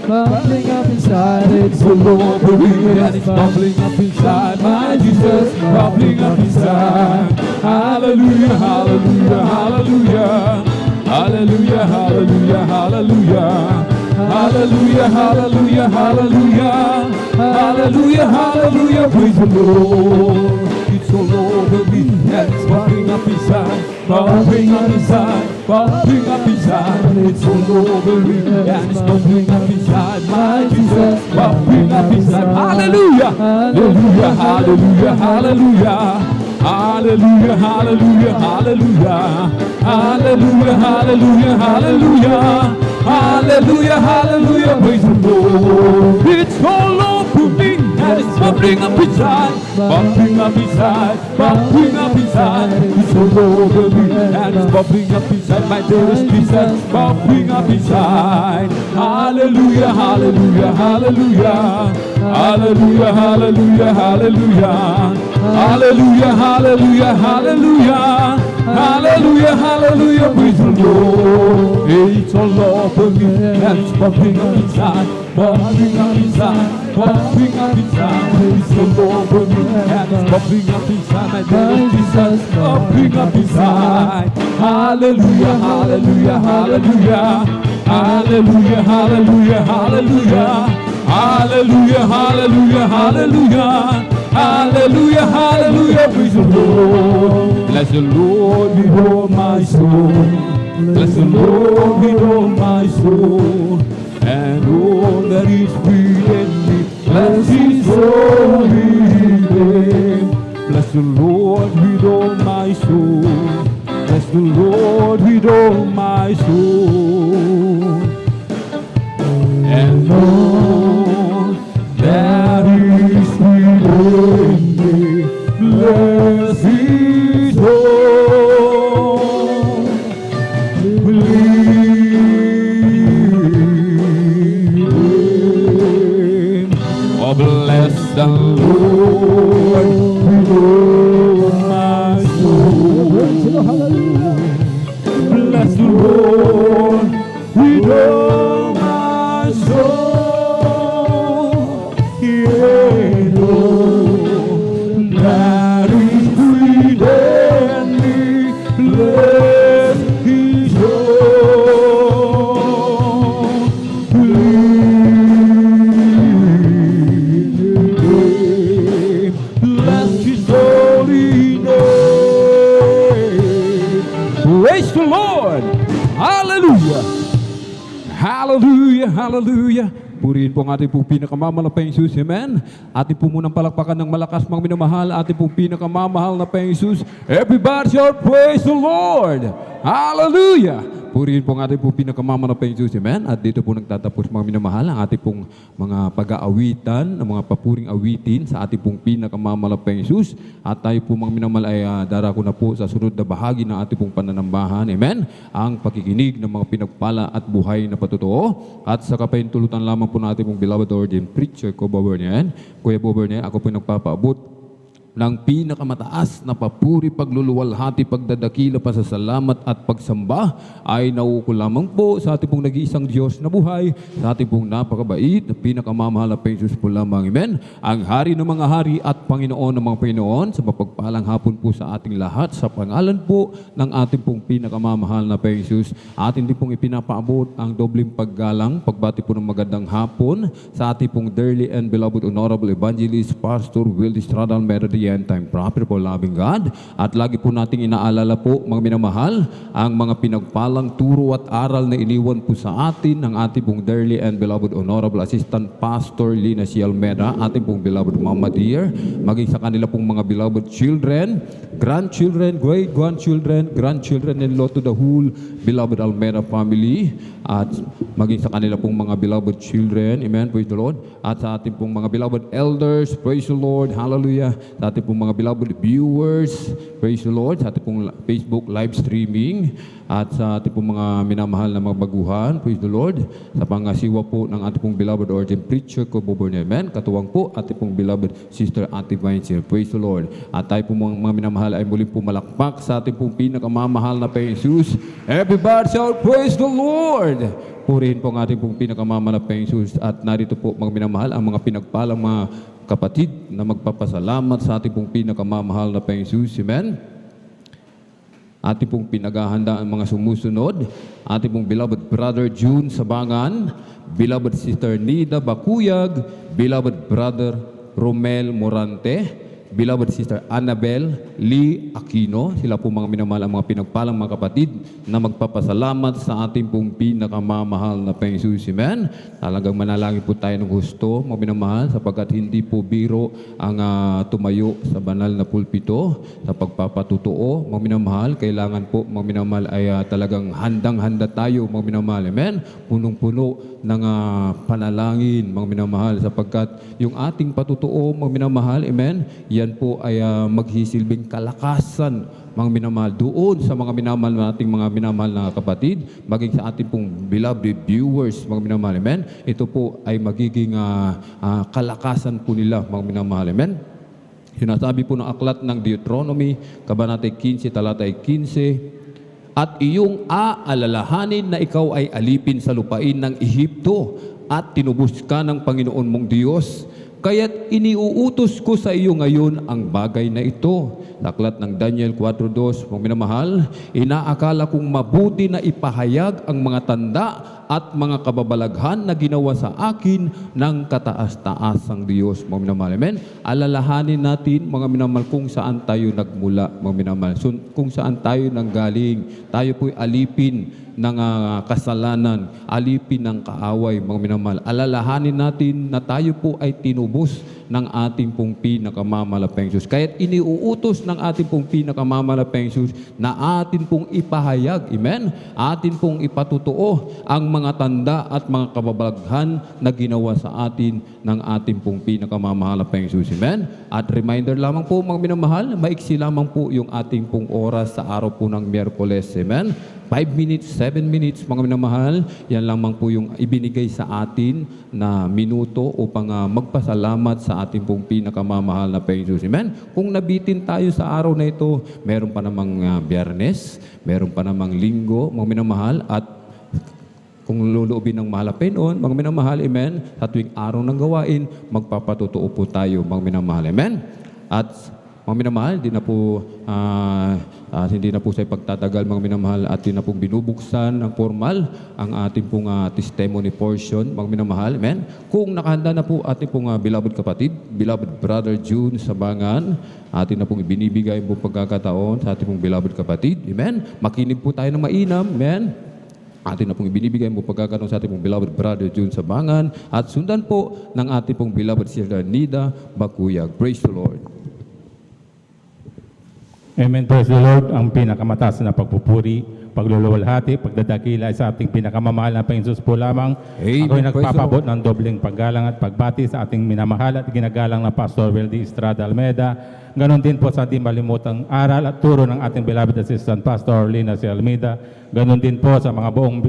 Bubbling up inside, it's all over me, and it's bubbling up inside, my Jesus, bubbling up inside. Hallelujah, hallelujah, hallelujah. Hallelujah, hallelujah, hallelujah. Hallelujah, hallelujah, hallelujah. Hallelujah, hallelujah, praise the Lord. It's all over me, and it's bubbling up inside, bubbling up inside, bubbling up inside. It's all over me and it's bubbling up inside. My Jesus, bubbling up inside. Hallelujah, hallelujah, hallelujah, hallelujah. Hallelujah, hallelujah, hallelujah. Hallelujah, hallelujah, hallelujah. Hallelujah, hallelujah, praise the Lord. It's all over me and it's bubbling up inside, bubbling up inside, bubbling up inside. It's all over me and it's bubbling up inside. My dearest Jesus, bubbling up inside. Hallelujah, hallelujah, hallelujah. Hallelujah, hallelujah, hallelujah. Hallelujah, hallelujah, hallelujah. Hallelujah, hallelujah, praise the Lord. It's all over me and it's bubbling up inside, bubbling up inside, bubbling up inside. It's all over me and it's bubbling up inside. My dear Jesus, bubbling up inside. Hallelujah, hallelujah, hallelujah. Hallelujah, hallelujah, hallelujah. Hallelujah, hallelujah, hallelujah. Hallelujah, hallelujah, praise the Lord. Bless the Lord with all my soul. Bless the Lord with all my soul. And all that is within me, bless His holy name. Bless the Lord with all my soul. Bless the Lord with all my soul. And all that is within me, bless His holy name. Oh, bless the Lord with all my soul. Bless the Lord with all my soul. Yeah, Lord, that is within me, bless His holy name. Bless His holy name. Praise the Lord. Hallelujah. Hallelujah, hallelujah. Purihin po ang ating pong pinakamamahal na Jesus, amen. Ating po munang palakpakan ng malakas mga minamahal, ating pong pinakamamahal na Jesus. Everybody shout, praise the Lord. Hallelujah. Purihin po ang ating pong pinakamamahal na Jesus, amen. At dito po nagtatapos mga minamahal ang ating pong mga pag-aawitan, ang mga papuring awitin sa ating pong pinakamamahal na Jesus. At tayo po mga minamahal ay darako na po sa sunod na bahagi ng ating pong pananambahan, amen. Ang pakikinig ng mga pinagpala at buhay na patotoo. At sa kapahintulutan lamang po natin pong beloved ordained preacher ko, Bobernian. Kuya Bobernian, ako po nagpapaabot ng pinakamataas na papuri, pagluluwalhati, pagdadakila, pasasalamat at pagsamba ay nauukol lamang po sa ating pong nag-iisang Diyos na buhay, sa ating pong napakabait na pinakamamahal na Jesus po lamang. Amen. Ang Hari ng mga hari at Panginoon ng mga Panginoon, sa mapagpalang hapon po sa ating lahat, sa pangalan po ng ating pong pinakamamahal na Jesus, atin din pong ipinapaabot ang dobleng paggalang, pagbati po ng magandang hapon sa ating pong dearly and beloved Honorable Evangelist Pastor Will Estradal Merida, end time prophet po, loving God. At lagi po nating inaalala po mga minamahal ang mga pinagpalang turo at aral na iniwan po sa atin ng ating pong dearly and beloved Honorable Assistant Pastor Lina C. Almeda, ating pong beloved Mama Dear, maging sa kanila pong mga beloved children, grandchildren, great-grandchildren, grandchildren-in-law to the whole beloved Almeda family, at maging sa kanila pong mga beloved children, amen, praise the Lord, at sa ating pong mga beloved elders, praise the Lord, hallelujah, sa ating pong mga beloved viewers, praise the Lord, sa ating pong Facebook live streaming, at sa ating pong mga minamahal na mga baguhan, praise the Lord, sa pangasiwa po ng ating pong beloved ordained preacher ko, Bobernian, amen, katuwang po ating pong beloved sister Ate Vincent, praise the Lord, at tayo po mga minamahal ay muling pumalakpak sa ating pong pinakamamahal na Jesus. Everybody shout, praise the Lord! Purihin po ang ating pong pinakamamahal na Jesus, at narito po mga minamahal ang mga pinagpalang mga kapatid na magpapasalamat sa ating pong pinakamamahal na Jesus. Amen. Ating pong pinaghahanda ang mga sumusunod. Ating pong beloved brother June Sabangan, beloved sister Nida Bakuyag, beloved brother Romel Morante, beloved Sister Annabel Lee Aquino. Sila po mga minamahal ang mga pinagpalang mga kapatid na magpapasalamat sa ating pong pinakamamahal na Panginoon Jesus. Amen. Talagang manalangin po tayo ng gusto, mga minamahal, sapagkat hindi po biro ang tumayo sa banal na pulpito sa pagpapatutuo. Mga minamahal, kailangan po mga minamahal ay talagang handang-handa tayo, mga minamahal. Amen. Punong-puno ng panalangin, mga minamahal, sapagkat yung ating patutuo, mga minamahal, amen, yan po ay maghisilbing kalakasan, mga minamahal, doon sa mga minamahal nating mga minamahal na kapatid, maging sa ating pong beloved viewers, mga minamahal, amen. Ito po ay magiging kalakasan po nila, mga minamahal, amen. Sinasabi po ng aklat ng Deuteronomy, Kabanata 15, talata 15, at iyong aalalahanin na ikaw ay alipin sa lupain ng Ehipto at tinubos ka ng Panginoon mong Diyos. Kaya't iniuutos ko sa iyo ngayon ang bagay na ito. Sa aklat ng Daniel 4:2, mga minamahal, inaakala kong mabuti na ipahayag ang mga tanda at mga kababalaghan na ginawa sa akin ng kataas-taasang Diyos, mga minamahal. Amen? Alalahanin natin, mga minamahal, kung saan tayo nagmula, mga minamahal. So, kung saan tayo nanggaling. Tayo po'y alipin ng kasalanan, alipin ng kaaway, mga minamahal. Alalahanin natin na tayo po ay tinubos ng ating pong pinakamamalaking Diyos. Kaya't iniuutos ng ating pong pinakamamalaking Diyos na atin pong ipahayag, amen? Atin pong ipatutuo ang mga tanda at mga kababalaghan na ginawa sa atin ng ating pong pinakamamalaking Diyos, amen? At reminder lamang po, mga minamahal, maiksi lamang po yung ating pong oras sa araw po ng Miyerkules, amen? 5 minutes, 7 minutes, mga minamahal, yan lamang po yung ibinigay sa atin na minuto upang magpasalamat sa ating pong pinakamamahal na Panginoon Jesus. Amen? Kung nabitin tayo sa araw na ito, meron pa namang Biyernes, meron pa namang Linggo, mga minamahal, at kung luluubin ng mahal na Panginoon, mga minamahal, amen, sa tuwing araw ng gawain, magpapatutuo po tayo, mga minamahal, amen? At mga minamahal, hindi na po sa pagtatagal, mga minamahal, at hindi na pong binubuksan ng formal ang ating pong testimony portion, mga minamahal, amen? Kung nakahanda na po ating pong beloved kapatid, beloved brother June Sabangan, atin na pong ibinibigay po pagkakataon sa ating pong beloved kapatid, amen? Makinig po tayo ng mainam, amen? Atin na pong ibinibigay mo pagkakaroon sa ating pong beloved brother June Sabangan at sundan po ng ating pong beloved sister Nida Bakuyag. Praise the Lord. Amen. Praise the Lord. Ang pinakamataas na pagpupuri, pagluluwalhati, pagdadakila ay sa ating pinakamamahal na Panginoon po lamang. Amen. Ako'y nagpapabot ng dobleng paggalang at pagbati sa ating minamahal at ginagalang na Pastor Weldy Estrada Almeida. Ganon din po sa ating malimutang aral at turo ng ating beloved assistant Pastor Lina C. Almeida. Ganon din po sa mga buong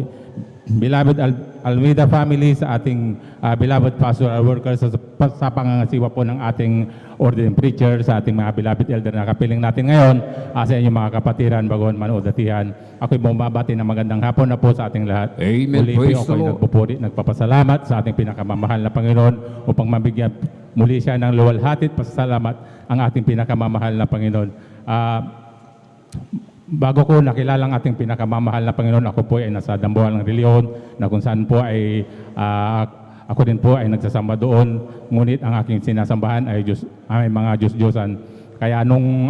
beloved Almeida family, sa ating beloved pastoral workers, sa pangangasiwa po ng ating ordained preacher, sa ating mga beloved elder na kapiling natin ngayon, sa inyong mga kapatiran, bagon, manoodatihan. Ako'y bumabati ng magandang hapon na po sa ating lahat. Amen. Muli po Praise the ako'y Lord. nagpupuri, nagpapasalamat sa ating pinakamamahal na Panginoon upang mabigyan muli siya ng luwalhati at pasasalamat ang ating pinakamamahal na Panginoon. Bago ko nakilala ang ating pinakamamahal na Panginoon, ako po ay nasa Dambuhan ng Reliyon, na kung saan po ay ako din po ay nagsasamba doon, ngunit ang aking sinasambahan ay mga Diyos-Diyosan. Kaya nung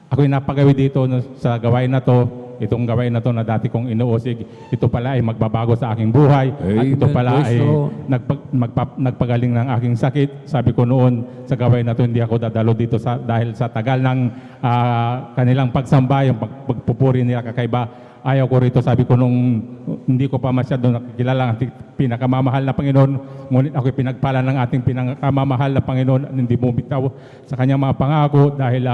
ako'y napagawi dito sa gawain na to, itong gawain na to na dati kong inuusig, ito pala ay magbabago sa aking buhay. Amen. At ito pala ay Praise the Lord. nagpagaling ng aking sakit. Sabi ko noon sa gawain na to, hindi ako dadalo dito dahil sa tagal ng kanilang pagsamba, yung pagpupuri nila kakaiba. Ayaw ko rito, sabi ko nung hindi ko pa masyado nakikilala ang ating pinakamamahal na Panginoon, ngunit ako'y pinagpala ng ating pinakamamahal na Panginoon, hindi bumitaw sa kanyang mga pangako dahil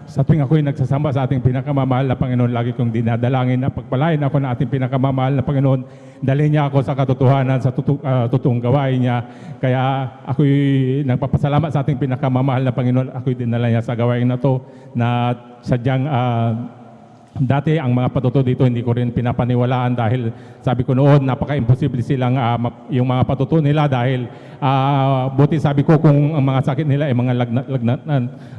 sa tuwing ako'y nagsasamba sa ating pinakamamahal na Panginoon, lagi kong dinadalangin na pagpalain ako ng ating pinakamamahal na Panginoon. Dalhin niya ako sa katotohanan, sa totoong gawain niya. Kaya ako'y nagpapasalamat sa ating pinakamamahal na Panginoon. Ako'y dinala niya sa gawain na to na sadyang Dati ang mga patuto dito hindi ko rin pinapaniwalaan dahil sabi ko noon napaka-imposible silang yung mga patuto nila dahil buti sabi ko kung ang mga sakit nila ay mga lagnat.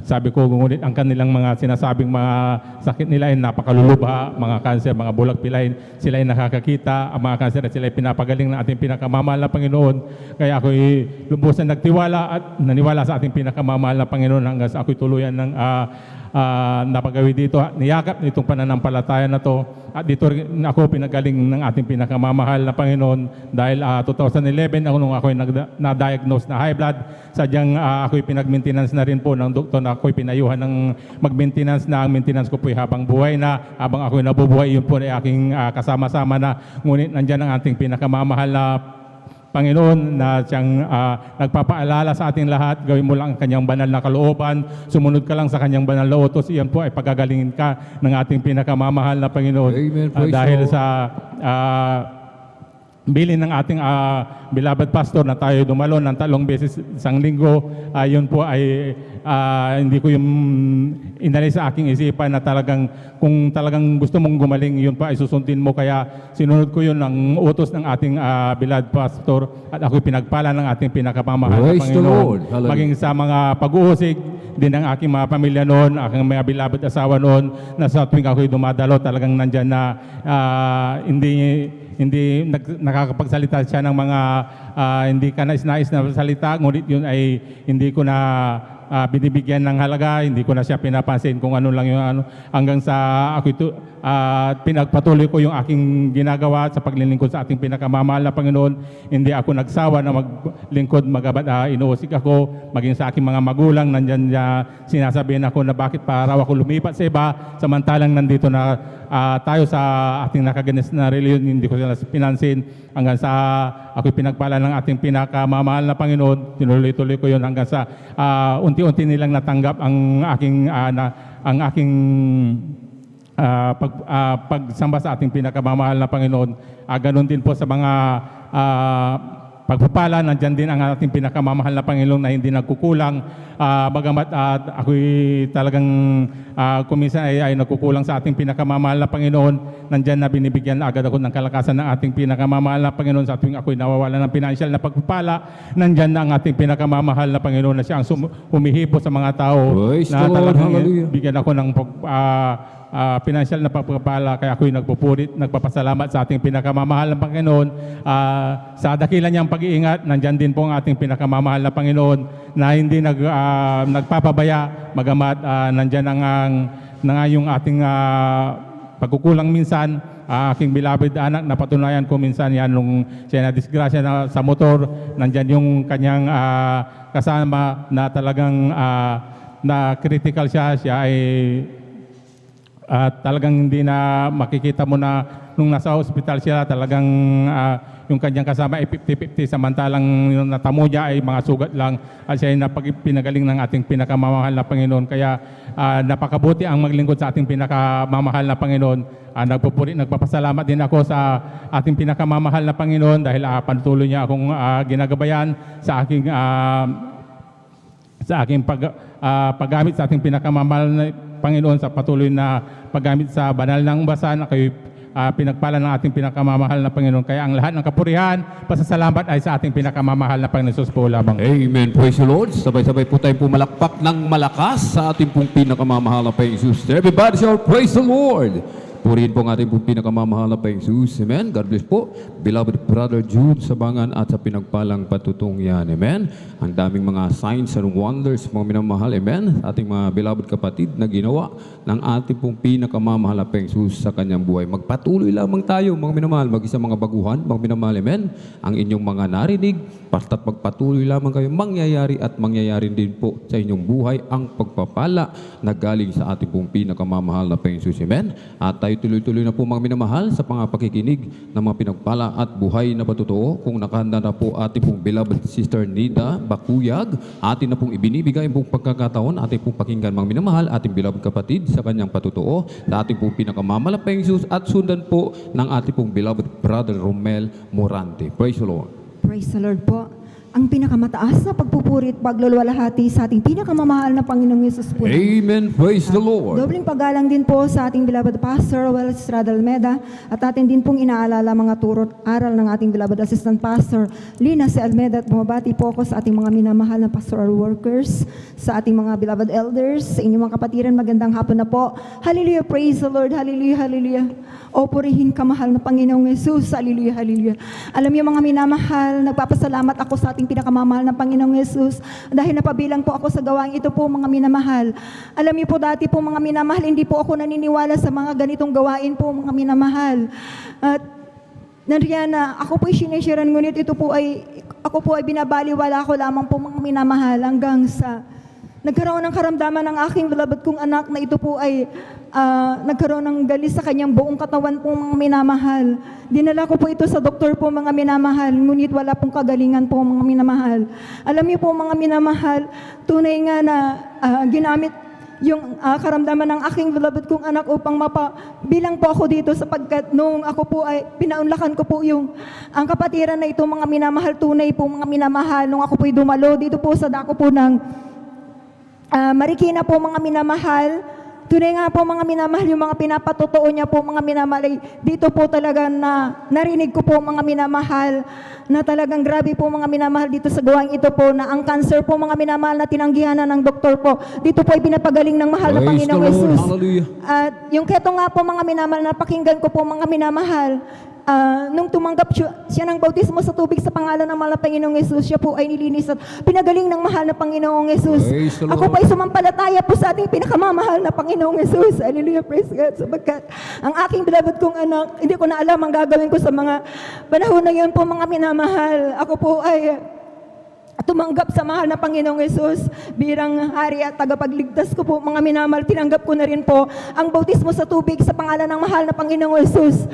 Sabi ko ngunit ang kanilang mga sinasabing mga sakit nila ay napakalulubha, mga kanser, mga bulag pilay, sila ay nakakakita, ang mga kanser at sila ay pinapagaling ng ating pinakamamahal na Panginoon. Kaya ako'y lubusan nagtiwala at naniwala sa ating pinakamamahal na Panginoon hanggang sa ako'y tuluyan ng napagawi dito, niyakap nitong pananampalataya na to at dito rin ako pinagaling ng ating pinakamamahal na Panginoon dahil 2011 ako nung ako'y na-diagnose na high blood, sadyang ako'y pinag-maintenance na rin po ng doktor na ako'y pinayuhan ng mag-maintenance na ang maintenance ko po'y habang buhay na, habang ako'y nabubuhay yun po ay aking kasama-sama na, ngunit nandyan ang ating pinakamamahal na Panginoon na siyang nagpapaalala sa ating lahat, gawin mo lang ang kanyang banal na kalooban, sumunod ka lang sa kanyang banal na utos, iyan po ay pagagalingin ka ng ating pinakamamahal na Panginoon. Amen. Praise Dahil Lord. sa bilin ng ating beloved pastor na tayo dumalo ng 3 beses isang linggo, yun po ay hindi ko yung inalis sa aking isipan na talagang kung talagang gusto mong gumaling, yun pa ay susundin mo. Kaya sinunod ko yun ng utos ng ating beloved pastor at ako'y pinagpala ng ating pinakamamahal na Praise the Panginoon. Lord. Hallelujah. Maging sa mga pag-uusig din ng aking mga pamilya noon, aking mga beloved asawa noon, na sa tuwing ako'y dumadalo talagang nandyan na hindi nakakapagsalita siya ng mga hindi ka nais-nais na salita, ngunit yun ay hindi ko na binibigyan ng halaga, hindi ko na siya pinapansin kung ano lang yung ano, hanggang sa ako pinagpatuloy ko yung aking ginagawa sa paglilingkod sa ating pinakamamahal na Panginoon. Hindi ako nagsawa na maglingkod, magabat inuusig ako, maging sa aking mga magulang, nandyan sinasabihin ako na bakit pa raw ako lumipat sa iba, samantalang nandito na tayo sa ating nakaganis na reliyon, hindi ko sila pinansin, hanggang sa ako'y pinagpala ng ating pinakamamahal na Panginoon. Tinuloy-tuloy ko yun hanggang sa unti-unti nilang natanggap ang aking pagsamba sa ating pinakamamahal na Panginoon. Ganon din po sa mga pagpapala, nandyan din ang ating pinakamamahal na Panginoon na hindi nagkukulang. Bagamat ako'y talagang kuminsan ay nagkukulang sa ating pinakamamahal na Panginoon, nandyan na binibigyan agad ako ng kalakasan ng ating pinakamamahal na Panginoon. Sa tuwing ako'y nawawala ng financial na pagpapala, nandyan na ang ating pinakamamahal na Panginoon na siya ang humihipo sa mga tao. Praise Na the Lord. talagang Hallelujah. bigyan ako ng financial na pagpapala, kaya ako'y nagpapasalamat sa ating pinakamamahal na Panginoon. Sa dakilan niyang pag-iingat, nandyan din po ang ating pinakamamahal na Panginoon na hindi nagpapabaya, magamat nandyan yung ating pagkukulang minsan. Aking beloved anak, napatunayan ko minsan yan nung siya na disgrasya sa motor, nandyan yung kanyang kasama na talagang na critical siya ay talagang hindi na makikita mo na nung nasa hospital siya, talagang yung kanyang kasama ay 50-50, samantalang yung natamo niya ay mga sugat lang at siya ay pinagaling ng ating pinakamamahal na Panginoon. Kaya napakabuti ang maglingkod sa ating pinakamamahal na Panginoon. Nagpapasalamat din ako sa ating pinakamamahal na Panginoon dahil patuloy niya akong ginagabayan sa aking paggamit sa ating pinakamamahal na Panginoon, sa patuloy na paggamit sa banal ng basan, kayo pinagpala ng ating pinakamamahal na Panginoon. Kaya ang lahat ng kapurihan, pasasalamat ay sa ating pinakamamahal na Panginoon Jesus po lamang. Amen. Praise the Lord. Sabay-sabay po tayong pumalakpak ng malakas sa ating pong pinakamamahal na Panginoon Jesus. Everybody shout, praise the Lord. Purihin po ang ating pong pinakamamahal na Panginoon Jesus. Amen. God bless po. Beloved Brother Jude Sabangan at sa pinagpalang patutong yan. Amen. Ang daming mga signs and wonders, mga minamahal. Amen. Ating mga beloved kapatid na ginawa ng ating pong pinakamamahal na Panginoon Jesus sa kanyang buhay. Magpatuloy lamang tayo, mga minamahal, mag-isa mga baguhan, mga minamahal. Amen. Ang inyong mga narinig, basta't magpatuloy lamang kayo, mangyayari at mangyayari din po sa inyong buhay ang pagpapala na galing sa ating pong pinakamamahal na Panginoon Jesus. Amen. At tayo tuloy-tuloy na po, mga minamahal, sa mga pakikinig ng mga pinagpala at buhay na patotoo. Kung nakahanda na po ating pong beloved Sister Nida Bakuyag, atin na pong ibinibigay pong pagkakataon, ating pong pakinggan, mga minamahal, ating beloved kapatid sa kanyang patotoo, sa ating pong pinakamamalapang Jesus, at sundan po ng ating pong beloved Brother Romel Morante. Praise the Lord. Praise the Lord po. ang pinakamataas na pagpupuri at pagluluwalhati sa ating pinakamamahal na Panginoong Yesus po. Amen. Praise the Lord. Dobling paggalang din po sa ating beloved Pastor Well Estrada Almeda at atin din pong inaalala mga turo at aral ng ating beloved Assistant Pastor Lina C. Almeda at bumabati po ako sa ating mga minamahal na pastoral workers, sa ating mga beloved elders, sa inyong mga kapatiran, magandang hapon na po. Hallelujah, praise the Lord, hallelujah, hallelujah. O purihin ka mahal na Panginoong Yesus, hallelujah, hallelujah. Alam niyo mga minamahal, nagpapasalamat ako sa ating pinakamamahal na Panginoong Yesus dahil napabilang po ako sa gawain ito po mga minamahal. Alam niyo po dati po mga minamahal, hindi po ako naniniwala sa mga ganitong gawain po mga minamahal. At nariyan na ako po sinesharean, ngunit ito po ay, ako po ay binabaliwala ko lamang po mga minamahal hanggang sa nagkaroon ng karamdaman ng aking beloved kong anak na ito po ay nagkaroon ng galis sa kanyang buong katawan po mga minamahal. Dinala ko po ito sa doktor po mga minamahal, ngunit wala pong kagalingan po mga minamahal. Alam niyo po mga minamahal, tunay nga na ginamit yung karamdaman ng aking beloved kong anak upang bilang po ako dito sapagkat nung ako po ay pinaunlakan ko po ang kapatiran na ito mga minamahal, tunay po mga minamahal, nung ako po ay dumalo dito po sa dako po ng Marikina po mga minamahal. Tunay nga po mga minamahal, yung mga pinapatotoo niya po mga minamahal, dito po talaga na narinig ko po mga minamahal na talagang grabe po mga minamahal dito sa gawain ito po na ang cancer po mga minamahal na tinanggihan na ng doktor po, dito po ay pinapagaling ng mahal na Praise Panginoong the Lord. Yesus. Hallelujah. At yung keto nga po mga minamahal, napakinggan ko po mga minamahal, nung tumanggap siya ng bautismo sa tubig sa pangalan ng mahal na Panginoong Yesus, siya po ay nilinis at pinagaling ng mahal na Panginoong Yesus. Praise the Ako Lord. po ay sumampalataya po sa ating pinakamamahal na Panginoong Yesus. Hallelujah, praise God. Sapagkat ang aking beloved kong anak, hindi ko na alam ang gagawin ko sa mga panahon na yun po mga minamahal. Ako po ay tumanggap sa mahal na Panginoong Yesus bilang hari at tagapagligtas ko po mga minamahal. Tinanggap ko na rin po ang bautismo sa tubig sa pangalan ng mahal na Panginoong Yesus.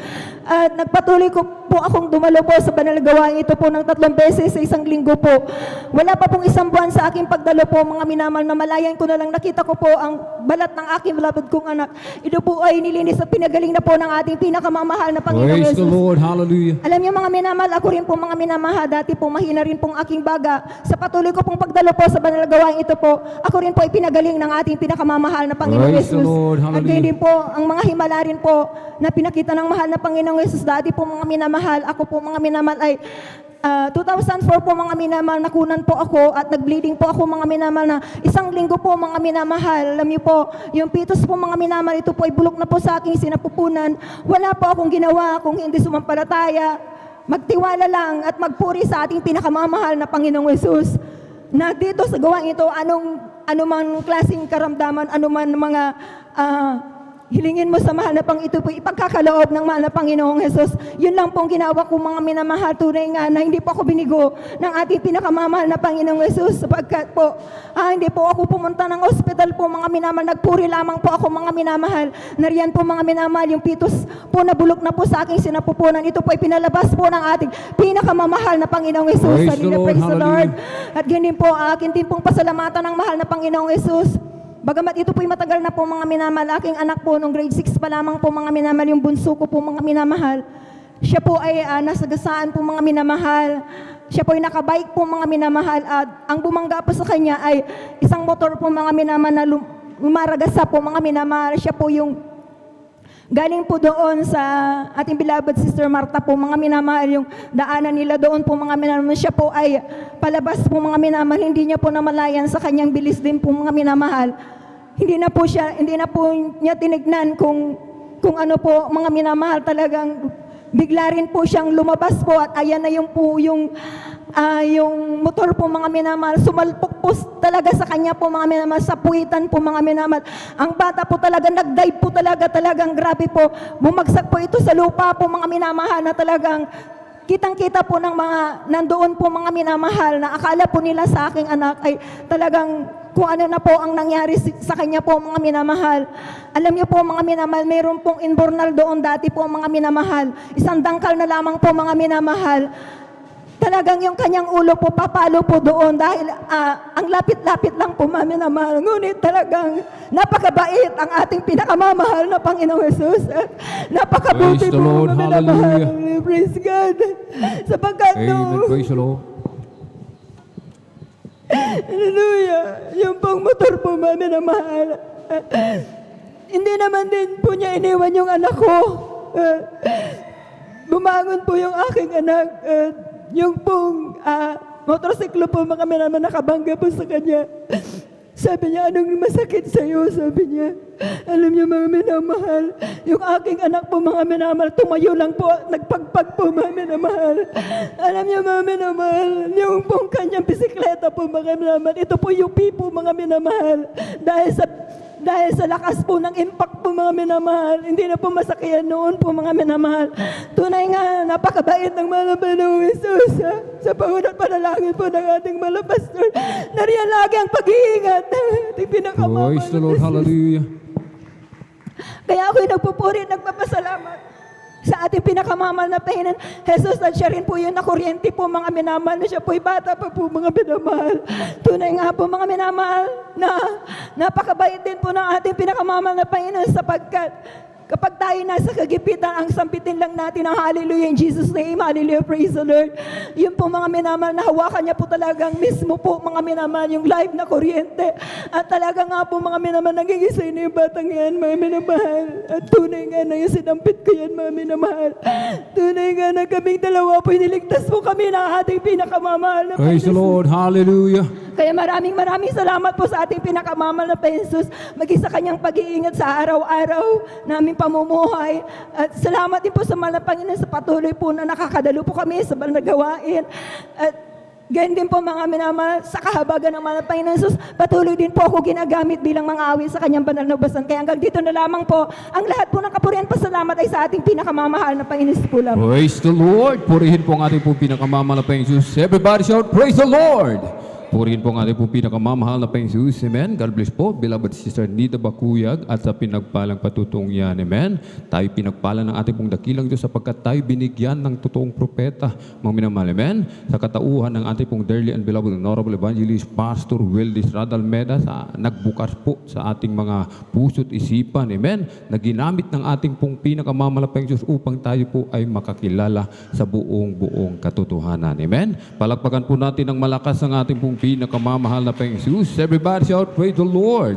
At nagpatuloy ko po akong dumalo po sa banal gawain ito po ng 3 beses sa isang linggo po. Wala pa pong 1 buwan sa aking pagdalo po mga minamahal, na malayan ko na lang nakita ko po ang balat ng aking beloved kong anak. Ito po ay nilinis at pinagaling na po ng ating pinakamamahal na Panginoong Praise the Yesus. Lord. Hallelujah. Alam niyo mga minamahal, ako rin po mga minamahal, dati po mahina rin pong aking baga. Sa patuloy ko pong pagdalo po sa banal gawain ito po, ako rin po ay pinagaling ng ating pinakamamahal na Panginoong Praise the Yesus. Lord. At Hallelujah. gayon din po, ang mga himala rin po na pinakita ng mahal na Panginoong Yesus, dati po mga minamahal, ako po mga minamahal ay 2004 po mga minamahal, nakunan po ako at nag-bleeding po ako mga minamahal na isang linggo po mga minamahal. Alam niyo po, yung pitos po mga minamahal, ito po ay bulok na po sa aking sinapupunan. Wala po akong ginawa kung hindi sumampalataya, magtiwala lang at magpuri sa ating pinakamamahal na Panginoong Yesus. Na dito sa gawain ito, anumang klaseng karamdaman, anuman mga hilingin mo sa mahal na Panginoon, ito po ipagkakaloob ng mahal na Panginoong Yesus. Yun lang pong ginawa ko mga minamahal, tunay nga na hindi po ako binigo ng ating pinakamamahal na Panginoong Yesus, sapagkat po hindi po ako pumunta ng ospital po mga minamahal, nagpuri lamang po ako mga minamahal. Nariyan po mga minamahal, yung pitos po na bulok na po sa aking sinapupunan, ito po ay pinalabas po ng ating pinakamamahal na Panginoong Yesus. Praise the Hallelujah, Lord, praise the Lord. hallelujah. At ganyan po, akin din pong pasalamatan ng mahal na Panginoong Yesus. Bagamat ito po'y matagal na po mga minamahal, aking anak po nung grade 6 pa lamang po mga minamahal, yung bunso ko po mga minamahal, siya po ay nasagasaan po mga minamahal, siya po ay nakabike po mga minamahal, at ang bumangga po sa kanya ay isang motor po mga minamahal na lumaragasa po mga minamahal. Siya po yung galing po doon sa ating beloved Sister Marta po mga minamahal, yung daanan nila doon po mga minamahal. Siya po ay palabas po mga minamahal, hindi niya po namalayan sa kanyang bilis din po mga minamahal. Hindi na po niya tinignan kung ano po mga minamahal, talagang bigla rin po siyang lumabas po at ayan na yung motor po mga minamahal, sumalpok po talaga sa kanya po mga minamahal, sa puwitan po mga minamahal. Ang bata po talaga nag-dive po talagang grabe po. Bumagsak po ito sa lupa po mga minamahal, na talagang kitang-kita po ng mga nandoon po mga minamahal, na akala po nila sa aking anak ay talagang kung ano na po ang nangyari sa kanya po mga minamahal. Alam niyo po mga minamahal, mayroon pong inbornal doon dati po mga minamahal. Isang dangkal na lamang po mga minamahal. Talagang yung kanyang ulo po papalo po doon dahil ang lapit-lapit lang po mga minamahal. Ngunit talagang napakabait ang ating pinakamamahal na Panginoong Yesus. Napakabuti Praise the po Lord. mga minamahal. Hallelujah. Praise God. Sapagkat Amen. Praise the Lord. Hallelujah. Yung pong motor po, mami na mahal. Hindi naman din po niya iniwan yung anak ko. Bumangon po yung aking anak. Yung pong motorsiklo po, kami naman nakabangga po sa kanya. Sabi niya, anong masakit sa'yo? Sabi niya, alam niyo mga minamahal, yung aking anak po mga minamahal, tumayo lang po, nagpagpag po mga minamahal. Alam niyo mga minamahal, yung pong kanyang bisikleta po mga minamahal, ito po yung po mga minamahal. Dahil sa lakas po ng impact po mga minamahal, hindi na po masakyan noon po mga minamahal. Tunay nga, napakabait ng mga Panginoong Jesus. Sa pangunat panalangin po ng ating mga pastor, nariyan lagi ang pag-iingat. Ating pinakamamahal. Praise the Lord, hallelujah. Kaya ako'y nagpupuri at nagpapasalamat sa ating pinakamamahal na Panginoon Jesus, at siya rin po yun na kuryente po mga minamahal, na siya po'y bata pa po mga minamahal. Tunay nga po mga minamahal na napakabait din po ng ating pinakamamahal na Panginoon, sapagkat kapag tayo nasa kagipitan, ang sampitin lang natin ang hallelujah in Jesus' name, hallelujah, praise the Lord. Yun po mga minamahal, nahawakan niya po talagang mismo po mga minamahal yung live na kuryente. At talaga nga po mga minamahal, nagigisay na yung batang yan mga minamahal. At tunay nga na yung sinampit ko yan mga minamahal. Tunay nga na kaming dalawa po, iniligtas po kami ng ating pinakamamahal na Praise the Lord, hallelujah. Kaya maraming salamat po sa ating pinakamamahal na Jesus, maging sa kanyang pag-iingat sa araw-araw namin pamumuhay. At salamat din po sa mahal na Panginoon sa patuloy po na nakakadalo po kami sa banal na gawain. At ganyan din po mga minamahal, sa kahabagan ng mahal na Panginoon Jesus, patuloy din po ako ginagamit bilang mga awit sa kanyang banal na basan. Kaya hanggang dito na lamang po, ang lahat po ng kapurihan pasalamat ay sa ating pinakamamahal na Panginoon po lamang. Praise the Lord. Purihin po ang ating po pinakamamahal na Panginoon Jesus. Everybody shout, praise the Lord. Purihin po ang ating po pinakamamahal na Panginoon Jesus. Amen. God bless po, beloved Sister Nida Bakuyag, at sa pinagpalang patutong yan. Amen. Tayo pinagpala ng ating pong dakilang Diyos sapagkat tayo binigyan ng totoong propeta, mga minamahal. Amen. Sa katauhan ng ating pong dearly and beloved Honorable Evangelist Pastor Wildis Radalmeda, nagbukas po sa ating mga puso't isipan. Amen. Na ginamit ng ating pong pinakamamahal na Panginoon Diyos upang tayo po ay makakilala sa buong katotohanan. Amen. Palakpakan po natin ng malakas ang ating pong pinakamamahal na Panginoon Jesus. Everybody shout, praise the Lord.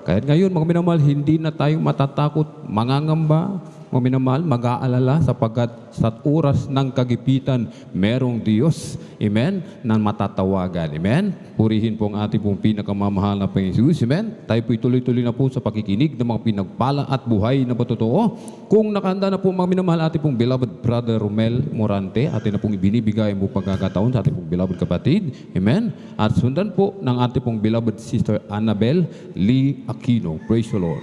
Kahit ngayon, mga minamahal, hindi na tayo matatakot, mangangamba, mga minamahal, mag-aalala sapagkat sa oras ng kagipitan, merong Diyos, amen, na matatawagan, amen. Purihin po ang ating pong pinakamamahal na Panginoon Jesus, amen. Tayo po'y tuloy-tuloy na po sa pakikinig ng mga pinagpala at buhay na patotoo. Kung nakahanda na po mga minamahal, ating pong beloved Brother Romel Morante, atin na pong ibinibigay ang pagkakataon sa ating pong beloved kapatid, amen. At sundan po ng ating pong beloved Sister Annabel Lee Aquino. Praise the Lord.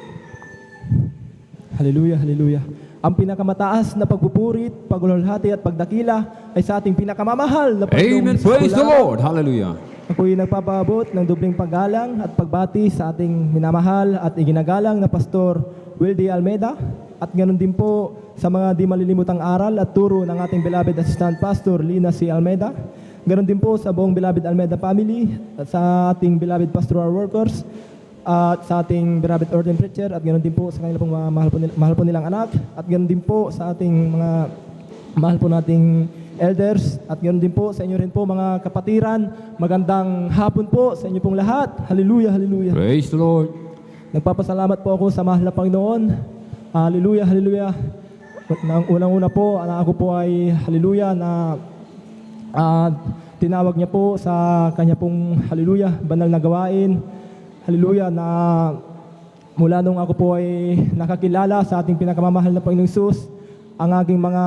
Hallelujah, hallelujah. Ang pinakamataas na pagpupurit, paglulhati at pagdakila ay sa ating pinakamamahal na Panginoong Amen. Hesus Praise the lamang. Lord. Hallelujah. Ako'y nagpapaabot ng dobling paggalang at pagbati sa ating minamahal at iginagalang na Pastor Wildy Almeida, at ganoon din po sa mga di malilimutang aral at turo ng ating beloved Assistant Pastor Lina C. Almeida. Ganoon din po sa buong beloved Almeida family at sa ating beloved pastoral workers at sa ating beloved ordained preacher, at ganoon din po sa kanilang mga mahal po nilang anak, at ganoon din po sa ating mga mahal po nating elders, at ganoon din po sa inyo rin po mga kapatiran. Magandang hapon po sa inyo pong lahat. Hallelujah, hallelujah. Praise the Lord. Nagpapasalamat po ako sa mahal na Panginoon. Hallelujah, hallelujah. Unang-una po, ako po ay hallelujah na tinawag niya po sa kanya pong hallelujah, banal na gawain. Hallelujah, na mula nung ako po ay nakakilala sa ating pinakamamahal na Panginoong Hesus, ang aking mga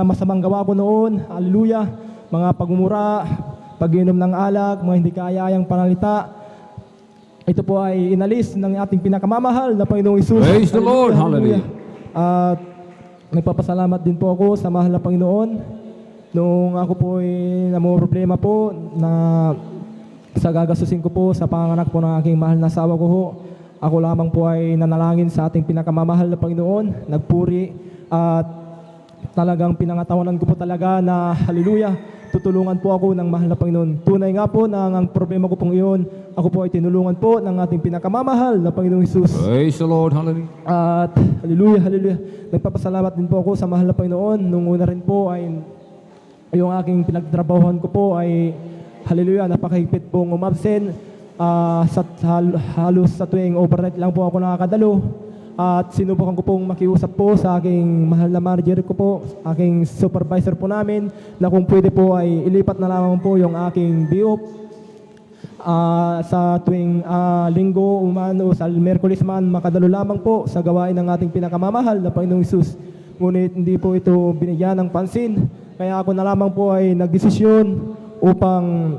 masamang gawa ko noon, hallelujah, mga pagmumura, pag-inom ng alak, mga hindi kaaya-ayang panalita, ito po ay inalis ng ating pinakamamahal na Panginoong Hesus. Praise the Lord, hallelujah. At nagpapasalamat din po ako sa mahal na Panginoon nung ako po ay problema po na sa gagastusin ko po sa panganak po ng aking mahal na asawa ko ho. Ako lamang po ay nanalangin sa ating pinakamamahal na Panginoon, nagpuri, at talagang pinangatawanan ko po talaga na hallelujah, tutulungan po ako ng mahal na Panginoon. Tunay nga po na ang problema ko pong iyon, ako po ay tinulungan po ng ating pinakamamahal na Panginoong Hesus. Praise the Lord, hallelujah. At hallelujah, hallelujah. Nagpapasalamat din po ako sa mahal na Panginoon. Nung una rin po ay yung aking pinagtrabahuhan ko po ay hallelujah, napakahigpit pong umabsen. Halos sa tuwing overnight lang po ako nakakadalo. At sinubukan ko pong makiusap po sa aking mahal na manager ko po, aking supervisor po namin, na kung pwede po ay ilipat na lamang po yung aking BOP sa tuwing linggo umano sa Merkulis man, makadalo lamang po sa gawain ng ating pinakamamahal na Panginoong Hesus. Ngunit hindi po ito binigyan ng pansin. Kaya ako na lamang po ay nagdesisyon upang,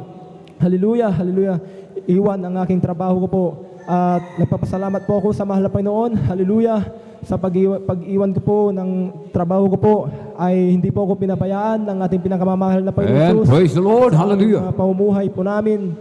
hallelujah, hallelujah, iwan ang aking trabaho ko po. At nagpapasalamat po ako sa mahal na Panginoon, hallelujah, sa pag-iwan ko po ng trabaho ko po ay hindi po ako pinabayaan ng ating pinakamamahal na Panginoon And Hesus. praise the Lord, hallelujah. Sa pamumuhay po namin.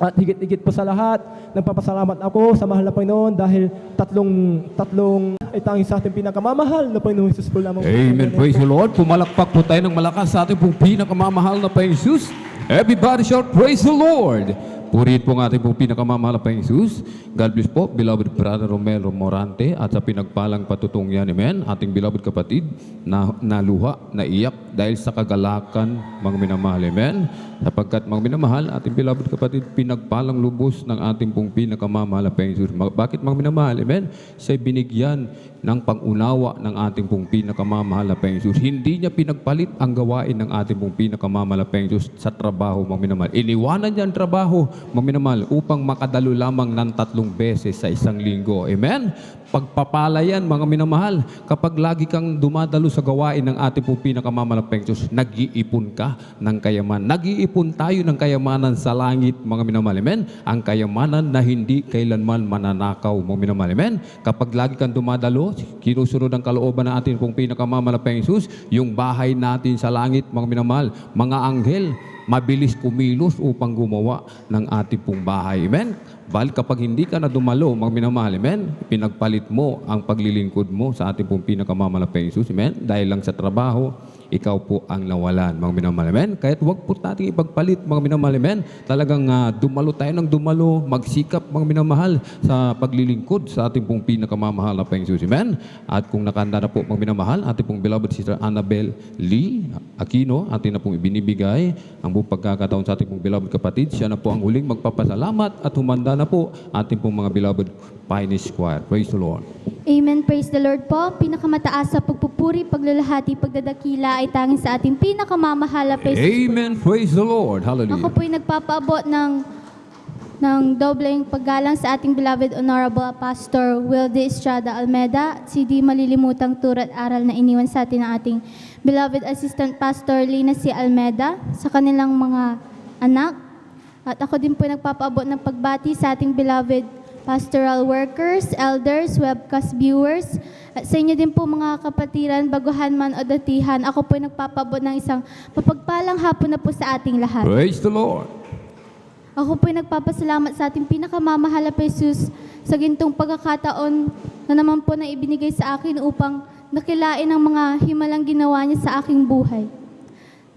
At higit-higit po sa lahat, nagpapasalamat ako sa mahal na Panginoon dahil tatlong ay tanging sa ating pinakamamahal na Panginoong Hesus po lamang. Amen. Praise the Lord. Pumalakpak po tayo ng malakas sa ating pong pinakamamahal na Panginoong Hesus. Everybody shout, praise the Lord. Purihin po ang ating pong pinakamamahal na Panginoong Hesus. God bless po, beloved Brother Romelo Morante, at sa pinagpalang patutong yan, amen, ating beloved kapatid na naluha, naiyak dahil sa kagalakan, mga minamahal, amen. Sapagkat mga minamahal, ating beloved kapatid, pinagpalang lubos ng ating pong pinakamamahal na Panginoong Hesus. Bakit mga minamahal, amen? Siya'y binigyan ng pang-unawa ng ating pong pinakamamahal na Panginoong Hesus. Hindi niya pinagpalit ang gawain ng ating pong pinakamamahal na Panginoong Hesus sa trabaho, mga minamahal. Iniwanan niya ang trabaho, mga minamahal, upang makadalo lamang ng 3 beses sa isang linggo. Amen? Pagpapala yan, mga minamahal, kapag lagi kang dumadalo sa gawain ng ating pong pinakamamahal na Panginoong Hesus, nag-iipon ka ng kayamanan. Nag-iipon tayo ng kayamanan sa langit, mga minamahal. Amen? Ang kayamanan na hindi kailanman mananakaw, mga minamahal. Amen? Kapag lagi kang dumadalo, kinusunod ang kalooban ng ating pong pinakamamahal na Panginoong Hesus, yung bahay natin sa langit, mga minamahal, mga anghel, mabilis kumilos upang gumawa ng ating pong bahay. Amen? Bali kapag hindi ka na dumalo, mga minamahal, amen, pinagpalit mo ang paglilingkod mo sa ating pong pinakamamahal na Panginoong Hesus, amen, dahil lang sa trabaho, ikaw po ang nawalan, mga minamahal, amen. Kaya't huwag po natin ipagpalit, mga minamahal, amen. Talagang dumalo tayo ng dumalo, magsikap, mga minamahal, sa paglilingkod sa ating pong pinakamamahal na Panginoong Hesus, amen. At kung nakanda na po, mga minamahal, ating pong beloved Sister Annabel Lee Aquino, ating na pong ibinibigay ang buong pagkakataon sa ating pong beloved kapatid. Siya na po ang huling magpapasalamat at humanda na po ating pong mga beloved Pioneer Choir. Praise the Lord. Amen. Praise the Lord po. Pinakamataas sa pagpupuri, paglalahati, pagdadakila ay tanging sa ating pinakamamahal na Panginoon. Amen. Praise the Lord. Hallelujah. Ako po'y nagpapaabot ng dobleng paggalang sa ating beloved Honorable Pastor Wilde Estrada Almeda at si di malilimutang turo at aral na iniwan sa atin ng ating beloved Assistant Pastor Lina C. Almeda sa kanilang mga anak. At ako din po nagpapaabot ng pagbati sa ating beloved pastoral workers, elders, webcast viewers, at sa inyo din po mga kapatiran, baguhan man o datihan, ako po nagpapaabot ng isang mapagpalang hapon na po sa ating lahat. Praise the Lord. Ako po nagpapasalamat sa ating pinakamamahal na Jesus sa gintong pagkakataon na naman po na ibinigay sa akin upang nakilain ang mga himalang ginawa niya sa aking buhay.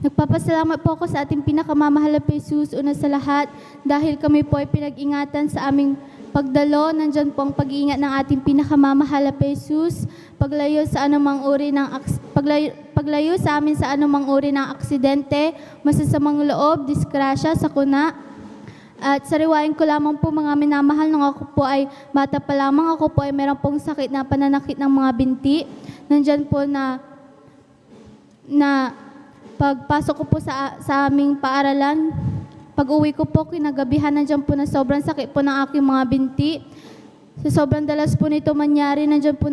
Nagpapasalamat po ako sa ating pinakamamahal na Jesus una sa lahat dahil kami po ay pinag-ingatan sa aming pagdalo. Nandyan po ang pag-iingat ng ating pinakamamahal na Jesus, paglayo sa anumang uri ng paglayo sa amin sa anumang uri ng aksidente, masasamang loob, disgrasya, sakuna. At sariwain ko lamang po mga minamahal nung ako po ay bata pa lamang, ako po ay meron pong sakit na pananakit ng mga binti. Nandyan po na pagpasok ko po sa aming paaralan, pag-uwi ko po, kinagabihan nandiyan po na sobrang sakit po ng aking mga binti. Sa sobrang dalas po nito mangyari, nandiyan po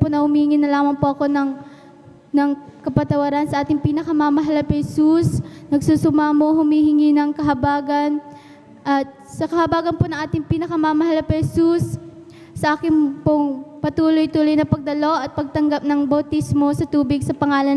na humingi na lamang po ako ng kapatawaran sa ating pinakamamahal na Jesus. Nagsusumamo, humihingi ng kahabagan. At sa kahabagan po ng ating pinakamamahal na Jesus, sa aking pong patuloy-tuloy na pagdalo at pagtanggap ng bautismo sa tubig sa pangalan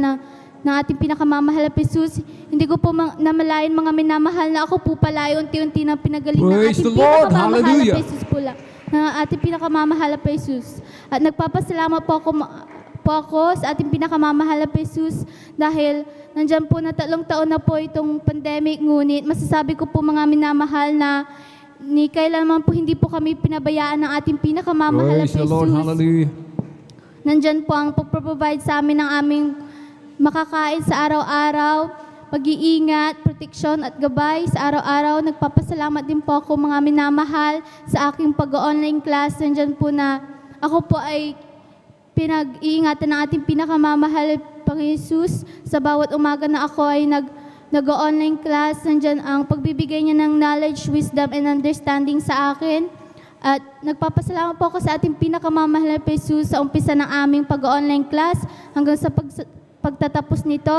ng ating pinakamamahal na Jesus, hindi ko po namalayan mga minamahal na ako po pala ay unti-unti na pinagaling ng Praise ating the Lord. pinakamamahal Hallelujah. na Jesus po lang. Ng ating pinakamamahal na Jesus. At nagpapasalamat po ako sa ating pinakamamahal na Jesus dahil nandyan po na 3 taon na po itong pandemic, ngunit masasabi ko po mga minamahal na ni kailanman po hindi po kami pinabayaan ng ating pinakamamahal na Praise the Lord. Jesus. Hallelujah. Nandyan po ang pag-provide sa amin ng aming makakain sa araw-araw, pag-iingat, proteksyon at gabay sa araw-araw. Nagpapasalamat din po ako mga minamahal sa aking pag-online class. Nandyan po na ako po ay pinag-iingatan ng ating pinakamamahal Panginoon Jesus. Sa bawat umaga na ako ay nag-online class, nandyan ang pagbibigay niya ng knowledge, wisdom, and understanding sa akin. At nagpapasalamat po ako sa ating pinakamamahal na Jesus sa umpisa ng aming pag-online class hanggang sa pagtatapos nito.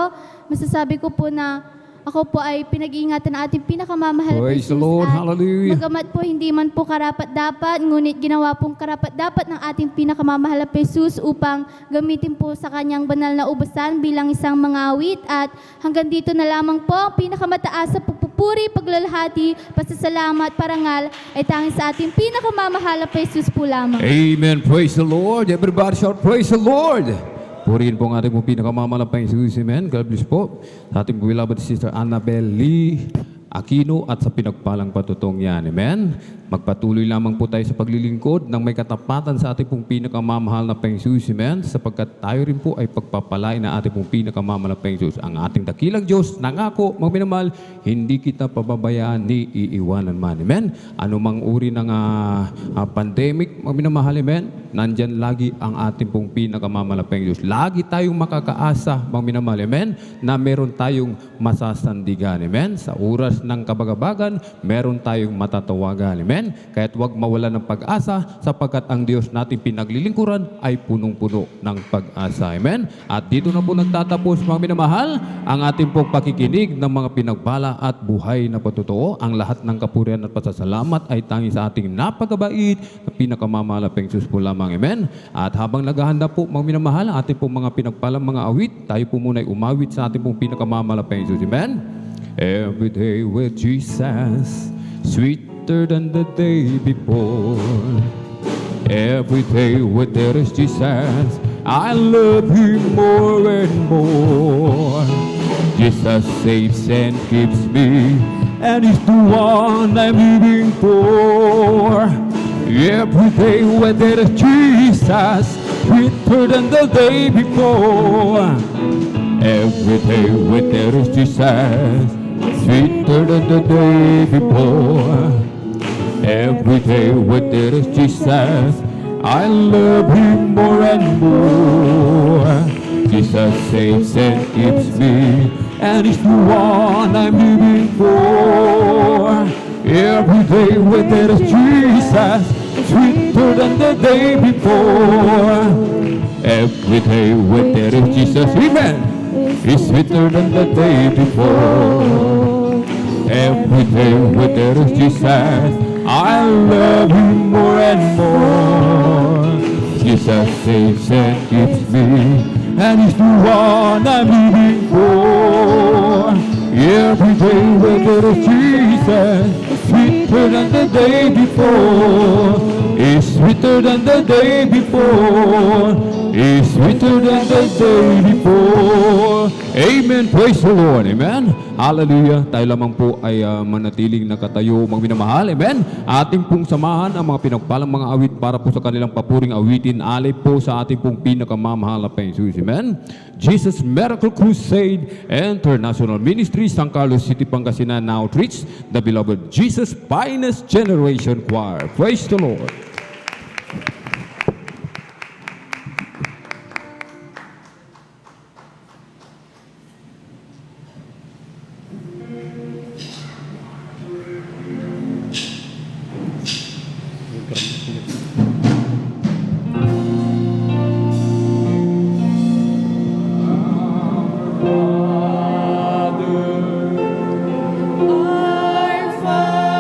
Masasabi ko po na ako po ay pinag-iingatan ng ating pinakamamahal na Praise the Jesus. Lord. At Hallelujah. bagamat po hindi man po karapat-dapat, ngunit ginawa pong karapat-dapat ng ating pinakamamahal na Jesus upang gamitin po sa kanyang banal na ubasan bilang isang mangawit. At hanggang dito na lamang po ang pinakamataas sa pagpupuri, paglalahati, pasasalamat, parangal ay tanging sa ating pinakamamahal na Jesus po lamang. Amen. Praise the Lord. Everybody shout, praise the Lord. Purihin po ang ating pong pinakamamalampang Jesus. Amen. God bless po. Sa ating po beloved Sister Annabel Lee Aquino at sa pinagpalang patutong yan. Amen. Magpatuloy lamang po tayo sa paglilingkod ng may katapatan sa ating pong pinakamamahal na Panginoon. Amen. Sapagkat tayo rin po ay pagpapalain na ating pong pinakamamahal na Panginoon. Ang ating dakilang Diyos, nangako, magminamahal, hindi kita pababayaan ni iiwanan man. Amen. Anumang uri ng pandemic, magminamahal, amen, nandyan lagi ang ating pong pinakamamahal na Panginoon. Lagi tayong makakaasa, magminamahal, amen, na meron tayong masasandigan. Amen. Sa oras ng kabagabagan, meron tayong matatawagan. Amen. Kaya't huwag mawala ng pag-asa sapagkat ang Diyos natin pinaglilingkuran ay punong-puno ng pag-asa. Amen. At dito na po nagtatapos, mga minamahal, ang ating pong pakikinig ng mga pinagbala at buhay na patotoo. Ang lahat ng kapurihan at pasasalamat ay tanging sa ating napakabait na pinakamamahal na Panginoon po lamang. Amen. At habang naghahanda po, mga minamahal, ang ating pong mga pinagpalang mga awit, tayo po muna ay umawit sa ating pong pinakamamahal na Panginoon. Amen. Every day with Jesus, sweeter than the day before. Every day with there is Jesus, I love Him more and more. Jesus saves and keeps me, and He's the one I'm living for. Every day with there is Jesus, sweeter than the day before. Every day with there is Jesus, sweeter than the day before. Every day with there is Jesus, I love Him more and more. Jesus saves and keeps me, and He's the one I'm living for. Every day with there is Jesus, sweeter than the day before. Every day with there is Jesus, amen, is sweeter than the day before. Every day with there is Jesus, I love Him more and more. Jesus saves and keeps me, and He's the one I'm living for. Every day with there is Jesus, sweeter than the day before. Is sweeter than the day before. Is sweeter than the day before. Amen. Praise the Lord. Amen. Hallelujah. Tayo lamang po ay manatiling nakatayo, mga minamahal. Amen. Ating pong samahan ang mga pinagpalang mga awit para po sa kanilang papuring awitin. Alay po sa ating pong pinakamamahal na Panginoon. Amen. Jesus Miracle Crusade International Ministry, San Carlos City, Pangasinan, now outreach the beloved Jesus Finest Generation Choir. Praise the Lord. Our Father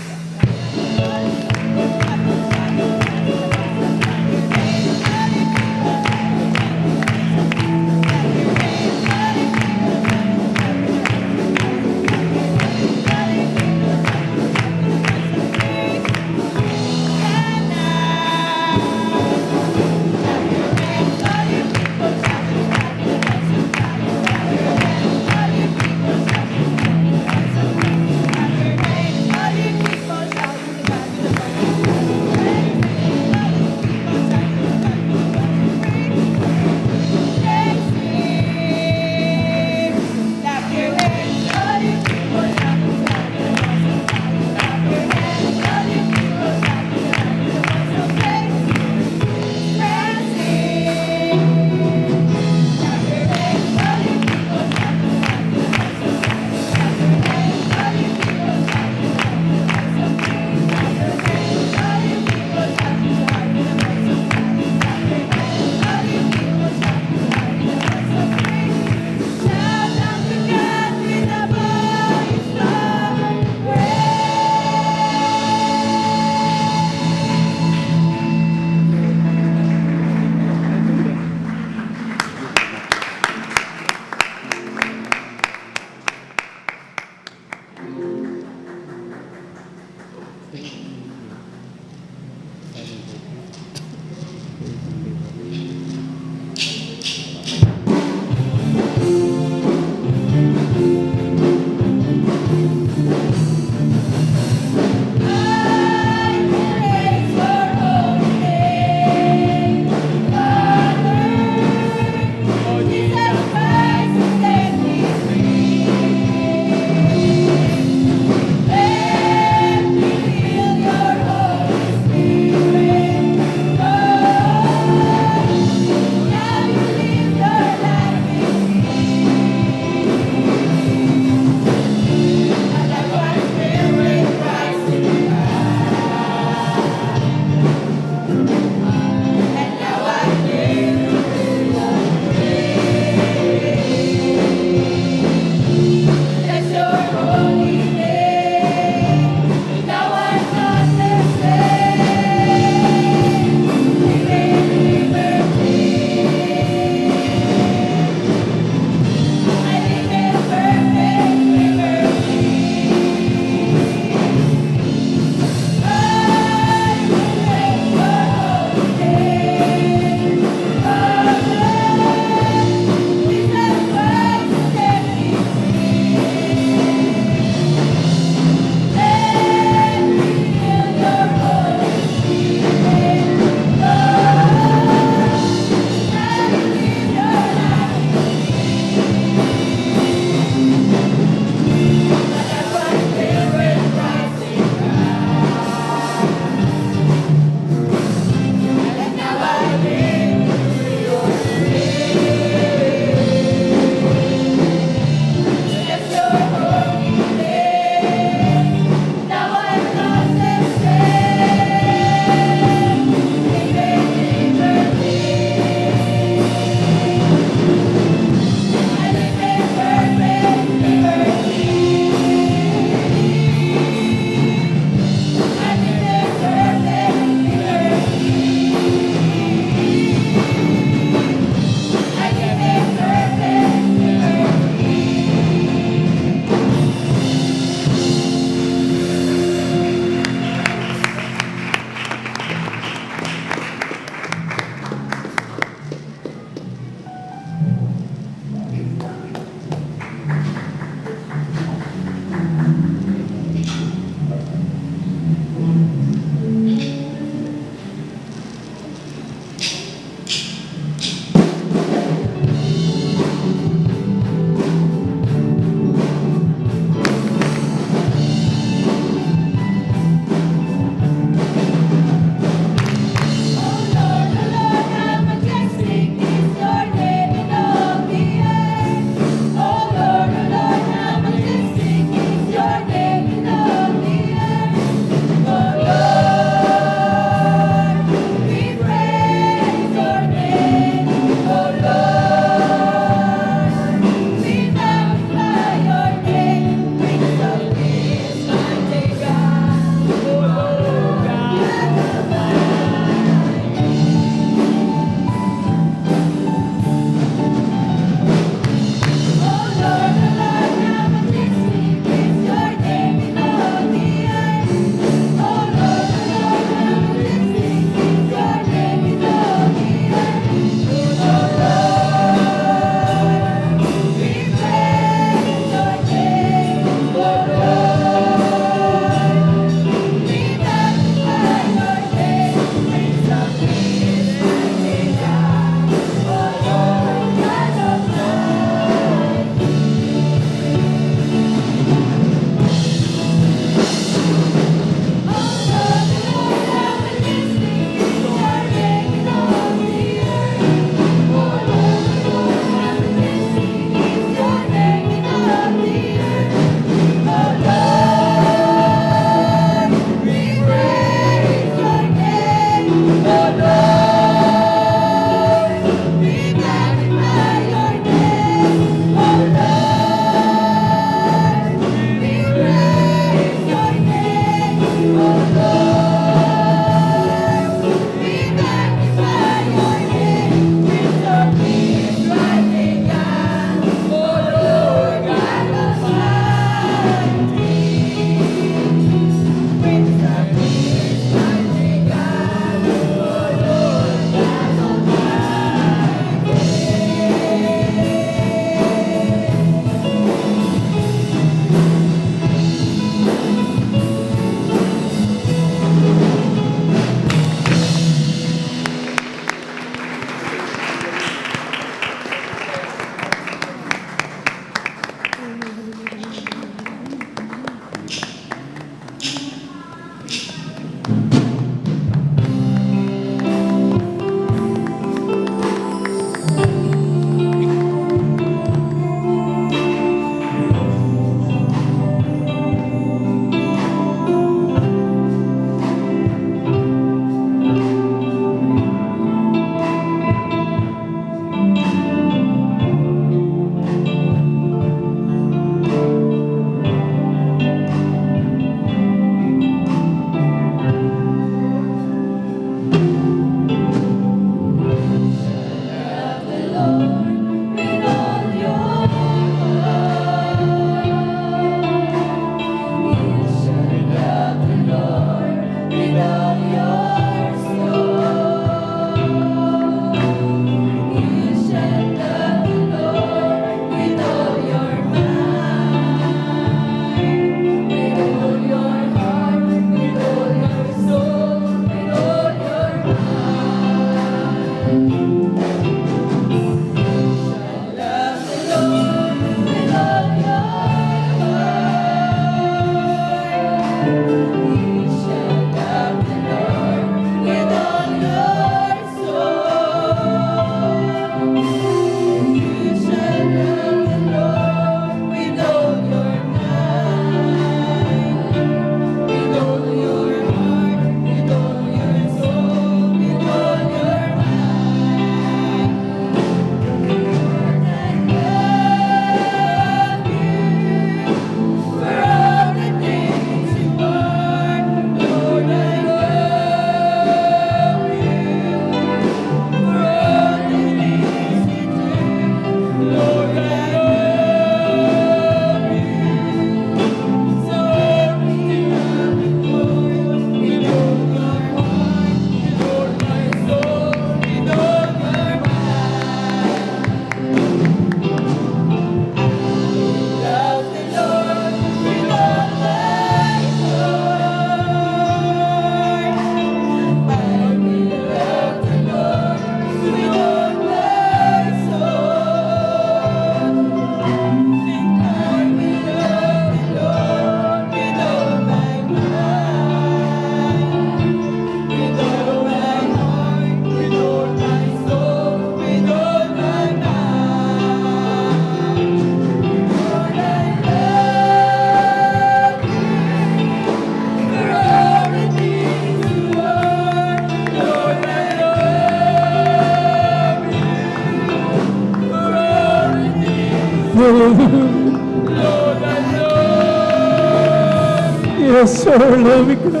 Yes, our loving God.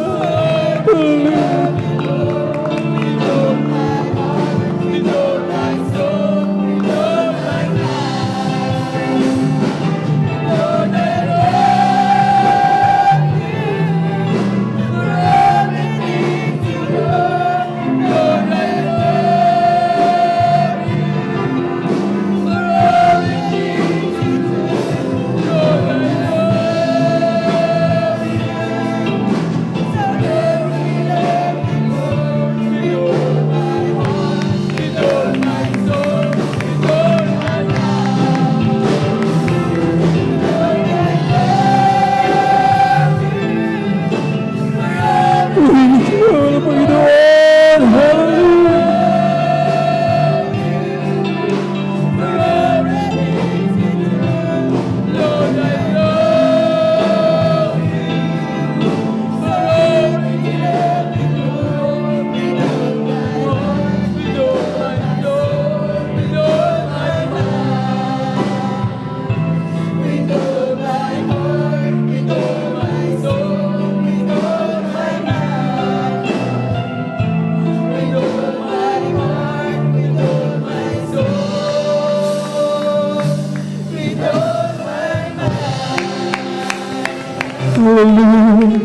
Hallelujah.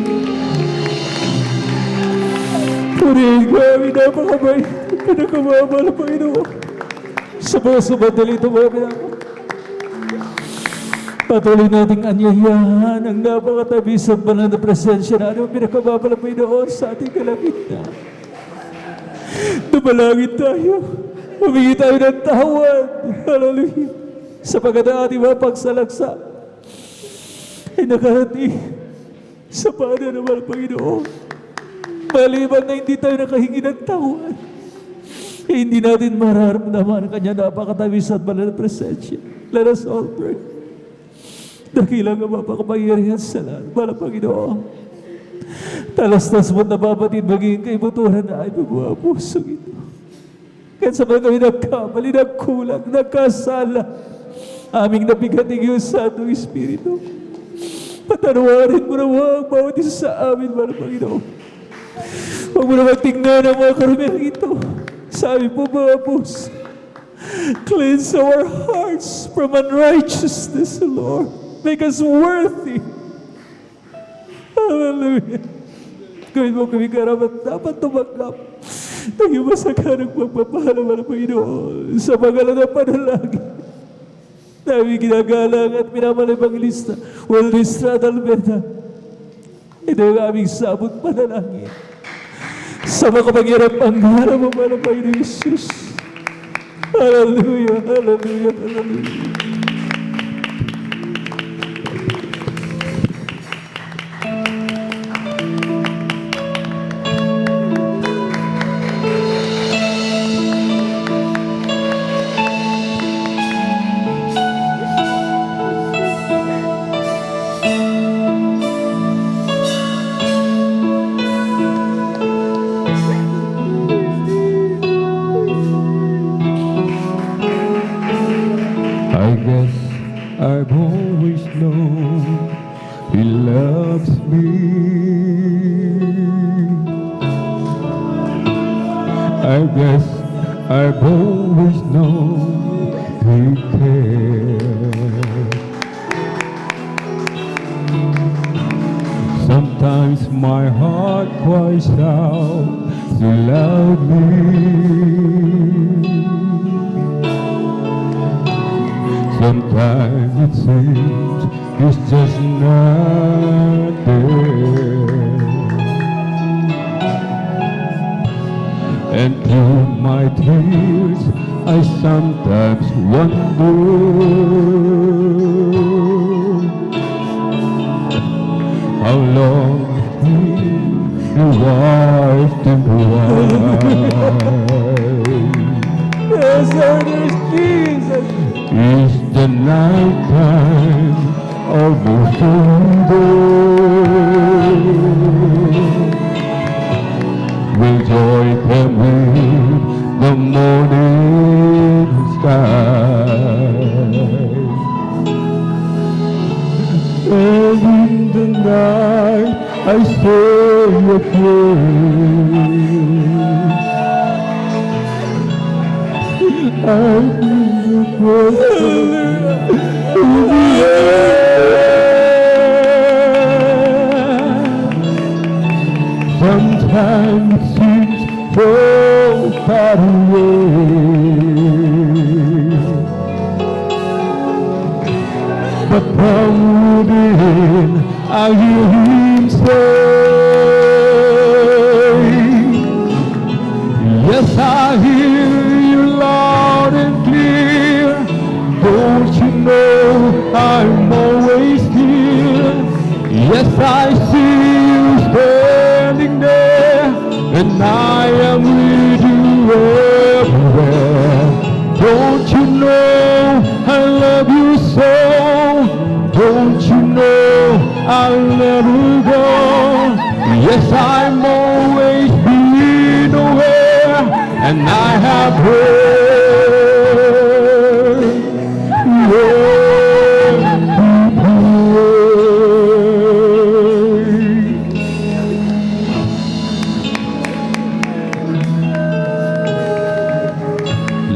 Purihin ko aming napakabait. Pinakamamahal na Panginoon. Sa mga sumadali ito mga pinaka. Patuloy nating anyayahan ang napakatamis at banal na presensya na ang pinakamamahal na Panginoon sa ating kalagitnaan. Dumalangin tayo. Humingi tayo ng tawad. Hallelujah. Sapagat ang ating mga pagsalaksa ay nakarating sa Padre naman, Panginoon. Maliban na hindi tayo nakahingi ng tawad, hindi natin mararamdaman ang kanya napakatamis at banal na presensya. Let us all pray. Dakilang ang mapakapangyarihan sa lahat, mahal na Panginoon. Talastas mo't nababatid magiging kaibuturan na ay mga pusong ito. Kaya sa mga kami nagkamali, nagkulang, nagkasala, aming nabigating iyong Santong Espiritu. Patanuwarin mo naman ang bawat isa sa amin, mahal na Panginoon. Huwag mo naman tingnan ang mga karamihan ito. Sa amin po mga puso. Cleanse our hearts from unrighteousness, Lord. Make us worthy. Hallelujah. Gawin mo kami karapat dapat tumanggap ng iyong masaganang pagpapahal, mahal na Panginoon, sa pangalan ng panalangin namin ginagalang at minamahal Evangelista Welrestrada Almeda. Ito ang aming sabot panalangin sa makapangyarang pangalan mo, mahal na Panginoon Jesus. Hallelujah, hallelujah, hallelujah. I guess I've always known He loves me. I guess I've always known He cares. Sometimes my heart cries out so loudly. Sometimes it seems He's just not there. And through my tears I sometimes wonder how long He was to cry. Yes, Lord, there's Jesus. Is the night time almost over? Will joy come with the morning sky? Sometimes it seems so far away, but from within I hear Him say, yes, I hear you loud and clear. Don't you know I'm always here? Yes, I see you standing there, and I am with you everywhere. Don't you know I love you so? Don't you know I'll never go? Yes, I'm always been aware, and I have heard your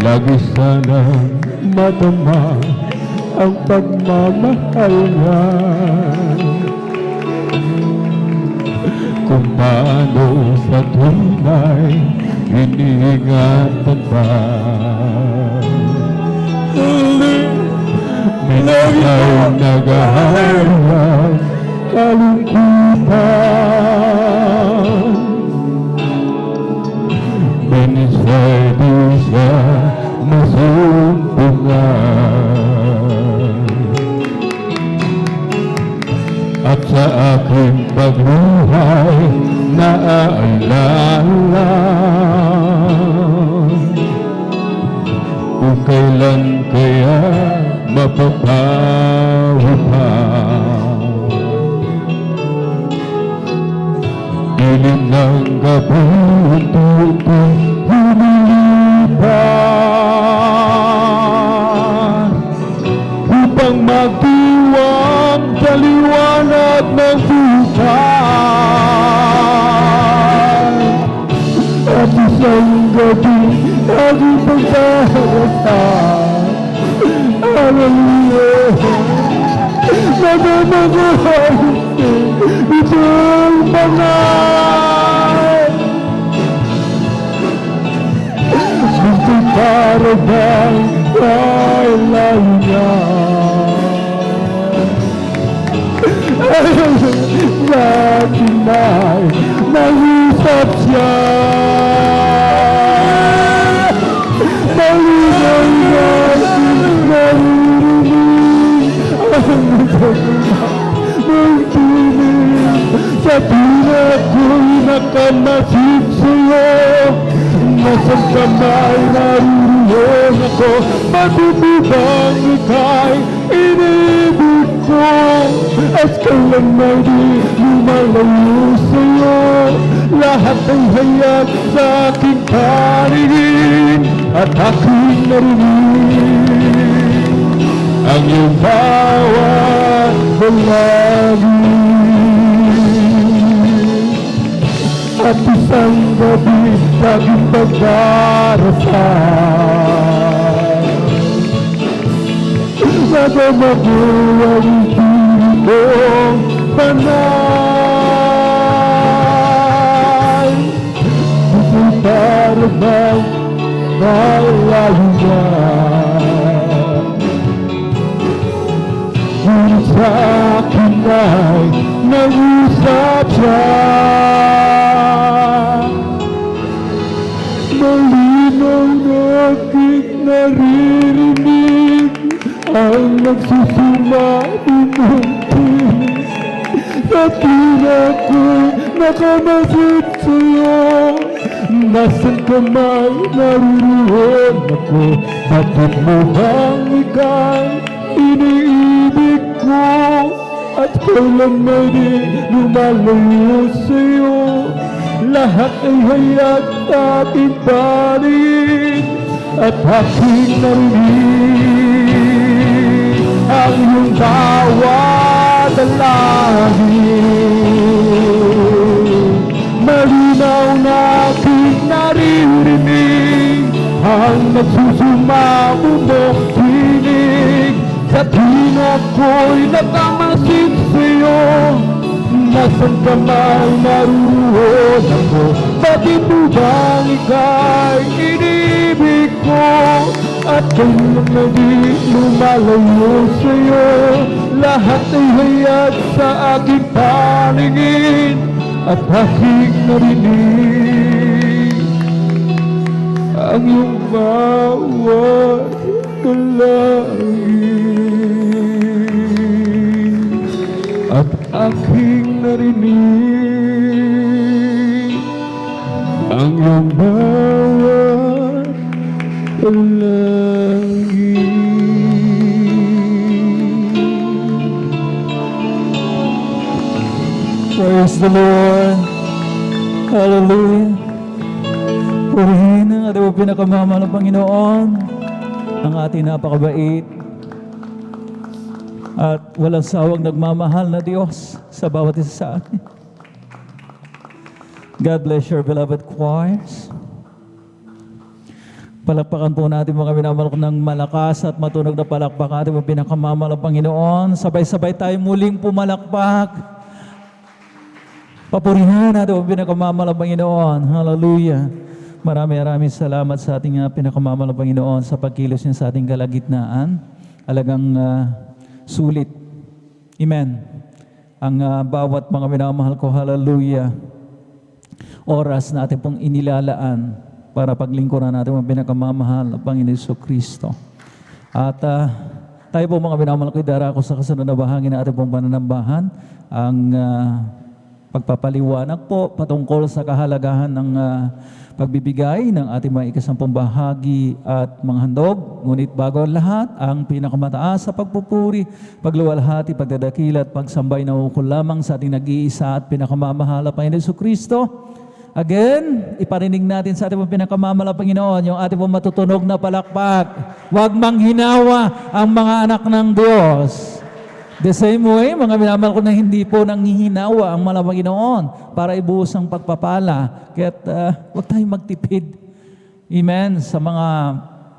lagi sana madama ang pagmamahal niya, kung paano sa tunay iniingatan ba. Minsan naghahanap kalungkutan, minsan di siya masumpungan, at sa aking pagbuhay naaalala kung kailan kaya mapapawi pa. Dilim ng gabi unti-unting lumilipas upang magdiwang sa liwanag ng buhay. At isang gabi aking pagdarasal, hallelujah, nagmamahal itong banal. Gusto para bang ay layo niya, sa akin ay nag-usap siya. Malinaw natin naririnig ang magtunig sa tulad ko'y nakamasid sa'yo. Nasaan ka may naririnig ako, matutubang ika'y inibig ko, at kailan may di lumalayo sa'yo. Lahat ay hayag sa aking paningin at aking narinig ang iyong bawat balangin. At isang gabi laging pagdarasal, nagamago ang isip kong panay. Gusto para bang malayo niya, ngunit sa akin ay nag-usap siya. Malinaw na aking naririnig ang nagsusumabing ng tinig sa tulad ko'y nakamasid sa'yo. Nasaan ka may naririnig ako, bakit mo bang ika'y iniibig ko, at kailan may di lumalayo sa'yo. Lahat ay hayag sa aking panig at aking narinig ang iyong bawat dalangin. ang nagsusumamo mong tinig. Sa tuwing ako'y nakamasid sa'yo, nasan ka man naruroon ako. Bakit mo bang ika'y inibig ko, at kailan na di lumalayo sa'yo? Lahat ay hayag sa aking paningin at aking narinig ang iyong bawat dalangin at aking narinig ang iyong bawat dalangin. Praise the Lord. Hallelujah. Purihin ang ating pinakamamahal na Panginoon, ang ating napakabait at walang sawang nagmamahal na Diyos sa bawat isa sa atin. God bless your beloved choirs. Palakpakan po natin mga minamahal ko ng malakas at matunog na palakpak ating pinakamamahal na Panginoon. Sabay-sabay tayo muling pumalakpak. Papurihan natin ang pinakamamahal na Panginoon. Hallelujah. Maraming salamat sa ating pinakamamahal na Panginoon sa pagkilos niya sa ating kalagitnaan. Alagang sulit. Amen. Ang bawat mga minamahal ko, hallelujah, oras na ating pong inilalaan para paglingkuran natin ang pinakamamahal na Panginoon Jesucristo. At tayo po mga minamahal ko, darako sa kasunod na bahagi na ating pong pananambahan, ang pagpapaliwanag po patungkol sa kahalagahan ng pagbibigay ng ating mga ikasampung bahagi at mga handog. Ngunit bago ang lahat, ang pinakamataas sa pagpupuri, pagluwalhati, pagdadakila at pagsambay na ukol lamang sa ating nag-iisa at pinakamamahal na Panginoon Jesucristo. Again, iparinig natin sa ating pinakamamahal na Panginoon yung ating matutunog na palakpak. Huwag manghinawa ang mga anak ng Diyos. The same way, mga minamahal ko na hindi po nanghihinawa ang mga Panginoon para ibuhos ang pagpapala. Kaya't huwag tayong magtipid. Amen. Sa mga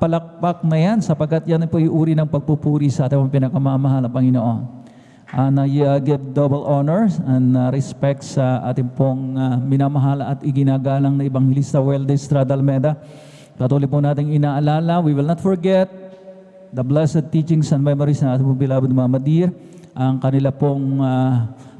palakpak na yan, sapagkat yan po yung uri ng pagpupuri sa ating pinakamamahal na Panginoon. And I give double honors and respect sa ating pong minamahal at iginagalang na Ebanghilista Weldy Estrada Almeda. Patuloy po nating inaalala, we will not forget the blessed teachings and memories ng ating beloved Mama Dear. Ang kanila pong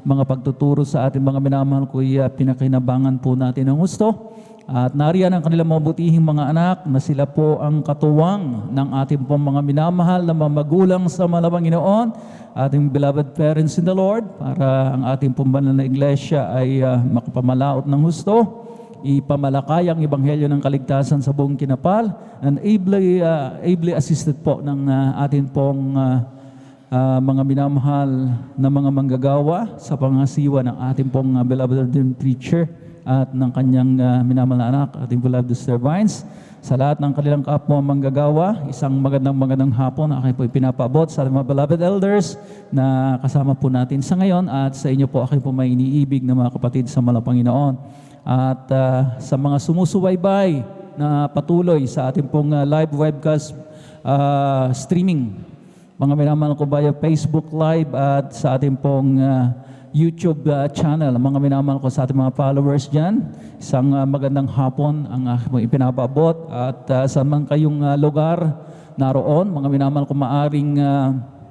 mga pagtuturo sa ating mga minamahal ko ay pinakinabangan po natin ng gusto. At nariyan ang kanilang mabutihing mga anak na sila po ang katuwang ng ating pong mga minamahal na mga magulang sa mga Panginoon, ating beloved parents in the Lord, para ang ating pong banal na iglesia ay makapamalaot ng gusto, ipamalakay ang ebanghelyo ng kaligtasan sa buong kinapal, and ably assisted po ng ating pong mga minamahal na mga manggagawa sa pangasiwa ng ating pong beloved preacher at ng kanyang minamahal na anak, ating beloved Sister Vines. Sa lahat ng kanilang kapwa manggagawa, isang magandang hapon na aking po ipinapaabot sa ating mga beloved elders na kasama po natin sa ngayon, at sa inyo po aking po may iniibig na mga kapatid sa mga Panginoon. At sa mga sumusubaybay na patuloy sa ating pong live webcast streaming, mga minamahal ko via Facebook Live at sa ating pong YouTube channel, mga minamahal ko sa ating mga followers dyan, isang magandang hapon ang ipinapaabot. At saan man kayong lugar naroon, mga minamahal ko, maaring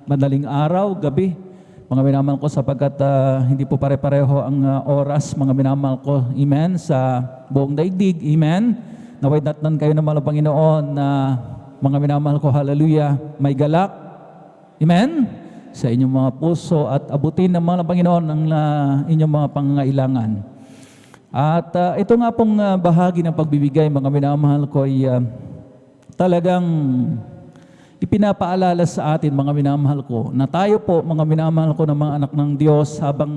madaling araw, gabi, mga minamahal ko, sapagkat hindi po pare-pareho ang oras, mga minamahal ko, amen, sa buong daigdig, amen. Naway natnan kayo ng mga Panginoon na mga minamahal ko, hallelujah, may galak, amen, sa inyong mga puso at abutin ng mga Panginoon ang inyong mga pangangailangan. At ito nga pong bahagi ng pagbibigay, mga minamahal ko, ay talagang ipinapaalala sa atin, mga minamahal ko, na tayo po, mga minamahal ko, ng mga anak ng Diyos, habang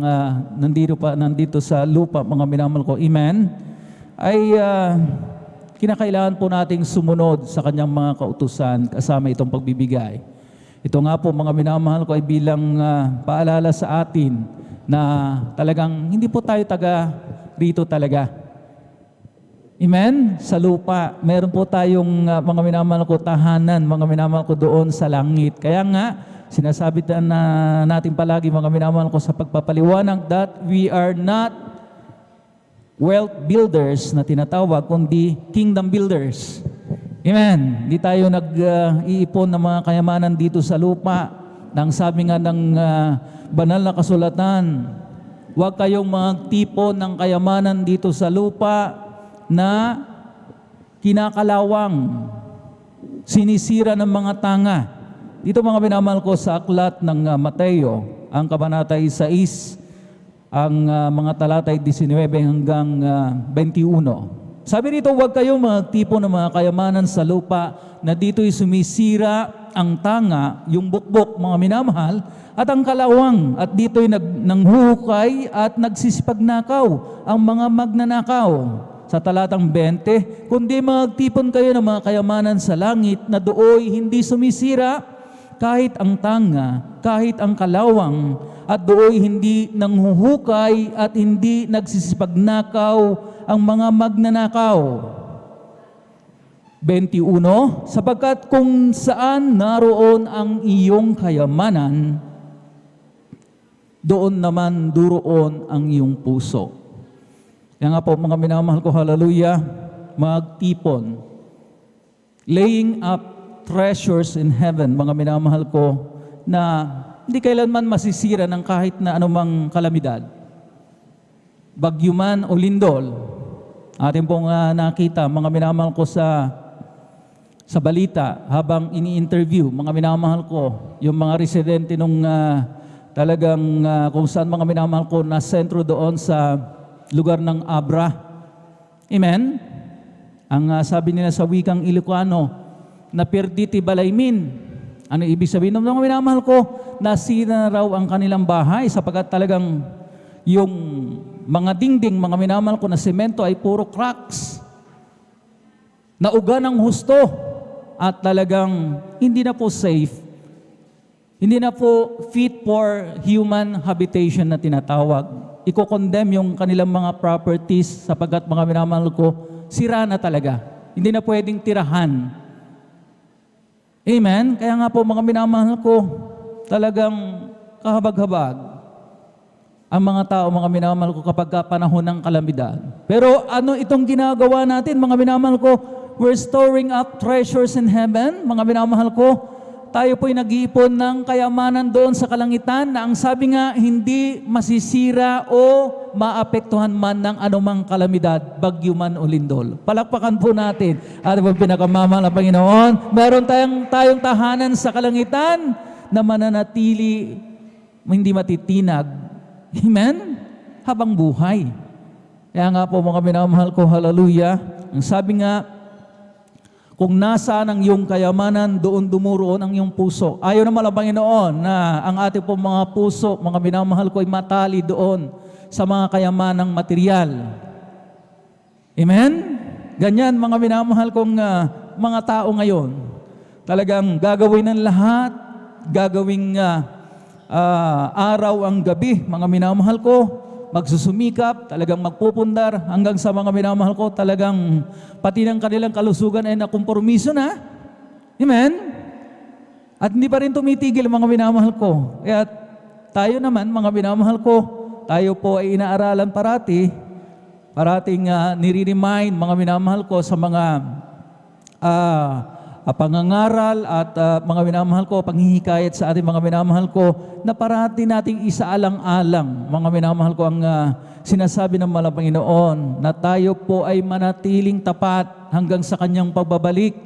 nandito sa lupa, mga minamahal ko, amen, ay kinakailangan po nating sumunod sa kanyang mga kautusan kasama itong pagbibigay. Ito nga po, mga minamahal ko, ay bilang paalala sa atin na talagang hindi po tayo taga rito talaga. Amen? Sa lupa. Meron po tayong mga minamahal ko tahanan, mga minamahal ko doon sa langit. Kaya nga, sinasabi na natin palagi mga minamahal ko sa pagpapaliwanag that we are not wealth builders na tinatawag, kundi kingdom builders. Amen? Hindi tayo nag-iipon ng mga kayamanan dito sa lupa. Nang sabi nga ng banal na kasulatan, huwag kayong magtipon ng kayamanan dito sa lupa na kinakalawang, sinisira ng mga tanga. Dito mga minamahal ko sa aklat ng Mateo, ang kabanata 6, ang mga talatay 19 hanggang 21. Sabi rito, huwag kayong magtipon ng mga kayamanan sa lupa na dito'y sumisira ang tanga, yung bukbok, mga minamahal, at ang kalawang, at dito'y nanghuhukay at nagsisipagnakaw, ang mga magnanakaw. Sa talatang 20, kundi magtipon kayo ng mga kayamanan sa langit na dooy hindi sumisira kahit ang tanga, kahit ang kalawang, at dooy hindi nanghuhukay at hindi nagsisipagnakaw ang mga magnanakaw. 21, sapagkat kung saan naroon ang iyong kayamanan, doon naman duroon ang iyong puso. Kaya nga po mga minamahal ko, hallelujah, magtipon. Laying up treasures in heaven, mga minamahal ko, na hindi kailanman masisira ng kahit na anumang kalamidad. Bagyo man o lindol. Atin pong nakita, mga minamahal ko sa balita, habang ini-interview, mga minamahal ko, yung mga residente nung talagang kung saan mga minamahal ko na sentro doon sa lugar ng Abra. Amen? Ang sabi nila sa wikang Ilocano, na perditi balaymin. Ano ibig sabihin ng mga minamahal ko? Nasira na raw ang kanilang bahay sapagkat talagang yung mga dingding, mga minamahal ko na semento ay puro cracks. Nauga ng husto at talagang hindi na po safe. Hindi na po fit for human habitation na tinatawag. Iko-condemn yung kanilang mga properties sapagkat mga minamahal ko, sira na talaga. Hindi na pwedeng tirahan. Amen? Kaya nga po mga minamahal ko, talagang kahabag-habag ang mga tao, mga minamahal ko kapag panahon ng kalamidad. Pero ano itong ginagawa natin, mga minamahal ko? We're storing up treasures in heaven, mga minamahal ko. Tayo po'y nag-iipon ng kayamanan doon sa kalangitan na ang sabi nga, hindi masisira o maapektuhan man ng anumang kalamidad, bagyo man o lindol. Palakpakan po natin. At ang pinakamamahal na Panginoon, meron tayong tahanan sa kalangitan na mananatili, hindi matitinag. Amen? Habang buhay. Kaya nga po mga minamahal ko, hallelujah. Ang sabi nga, kung nasaan ang iyong kayamanan, doon dumuroon ang iyong puso. Ayaw naman ang Panginoon na ang ating pong mga puso, mga minamahal ko, ay matali doon sa mga kayamanang material. Amen? Ganyan mga minamahal kong mga tao ngayon. Talagang gagawin ng lahat, gagawing araw ang gabi, mga minamahal ko, magsusumikap, talagang magpupundar hanggang sa mga minamahal ko, talagang pati ng kanilang kalusugan ay nakompromiso na. Amen? At hindi pa rin tumitigil mga minamahal ko. Kaya tayo naman, mga minamahal ko, tayo po ay inaaralan parating nire-remind mga minamahal ko sa mga pangangaral at mga minamahal ko, panghihikayat sa ating mga minamahal ko, na parati nating isaalang-alang, mga minamahal ko, ang sinasabi ng mahal na Panginoon, na tayo po ay manatiling tapat hanggang sa Kanyang pagbabalik.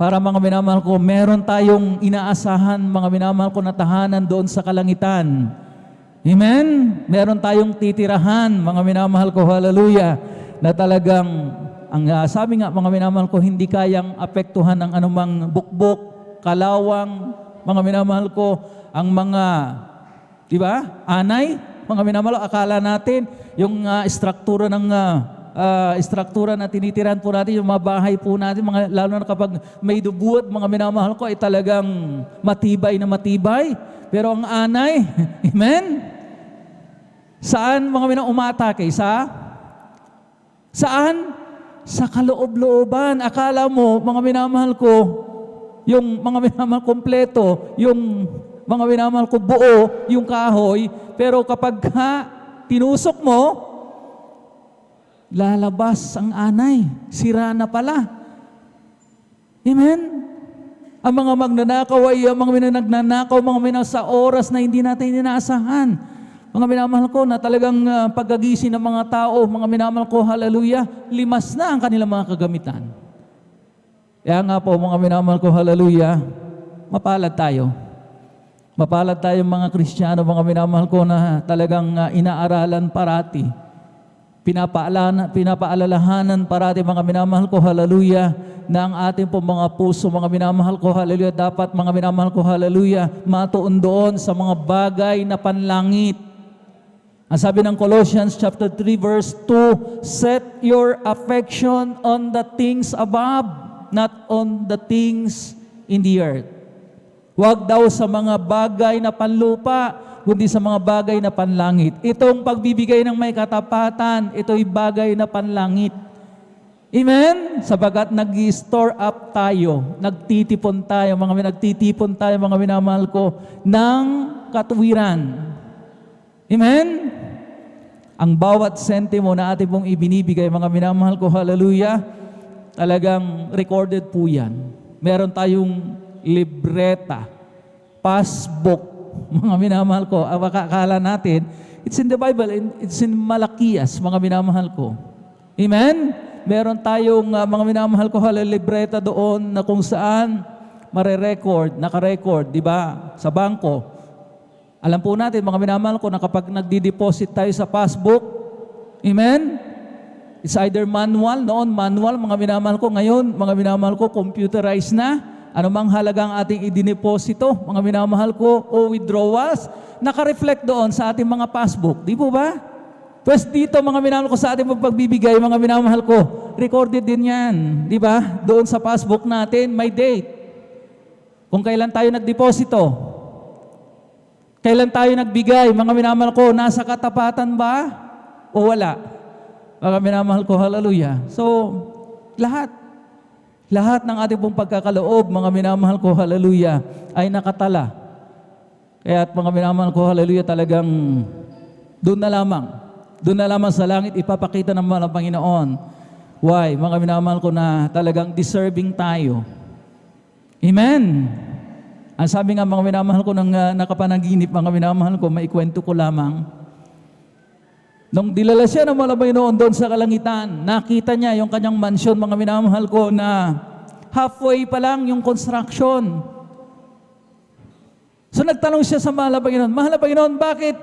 Para mga minamahal ko, meron tayong inaasahan, mga minamahal ko, na tahanan doon sa kalangitan. Amen? Meron tayong titirahan, mga minamahal ko, hallelujah, na talagang ang sabi nga, mga minamahal ko, hindi kayang apektuhan ng anumang bukbok, kalawang, mga minamahal ko, ang mga, di ba, anay, mga minamahal, akala natin, yung struktura ng, struktura na tinitiran po natin, yung mga bahay po natin, mga, lalo na kapag may dubuot, mga minamahal ko, ay talagang matibay na matibay. Pero ang anay, amen? Saan, mga minamahal, umatake? Saan? sa kaloob-looban. Akala mo, mga minamahal ko, yung mga minamahal kompleto, yung mga minamahal ko buo, yung kahoy, pero kapag tinusok mo, lalabas ang anay. Sira na pala. Amen? Ang mga magnanakaw ay ang mga nagnanakaw, mga sa oras na hindi natin inaasahan. Mga minamahal ko na talagang pagkagising ng mga tao, mga minamahal ko, hallelujah, limas na ang kanilang mga kagamitan. Kaya nga po, mga minamahal ko, hallelujah, mapalad tayo. Mapalad tayong mga Kristiyano, mga minamahal ko na talagang inaaralan parati. Pinapaalalahanan parati, mga minamahal ko, hallelujah, na ang ating po mga puso, mga minamahal ko, hallelujah, dapat mga minamahal ko, hallelujah, matuon doon sa mga bagay na panlangit. Ang sabi ng Colossians chapter 3 verse 2, set your affection on the things above, not on the things in the earth. Huwag daw sa mga bagay na panlupa, kundi sa mga bagay na panlangit. Itong pagbibigay ng may katapatan, ito'y bagay na panlangit. Amen? Sabagat nag-store up tayo, nagtitipon tayo, mga minamahal ko, ng katuwiran. Amen? Ang bawat sentimo na ating pong ibinibigay, mga minamahal ko, hallelujah, talagang recorded po yan. Meron tayong libreta, passbook, mga minamahal ko. Akala natin, it's in the Bible, it's in Malakias, mga minamahal ko. Amen? Meron tayong mga minamahal ko, libreta doon na kung saan mare-record, naka-record, di ba, sa bangko. Alam po natin, mga minamahal ko, na kapag nagdi-deposit tayo sa passbook, amen? It's either manual, noon manual, mga minamahal ko. Ngayon, mga minamahal ko, computerized na. Anumang halagang ating idineposito, mga minamahal ko, o withdrawals, naka-reflect doon sa ating mga passbook. Di po ba? Tapos dito, mga minamahal ko, sa ating pagbibigay, mga minamahal ko, recorded din yan. Di ba? Doon sa passbook natin, may date. Kung kailan tayo nagdeposito. Kailan tayo nagbigay, mga minamahal ko, nasa katapatan ba o wala? Mga minamahal ko, hallelujah. So, lahat ng ating pong pagkakaloob, mga minamahal ko, hallelujah, ay nakatala. Kaya mga minamahal ko, hallelujah, talagang doon na lamang sa langit ipapakita ng mga Panginoon. Why? Mga minamahal ko na talagang deserving tayo. Amen? Ang sabi nga, mga minamahal ko, ng nakapanaginip, mga minamahal ko, maikwento ko lamang. Nung dilala siya ng mga Panginoon doon sa kalangitan, nakita niya yung kanyang mansyon, mga minamahal ko, na halfway pa lang yung construction. So nagtanong siya sa mahal na Panginoon, mahal na Panginoon, bakit?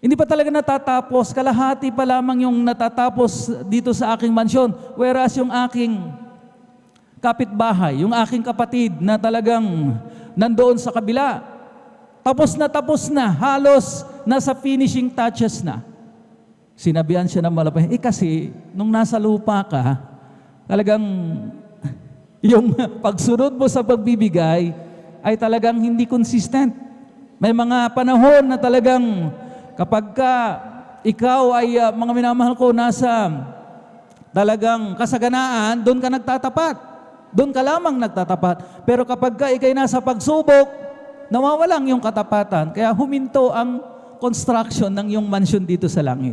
Hindi pa talaga natatapos, kalahati pa lamang yung natatapos dito sa aking mansyon, whereas yung aking kapitbahay, yung aking kapatid na talagang nandoon sa kabila, tapos na, halos nasa finishing touches na. Sinabihan siya ng malapay, kasi nung nasa lupa ka, talagang yung pagsunod mo sa pagbibigay ay talagang hindi consistent. May mga panahon na talagang kapag ikaw ay mga minamahal ko, nasa talagang kasaganaan, doon ka nagtatapat. Doon ka lamang nagtatapat. Pero kapag ikay nasa pagsubok, nawawalang yung katapatan. Kaya huminto ang construction ng iyong mansyon dito sa langit.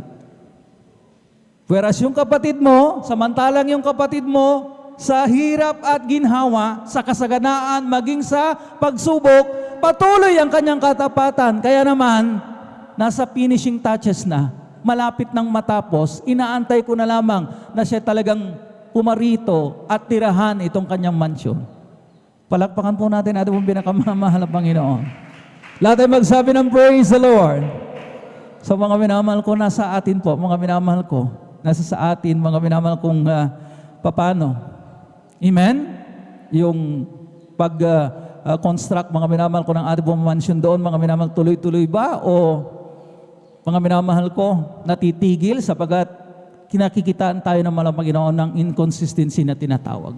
Whereas yung kapatid mo, samantalang yung kapatid mo, sa hirap at ginhawa, sa kasaganaan, maging sa pagsubok, patuloy ang kanyang katapatan. Kaya naman, nasa finishing touches na, malapit nang matapos, inaantay ko na lamang na siya talagang pumarito at tirahan itong kanyang mansyon. Palakpakan po natin ating pong pinakamamahal na Panginoon. Lahat ay magsabi ng praise the Lord. So mga minamahal ko, nasa atin po, mga minamahal ko, nasa sa atin, mga minamahal kong papano. Amen? Yung pag-construct, mga minamahal ko, ng ating pong mansyon doon, mga minamahal, tuloy-tuloy ba? O mga minamahal ko, natitigil sapagat kinakikitaan tayo ng malang Panginoon ng inconsistency na tinatawag.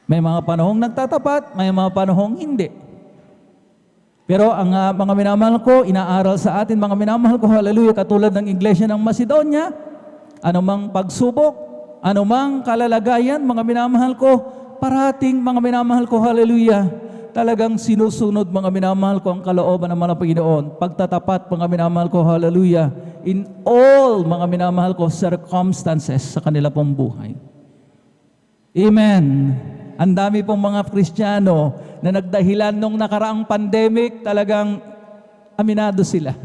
May mga panahong nagtatapat, may mga panahong hindi. Pero ang mga minamahal ko, inaaral sa atin, mga minamahal ko, hallelujah, katulad ng Iglesia ng Macedonia, anumang pagsubok, anumang kalalagayan, mga minamahal ko, parating mga minamahal ko, hallelujah, talagang sinusunod mga minamahal ko ang kalooban ng mga Panginoon. Pagtatapat mga minamahal ko, hallelujah, in all mga minamahal ko circumstances sa kanila pong buhay. Amen. Ang dami pong mga Kristiyano na nagdahilan nung nakaraang pandemic, talagang aminado sila.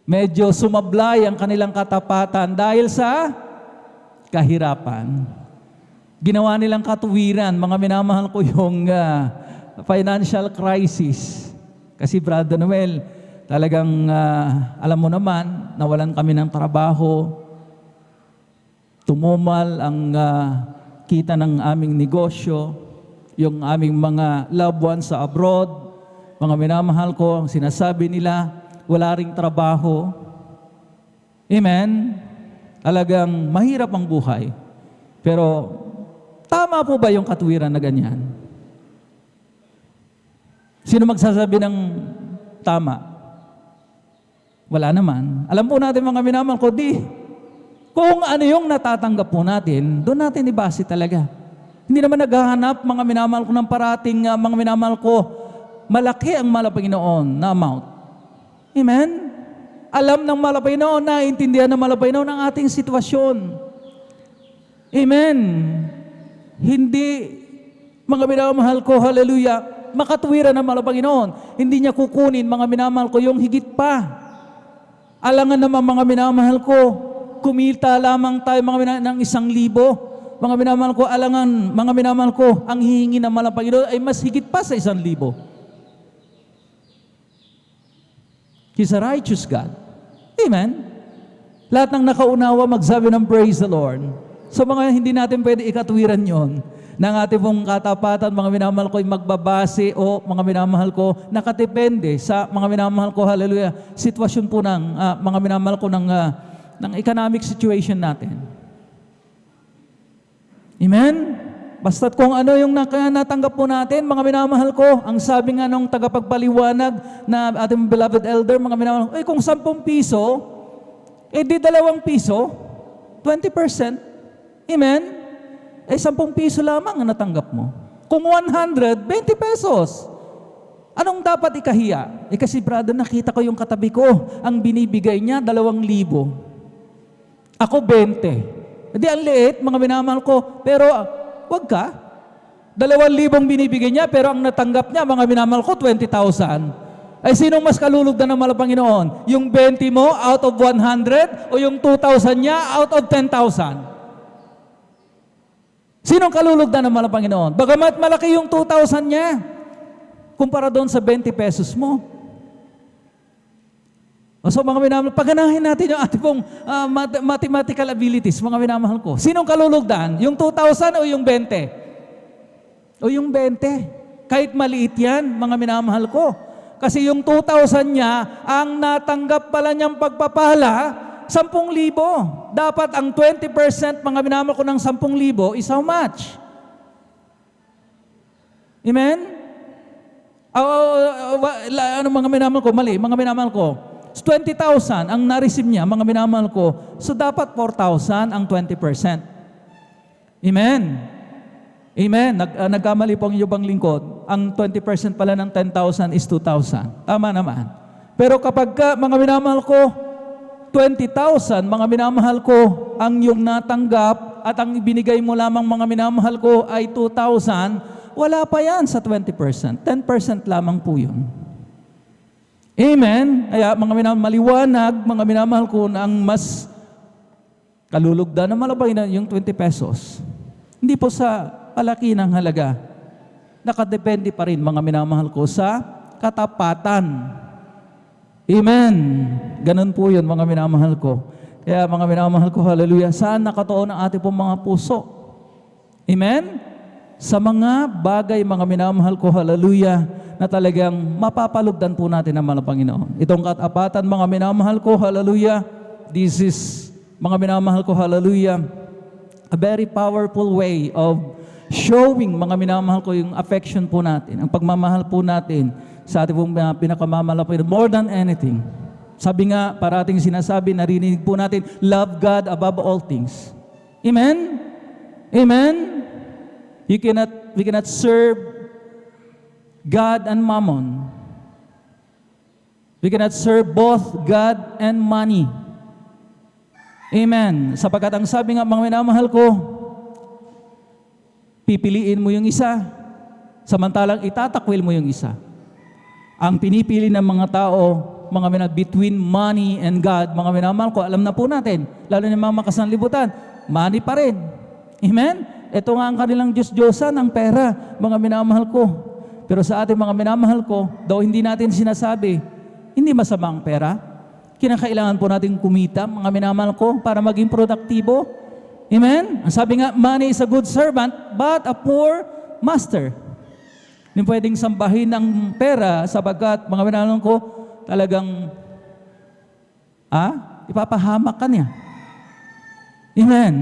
Medyo sumablay ang kanilang katapatan dahil sa kahirapan. Ginawa nilang katuwiran, mga minamahal ko, yung financial crisis. Kasi Brother Noel, talagang alam mo naman, nawalan kami ng trabaho, tumumal ang kita ng aming negosyo, yung aming mga loved ones sa abroad, mga minamahal ko, ang sinasabi nila, wala ring trabaho. Amen? Talagang mahirap ang buhay. Pero, tama po ba yung katwiran na ganyan? Sino magsasabi ng tama? Wala naman. Alam po natin mga minamahal ko, kung ano yung natatanggap po natin, doon natin ibase talaga. Hindi naman naghahanap mga minamahal ko ng parating mga minamahal ko, malaki ang Panginoon na amount. Amen? Alam ng Panginoon, naiintindihan ng Panginoon ang ating sitwasyon. Amen? Hindi, mga minamahal ko, hallelujah, makatwiran ng Panginoon. Hindi niya kukunin, mga minamahal ko, yung higit pa. Alangan naman mga minamahal ko, kumita lamang tayo mga ng 1,000. Mga minamahal ko, alangan, mga minamahal ko, ang hihingi ng Panginoon ay mas higit pa sa 1,000. He's a righteous God. Amen? Lahat ng nakaunawa magsabi ng praise the Lord. So mga hindi natin pwede ikatwiran yon ng ating pong katapatan, mga minamahal ko, ay magbabase o mga minamahal ko, nakadepende sa mga minamahal ko, hallelujah, sitwasyon po ng mga minamahal ko ng economic situation natin. Amen? Basta't kung ano yung natanggap po natin, mga minamahal ko, ang sabi nga nung tagapagpaliwanag na ating beloved elder, mga minamahal ko, kung 10 piso, di 2 piso, 20%. Amen? 10 piso lamang ang natanggap mo. Kung 100, 20 pesos. Anong dapat ikahiya? Kasi brother, nakita ko yung katabi ko, ang binibigay niya, 2,000. Ako 20. Hindi ang liit, mga minamahal ko. Pero wag ka. 2,000 binibigay niya, pero ang natanggap niya, mga minamahal ko, 20,000. Ay sinong mas kalulugdan ng Panginoon? Yung 20 mo out of 100 o yung 2,000 niya out of 10,000? Sinong kalulugdan ng Panginoon? Bagamat malaki yung 2,000 niya, kumpara doon sa 20 pesos mo. So mga minamahal, paganahin natin yung ating pong mathematical abilities, mga minamahal ko. Sinong kalulugdan? Yung 2,000 o yung 20? O yung 20. Kahit maliit yan, mga minamahal ko. Kasi yung 2,000 niya, ang natanggap pala niyang pagpapala, 10,000. Dapat ang 20% mga minamahal ko ng 10,000 is how much? Amen? Ano mga minamahal ko? Mali, mga minamahal ko. 20,000 ang na-receive niya, mga minamahal ko. So dapat 4,000 ang 20%. Amen? Amen? Nagkamali po ang iyong lingkod. Ang 20% pala ng 10,000 is 2,000. Tama naman. Pero kapag mga minamahal ko, 20,000, mga minamahal ko, ang iyong natanggap at ang ibinigay mo lamang mga minamahal ko ay 2,000, wala pa yan sa 20%. 10% lamang po yun. Amen? Kaya mga minamahal, maliwanag, mga minamahal ko, na ang mas kalulugdan na malabay na yung 20 pesos. Hindi po sa palaki ng halaga. Nakadepende pa rin, mga minamahal ko, sa katapatan. Amen? Ganun po yun, mga minamahal ko. Kaya mga minamahal ko, hallelujah, saan nakatuon ang ating pong mga puso? Amen? Sa mga bagay, mga minamahal ko, hallelujah, na talagang mapapalugdan po natin ang mga Panginoon. Itong katapatan, mga minamahal ko, hallelujah, this is, mga minamahal ko, hallelujah, a very powerful way of showing, mga minamahal ko, yung affection po natin, ang pagmamahal po natin sa ating pong pinakamamalapitan. More than anything. Sabi nga, parating sinasabi, narinig po natin, love God above all things. Amen? Amen? We cannot serve God and mammon. We cannot serve both God and money. Amen. Sapagkat ang sabi nga, mga minamahal ko, pipiliin mo yung isa, samantalang itatakwil mo yung isa. Ang pinipili ng mga tao, mga between money and God, mga minamahal ko, alam na po natin, lalo ng mga makasanlibutan, money pa rin. Amen? Ito nga ang kanilang Diyos-Diyosan, ang pera, mga minamahal ko. Pero sa ating mga minamahal ko, daw hindi natin sinasabi, hindi masama ang pera. Kinakailangan po natin kumita, mga minamahal ko, para maging produktibo. Amen? Ang sabi nga, money is a good servant, but a poor master. Hindi pwedeng sambahin ang pera sapagkat, mga minamahal ko, talagang, ipapahamak ka niya. Amen.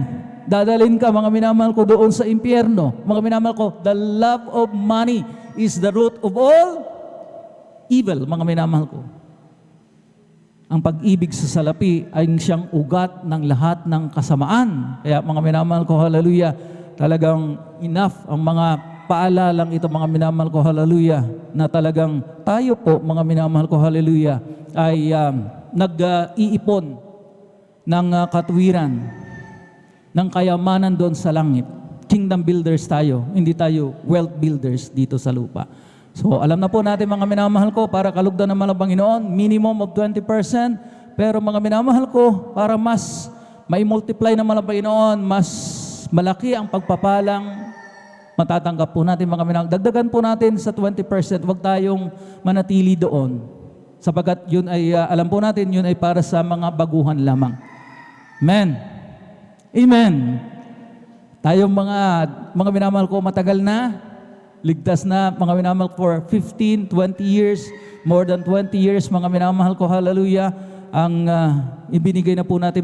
Dadalhin ka, mga minamahal ko, doon sa impyerno. Mga minamahal ko, the love of money is the root of all evil, mga minamahal ko. Ang pag-ibig sa salapi ay siyang ugat ng lahat ng kasamaan. Kaya mga minamahal ko, hallelujah, talagang enough ang mga paalalang ito, mga minamahal ko, hallelujah, na talagang tayo po, mga minamahal ko, hallelujah, ay nag-iipon ng katuwiran, ng kayamanan doon sa langit. Kingdom builders tayo, hindi tayo wealth builders dito sa lupa. So alam na po natin, mga minamahal ko, para kalugdan ng malang Panginoon, minimum of 20%, pero mga minamahal ko, para mas mai-multiply ng malang Panginoon, mas malaki ang pagpapalang matatanggap po natin, mga minamahal. Dagdagan po natin sa 20%, huwag tayong manatili doon. Sapagkat yun ay, alam po natin, yun ay para sa mga baguhan lamang. Amen. Amen. Tayong mga minamahal ko, matagal na, ligtas na, mga minamahal ko, for 15, 20 years, more than 20 years, mga minamahal ko, hallelujah, ang ibinigay na po natin,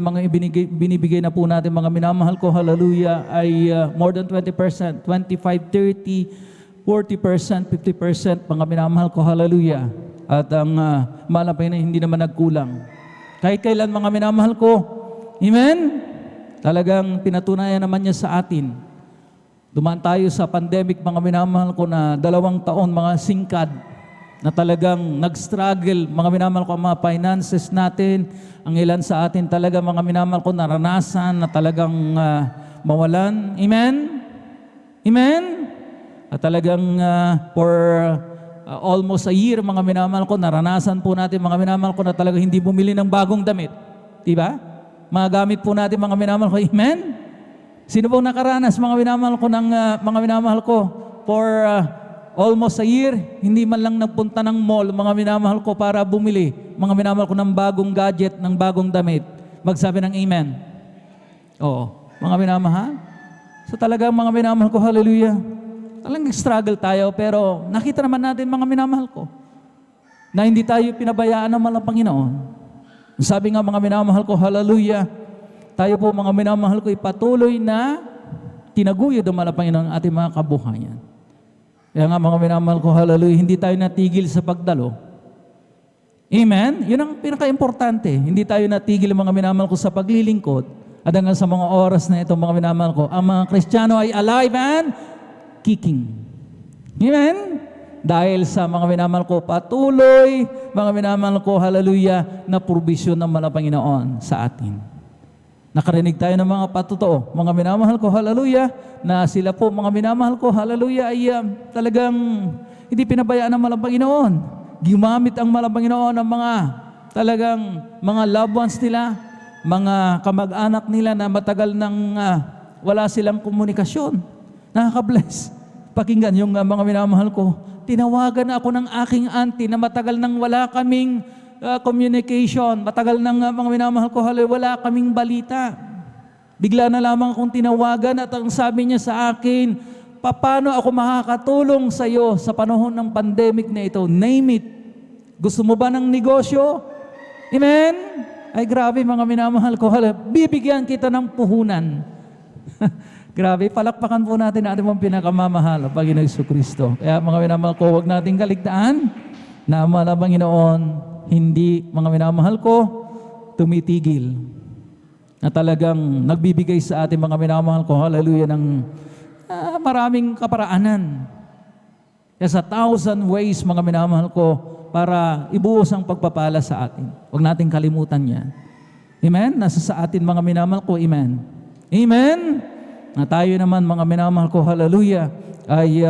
binibigay na po natin, mga minamahal ko, hallelujah, ay more than 20%, 25, 30, 40%, 50%, mga minamahal ko, hallelujah. At ang malapay na hindi naman nagkulang. Kahit kailan, mga minamahal ko, amen? Talagang pinatunayan naman niya sa atin. Dumaan tayo sa pandemic, mga minamahal ko, na 2 taon, mga singkad, na talagang nag-struggle, mga minamahal ko, ang mga finances natin, ang ilan sa atin talaga, mga minamahal ko, naranasan na talagang mawalan. Amen? Amen? At talagang for almost a year, mga minamahal ko, naranasan po natin, mga minamahal ko, na talagang hindi bumili ng bagong damit. Diba? Mga gamit po natin, mga minamahal ko. Amen? Sino pong nakaranas, mga minamahal ko, ng mga minamahal ko, for almost a year, hindi man lang nagpunta ng mall, mga minamahal ko, para bumili, mga minamahal ko, ng bagong gadget, ng bagong damit. Magsabi ng amen. Oo. Mga minamahal. So talagang, mga minamahal ko, hallelujah, talagang struggle tayo, pero nakita naman natin, mga minamahal ko, na hindi tayo pinabayaan ng malang Panginoon. Sabi nga, mga minamahal ko, hallelujah, tayo po, mga minamahal ko, ipatuloy na tinaguyod ang malang Panginoon ang ating mga kabuhayan. Kaya nga, mga minamahal ko, hallelujah, hindi tayo natigil sa pagdalo. Amen? Yun ang pinaka-importante. Hindi tayo natigil, mga minamahal ko, sa paglilingkod. At hanggang sa mga oras na ito, mga minamahal ko, ang mga Kristiyano ay alive and kicking. Amen? Dahil sa mga minamahal ko, patuloy, mga minamahal ko, hallelujah, na provision ng malang Panginoon sa atin. Nakarinig tayo ng mga patotoo, mga minamahal ko, hallelujah, na sila po, mga minamahal ko, hallelujah, ay talagang hindi pinabayaan ng malang Panginoon. Gumamit ang malang Panginoon ng mga talagang mga loved ones nila, mga kamag-anak nila na matagal nang wala silang komunikasyon. Nakaka-bless. Pakinggan yung mga minamahal ko. Tinawagan ako ng aking auntie na matagal nang wala kaming communication. Matagal nang mga minamahal ko, wala kaming balita. Bigla na lamang akong tinawagan at ang sabi niya sa akin, paano ako makakatulong sa iyo sa panahon ng pandemic na ito? Name it. Gusto mo ba ng negosyo? Amen? Ay grabe, mga minamahal ko, bibigyan kita ng puhunan. Grabe, palakpakan po natin ating mga pinakamamahal, Panginoon Jesucristo. Kaya mga minamahal ko, huwag nating kaligtaan na mga Panginoon, hindi, mga minamahal ko, tumitigil. Na talagang nagbibigay sa ating mga minamahal ko, hallelujah, ng maraming kaparaanan. Kaya sa 1,000 ways, mga minamahal ko, para ibuhos ang pagpapala sa atin. Huwag natin kalimutan yan. Amen? Nasa sa atin, mga minamahal ko, amen. Amen? Na tayo naman, mga minamahal ko, hallelujah, ay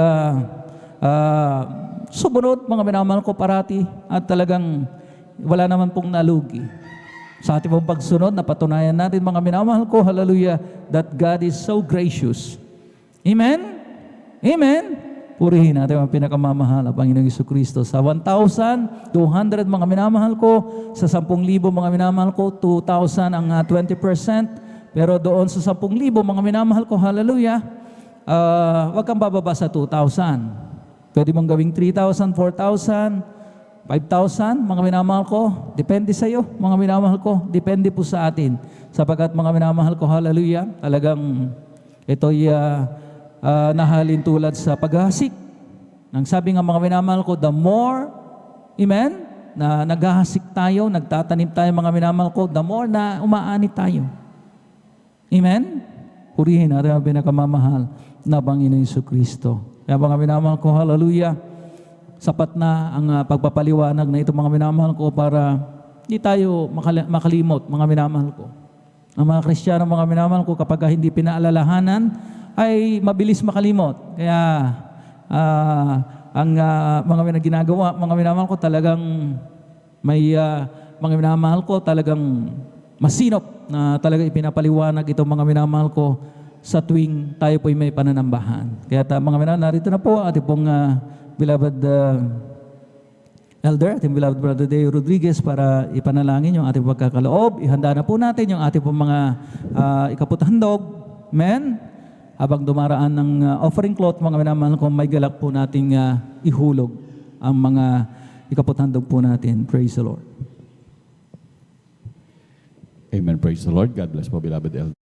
sumunod, mga minamahal ko, parati, at talagang wala naman pong nalugi. Sa ating pong pagsunod, napatunayan natin, mga minamahal ko, hallelujah, that God is so gracious. Amen? Amen? Purihin natin ang pinakamamahal ang Panginoong Jesucristo. Sa 1,200 mga minamahal ko, sa 10,000 mga minamahal ko, 2,000 ang 20%. Pero doon sa 10,000 mga minamahal ko, hallelujah, wag kang bababa sa 2,000. Pwede mong gawing 3,000, 4,000, 5,000 mga minamahal ko. Depende sa iyo, mga minamahal ko. Depende po sa atin. Sapagkat mga minamahal ko, hallelujah, talagang ito'y nahalin tulad sa paghahasik. Nang sabi nga mga minamahal ko, the more, amen, na naghahasik tayo, nagtatanim tayo mga minamahal ko, the more na umaani tayo. Amen? Purihin natin ang pinakamamahal na Panginoon Jesucristo. Kaya mga minamahal ko, hallelujah, sapat na ang pagpapaliwanag na ito mga minamahal ko para hindi tayo makalimot mga minamahal ko. Ang mga Kristiyano mga minamahal ko kapag hindi pinaalalahanan ay mabilis makalimot. Kaya ang mga ginagawa, mga minamahal ko talagang may mga minamahal ko talagang masinop na talaga ipinapaliwanag itong mga minamahal ko sa tuwing tayo po'y may pananambahan. Kaya mga minamahal, narito na po ating pong beloved elder, ating beloved brother Deo Rodriguez para ipanalangin yung ating pagkakaloob. Ihanda na po natin yung ating pong mga ikaputhandog. Amen? Habang dumaraan ng offering cloth, mga minamahal ko, may galak po nating ihulog ang mga ikaputhandog po natin. Praise the Lord. Amen. Praise the Lord. God bless po, beloved elder.